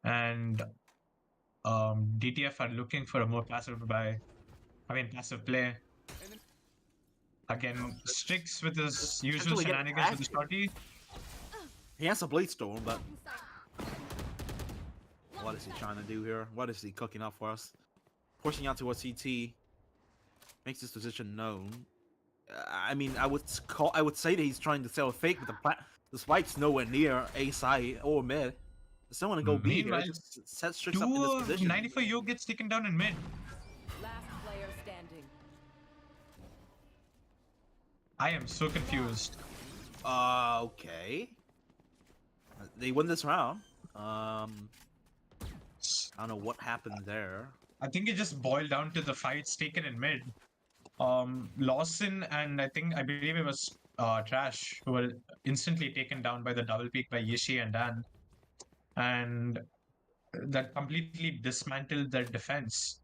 And DTF are looking for a more passive passive play. Again, Strix with his usual Actually, shenanigans with the shorty. He has a blade storm, but what is he trying to do here? What is he cooking up for us? Pushing out towards CT makes his position known. I mean, I would say that he's trying to sell a fake, but the spike's nowhere near A side or mid. There's someone to go B here. Meanwhile, Just set Strix up in this position. 94Yolked gets taken down in mid. Last player standing. I am so confused. Okay. They win this round. I don't know what happened there. I think it just boiled down to the fights taken in mid. Lawson and I believe it was Trash who were instantly taken down by the double peak by Yishi and Dan, and that completely dismantled their defense.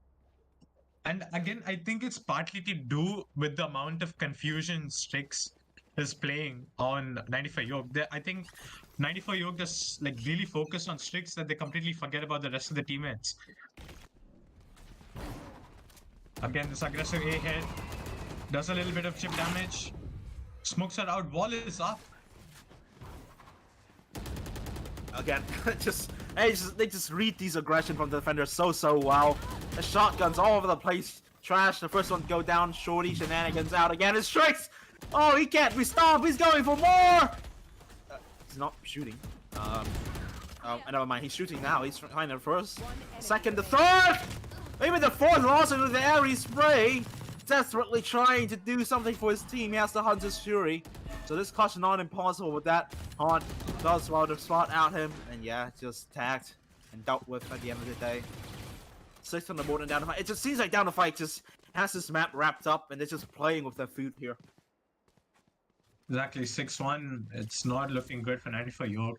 And again, I think it's partly to do with the amount of confusion Strix is playing on 94Yolked. I think 94Yolked is like really focused on Strix that they completely forget about the rest of the teammates. Again, this aggressive A hit does a little bit of chip damage. Smokes are out. Wall is up. Again, they just read these aggression from the defenders so well. The shotguns all over the place. Trash, the first one to go down. Shorty, shenanigans out again. It's Strix! Oh, he can't be stopped. He's going for more! He's not shooting. Never mind. He's shooting now. He's trying the first, second, the third! Maybe the fourth loss into the airy spray. Desperately trying to do something for his team. He has the Hunter's Fury. So this clutch is not impossible with that. Hunt does well to spot out him. And yeah, just tagged and dealt with at the end of the day. 6 on the board and down the fight. It just seems like down the fight just has this map wrapped up and they're just playing with their food here. Exactly, 6-1. It's not looking good for 94Yolked.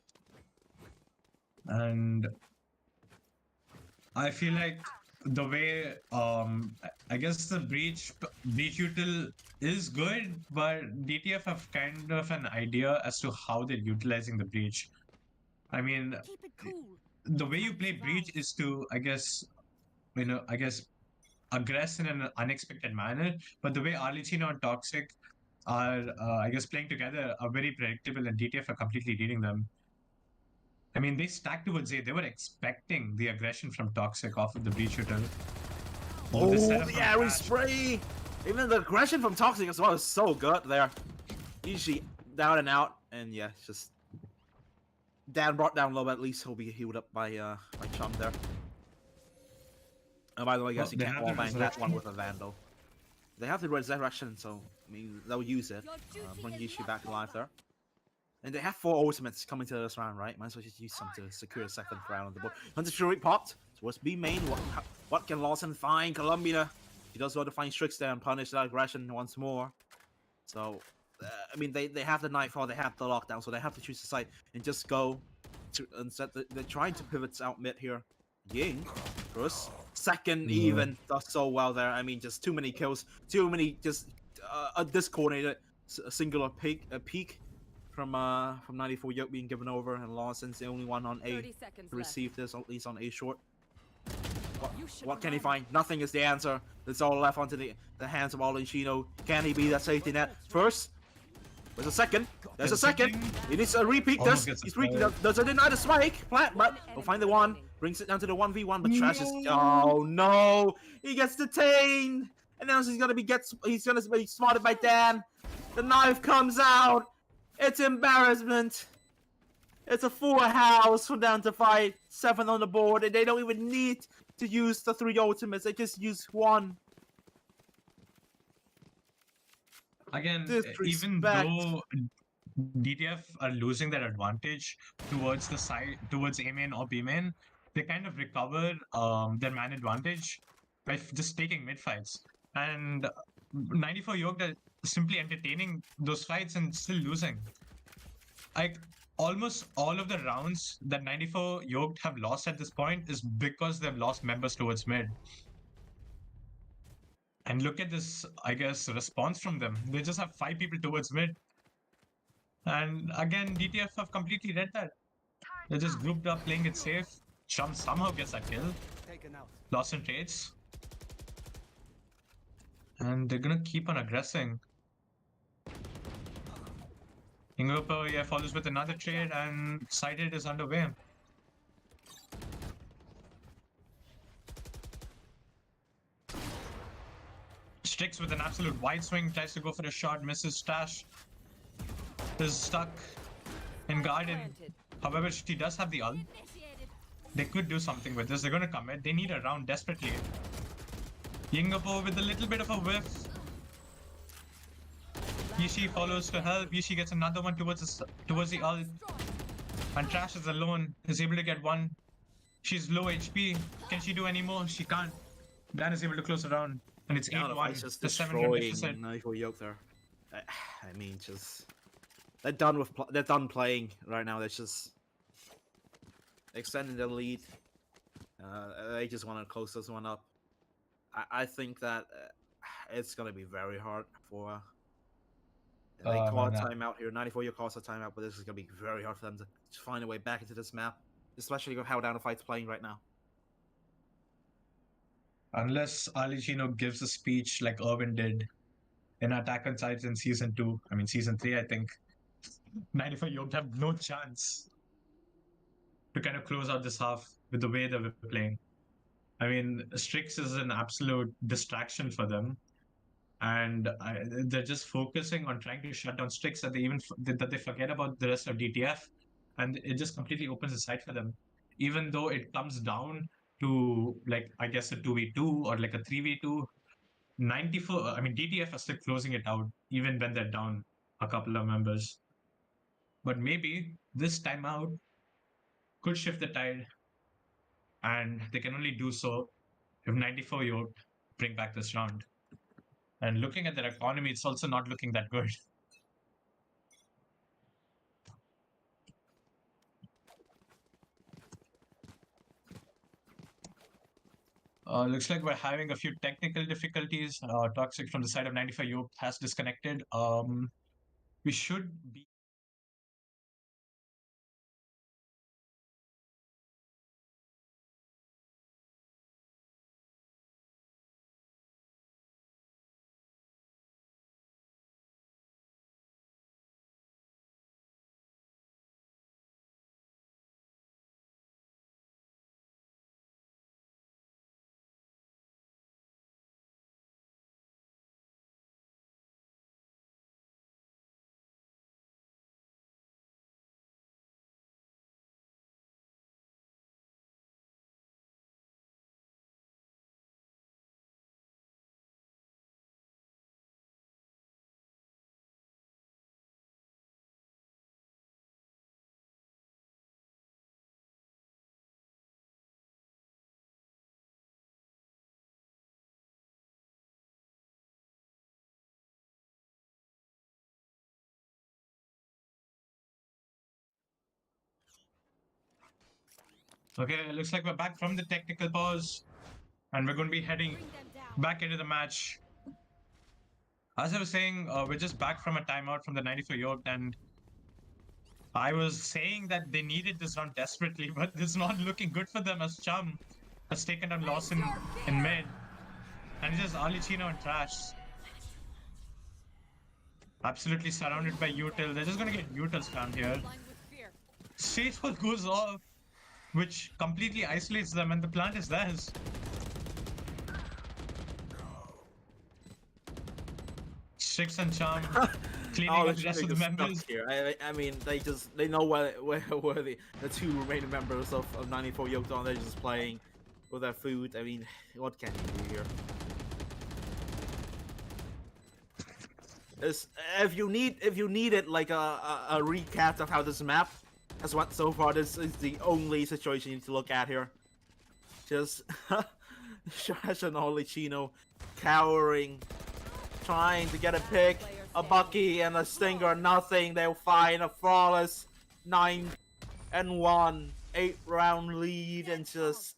And I feel like the way I guess the breach util is good, but DTF have kind of an idea as to how they're utilizing the breach. I mean, Keep it cool. the way you play breach is to aggress in an unexpected manner, but the way Arlecchino and Toxic are playing together are very predictable, and DTF are completely reading them. I mean, they stacked towards A. They were expecting the aggression from Toxic off of the breach shooter. Oh, the airy spray! Even the aggression from Toxic as well is so good there. Usually down and out, and yeah, it's just Dan brought down low, but at least he'll be healed up by Chum there. And by the way, I guess you can't wall bang that one with a Vandal. They have the resurrection, so I mean they'll use it. Bring Yishi back alive there. And they have 4 ultimates coming to this round, right? Might as well just use some to secure a second round on the board. Hunter Fury popped towards B main. What can Lawson find? Columbia. He does well to find Strix there and punish that aggression once more. So, I mean, they have the Nightfall, they have the lockdown, so they have to choose a side and just go to. Instead, they're trying to pivot out mid here. Ying, first, second, even does so well there. I mean, just too many kills, too many just a discoordinated singular peak from 94Yolked being given over, and Lawson's the only one on A to receive this, at least on A short. What can he find? Nothing is the answer. It's all left onto the hands of Arlecchino. Can he be that safety net? First, there's a second. There's a second. He needs to repeat this. He's repeating. Does it deny the spike? Plant, but he'll find the one. Brings it down to the 1v1, but Trash is. Oh no! He gets detained, and now he's gonna be spotted by Dan. The knife comes out. It's embarrassment. It's a full house from down to 5, 7 on the board, and they don't even need to use the 3 ultimates. They just use 1. Again, Disrespect. even though DTF are losing their advantage towards the side, towards A main or B main, they kind of recover their man advantage by just taking mid fights. And 94Yolked are simply entertaining those fights and still losing. Like, almost all of the rounds that 94Yolked have lost at this point is because they've lost members towards mid. And look at this, I guess, response from them. They just have 5 people towards mid. And again, DTF have completely read that. They're just grouped up, playing it safe. Chum somehow gets that kill. Lost in trades. And they're gonna keep on aggressing. Ingopo, yeah, follows with another trade, and Sighted is underway. Strix with an absolute wide swing, tries to go for a shot, misses. Stash is stuck in garden. However, she does have the ult. They could do something with this. They're gonna commit. They need a round desperately. Yingapo with a little bit of a whiff. Yishi follows to help. Yishi gets another one towards the ult. And Trash is alone, is able to get one. She's low HP. Can she do any more? She can't. Dan is able to close it down. And it's Down 8-1. just The 7 destroying deficit. 94Yolked there. I mean, just they're done with they're done playing right now. They're just extending their lead. They just want to close this one up. I think that it's gonna be very hard for. They call a timeout here. 94Yolked calls a timeout, but this is gonna be very hard for them to find a way back into this map, especially with how Down to Fight's playing right now. Unless Alicino gives a speech like Irvin did in Attack on Titan Season 2. I mean, Season 3, I think. 94Yolked have no chance to kind of close out this half with the way that we're playing. I mean, Strix is an absolute distraction for them. And they're just focusing on trying to shut down Strix that they forget about the rest of DTF. And it just completely opens the sight for them. Even though it comes down to, like, I guess a 2v2 or like a 3v2, 94, I mean, DTF are still closing it out, even when they're down a couple of members. But maybe this time out could shift the tide, and they can only do so if 94Yolked bring back this round. And looking at their economy, it's also not looking that good. Looks like we're having a few technical difficulties. Toxic from the side of 94Yolked has disconnected. We should be. Okay, it looks like we're back from the technical pause, and we're going to be heading back into the match. As I was saying, we're just back from a timeout from the 94Yolked, and I was saying that they needed this round desperately, but it's not looking good for them as Chum has taken down Lawson in mid. And it's just Alicino and Trash. Absolutely surrounded by Util. They're just going to get Utils down here. Stateful goes off, which completely isolates them, and the plant is theirs. Strix and Charm cleaning up the rest of the members. Here. I mean, they know where the two remaining members of 94Yolked are. They're just playing with their food. I mean, what can you do here? If you needed like a recap of how this map has went so far, this is the only situation you need to look at here. Just Trash and Alicino cowering, trying to get a pick, a Bucky and a Stinger, nothing. They'll find a flawless 9-1 8-round lead, and just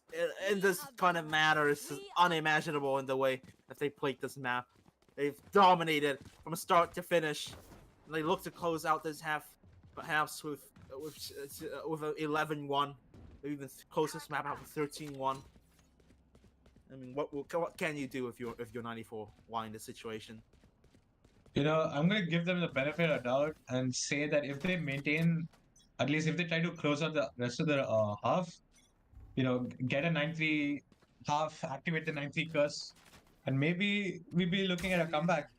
in this kind of manner, it's just unimaginable in the way that they played this map. They've dominated from start to finish. And they look to close out this half, perhaps with an 11-1, maybe even close this map out with 13-1. I mean, what can you do if you're 94 in this situation? You know, I'm gonna give them the benefit of doubt and say that if they maintain, at least if they try to close out the rest of the half, you know, get a 9-3 half, activate the 9-3 curse, and maybe we'll be looking at a comeback.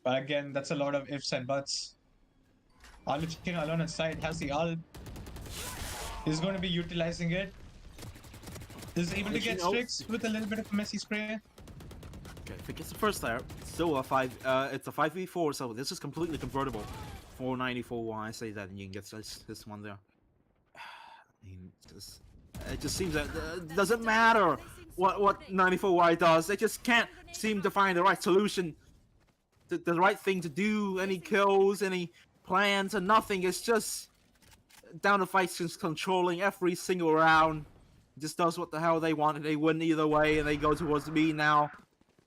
But again, that's a lot of ifs and buts. Alicino alone inside has the ult. He's going to be utilizing it. Is able to get Strix with a little bit of a messy spray. Okay, I think it's the first there. Still a 5v4, so this is completely convertible for 94Y. I say that, and you can get this one there. I mean, it just seems that it doesn't matter what 94Y does. They just can't seem to find the right solution, the right thing to do. Any kills, any plans, and nothing. It's just down to fights, just controlling every single round. Just does what the hell they want, and they win either way, and they go towards me now.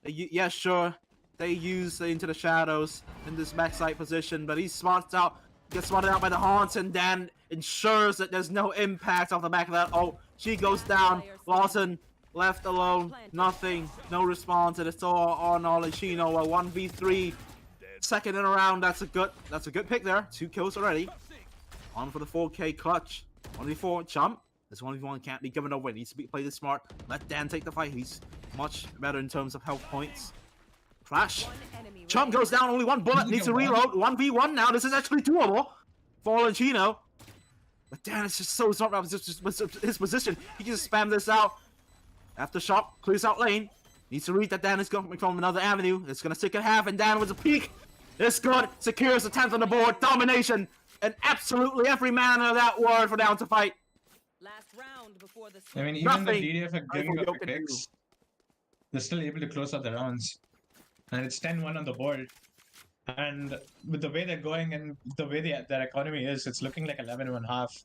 Yeah, sure, they use Into the Shadows in this backside position, but gets spotted out by the Haunts, and then ensures that there's no impact off the back of that. Oh, she goes down. Lawson left alone, nothing, no response, and it's all on Olishino. A 1v3, second in a round. That's a good pick there. 2 kills already. On for the 4K clutch. 1v4 Chump. This 1v1 can't be given away. Needs to be played smart. Let Dan take the fight. He's much better in terms of health points. Flash. Chump goes down. Only 1 bullet. Needs to reload. 1v1 now. This is actually doable for Olishino. But Dan is just so smart about his position. He can just spam this out. After shot, clears out lane. Needs to read that Dan is coming from another avenue. It's gonna stick at half, and Dan with a peek. It's good. Secures the 10th on the board. Domination. And absolutely every manner of that word for down to fight. Last round before the I mean, even Nothing. the DDF are giving up 94Yolked the can picks. They're still able to close out the rounds. And it's 10-1 on the board. And with the way they're going and the way their economy is, it's looking like 11.5.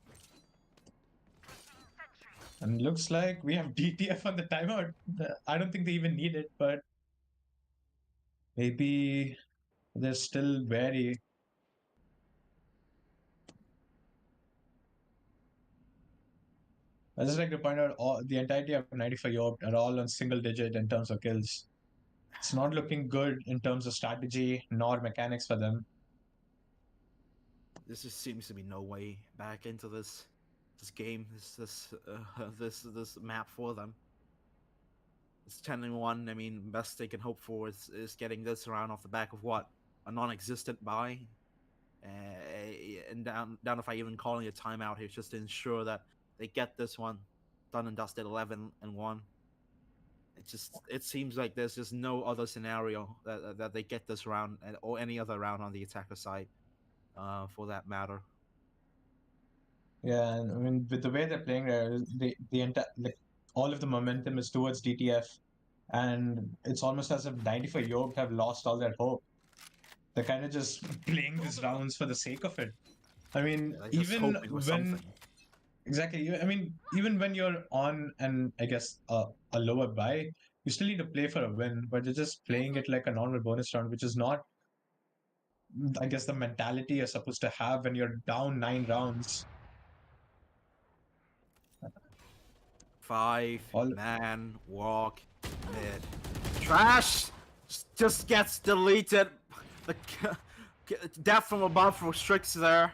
And looks like we have DTF on the timeout. I don't think they even need it, but maybe they're still wary. I just like to point out the entirety of 94Yolked are all on single digit in terms of kills. It's not looking good in terms of strategy nor mechanics for them. This just seems to be no way back into this game, this map for them. It's 10-1. I mean, best they can hope for is getting this round off the back of what, a non-existent buy, and down if I even calling a timeout here, just to ensure that they get this one done and dusted. 11-1. It seems like there's just no other scenario that they get this round or any other round on the attacker side, for that matter. Yeah, and I mean, with the way they're playing, like all of the momentum is towards DTF, and it's almost as if 94Yolked have lost all their hope. They're kind of just playing these rounds for the sake of it. I mean, They're just even hoping for when something. exactly, I mean, even when you're on and I guess a lower buy, you still need to play for a win, but you're just playing it like a normal bonus round, which is not, I guess, the mentality you're supposed to have when you're down 9 rounds. 5-man walk mid. Trash just gets deleted. The death from above for Strix there.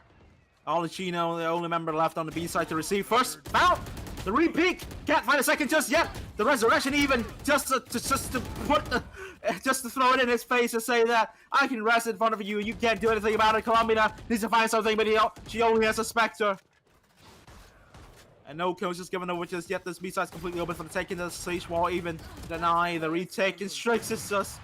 Olishino, the only member left on the B side to receive first. Foul! The repeat! Can't find a second just yet. The resurrection even just to throw it in his face and say that I can rest in front of you and you can't do anything about it. Columbia needs to find something, but she only has a Spectre. And no kills just given over just yet. This B side's completely open for the taking. The siege wall even deny the retake. And Strix is just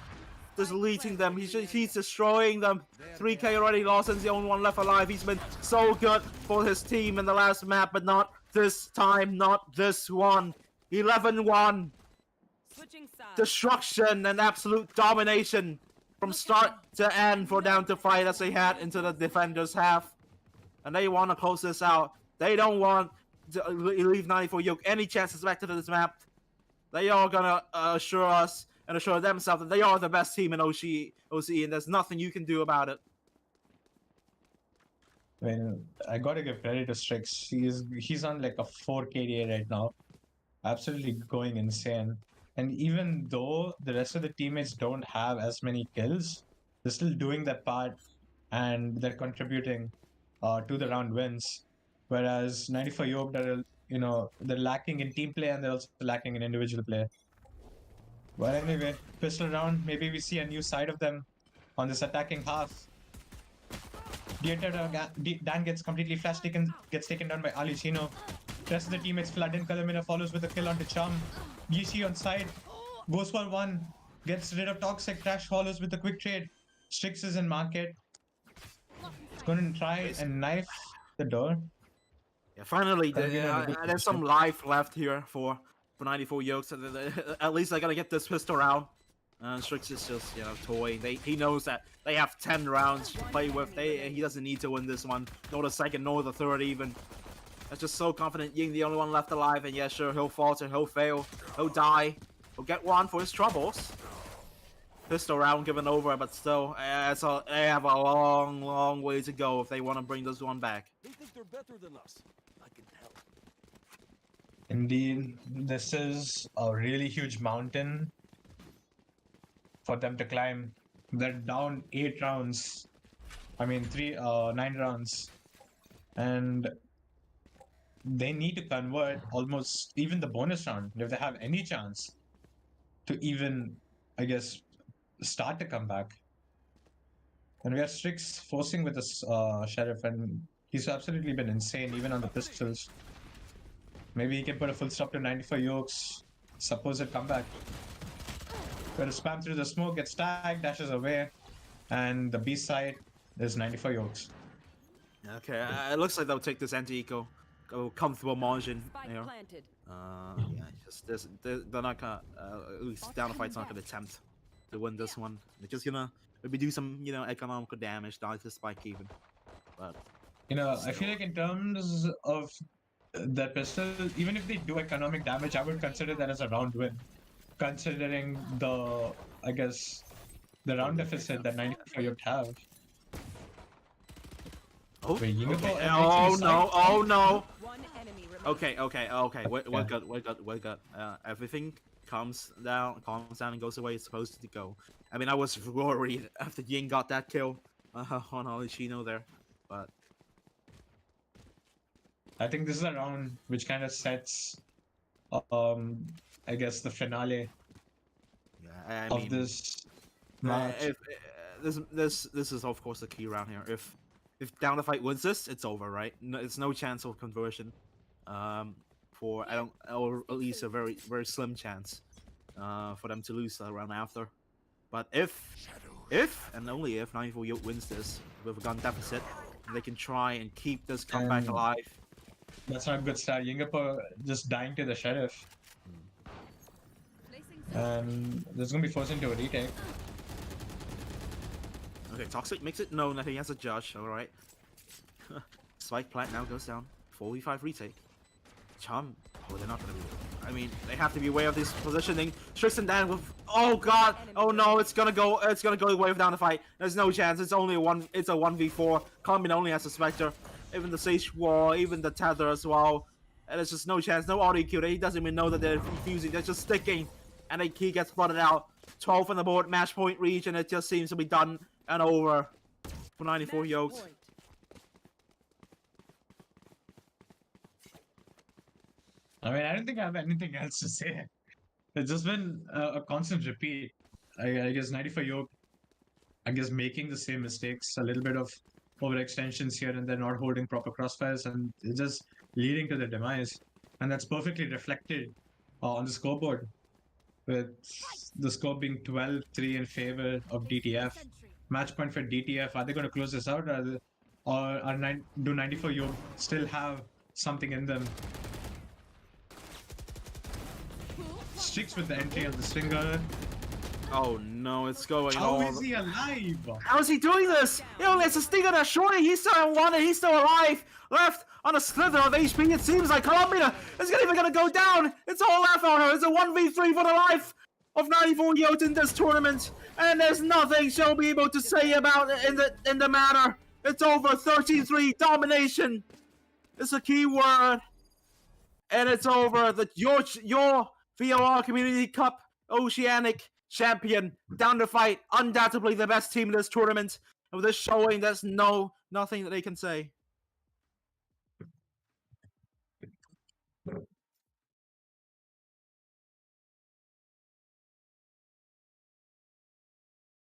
deleting them. He's destroying them. 3K already. Lawson's the only one left alive. He's been so good for his team in the last map, but not this time, not this one. 11-1. switching sides. Destruction and absolute domination from start to end for down to fight as they head into the defenders' half. And they want to close this out. They don't want to leave 94Yolked any chances back to this map. They are gonna assure us and assure themselves that they are the best team in OCE, and there's nothing you can do about it. I mean, I gotta give credit to Strix. He's on like a 4 KDA right now, absolutely going insane. And even though the rest of the teammates don't have as many kills, they're still doing their part and they're contributing to the round wins. Whereas 94Yolked are, they're lacking in team play and they're also lacking in individual play. But anyway, pistol round. Maybe we see a new side of them on this attacking half. Dan gets completely gets taken down by Olishino. The rest of the teammates flood in. Kalamina follows with a kill onto Chum. GC on side. Goes for 1. Gets rid of Toxic. Crash follows with a quick trade. Strix is in market. It's going to try and knife the door. Yeah, finally, That'll be in a good there's some position. life left here for 94 Yoked. So at least I gotta get this pistol round. Strix is just, toy. He knows that they have 10 rounds to play with. He doesn't need to win this one, nor the second, nor the third even. That's just so confident. Ying, the only one left alive, and yeah, sure, he'll falter, he'll fail, he'll die, he'll get one for his troubles. Pistol round given over, but still, they have a long, long way to go if they want to bring this one back. They think they're better than us. I can tell. Indeed, this is a really huge mountain for them to climb. They're down 8 rounds. I mean, 9 rounds. And they need to convert almost even the bonus round if they have any chance to even, I guess, start to come back. And we have Strix forcing with this Sheriff, and he's absolutely been insane, even on the pistols. Maybe he can put a full stop to 94Yolked. Supposed comeback. Got to spam through the smoke, gets tagged, dashes away, and the B side is 94Yolked. Okay, it looks like they'll take this anti-eco, go comfortable margin. Spike You know. planted. Yeah, just they're not gonna. At least Down the Fight's not gonna attempt to win this one. They're just gonna maybe do some, economical damage, dodge the spike even. But I feel like in terms of the pistol, even if they do economic damage, I would consider that as a round win. Considering the, I guess, the round deficit that 94Yolked have. oh, Wait, you know okay. what? Oh no! Oh no! One enemy remaining. Okay. We're Yeah. good. We're good. Everything calms down and goes the way it's supposed to go. I mean, I was worried after Ying got that kill on Olishino there, but I think this is a round which kind of sets, I guess, the finale yeah, I of mean, this match. this is of course the key round here. If Down the Fight wins this, it's over, right? No, it's no chance of conversion. Or at least a very, very slim chance for them to lose the round after. But if and only if 94Yolked wins this with a gun deficit, they can try and keep this comeback And- alive. That's not a good start. Yingapa just dying to the Sheriff. Placing And there's going to be forced into a retake. Okay, Toxic makes it known that he has a judge, alright. Spike plant now goes down. 4v5 retake. Chum. Oh, they're not gonna be. I mean, they have to be aware of this positioning. Tristan Dan with. Oh god! Oh no! It's gonna go the way of Down the Fight. There's no chance. It's only It's a 1v4. Columbian only has a Spectre. Even the Sage Wall, even the Tether as well. And there's just no chance. No auto Q. He doesn't even know that they're infusing. They're just sticking. And he gets flooded out. 12 on the board. Match point reach, and it just seems to be done and over for 94Yolked. Point. I mean, I don't think I have anything else to say. It's just been a constant repeat. I guess 94Yolked, I guess, making the same mistakes, a little bit of overextensions here and there, not holding proper crossfires, and it's just leading to their demise. And that's perfectly reflected on the scoreboard, with the score being 12-3 in favor of DTF. Match point for DTF. Are they going to close this out, do 94Yolked still have something in them? Strix with the entry of the Stinger. Oh no, it's going How all. is he alive? How is he doing this? It's a Stinger that's shorty. He's still unwanted. He's still alive. Left on a slither of HP. It seems like Columbia is even going to go down. It's all left on her. It's a 1v3 for the life of 94Yolked in this tournament. And there's nothing she'll be able to say about it in the matter. It's over. 13-3 domination. It's a key word. And it's over. Your VLR Community Cup Oceanic champion. Down the Fight. Undoubtedly the best team in this tournament. And with this showing, there's nothing that they can say.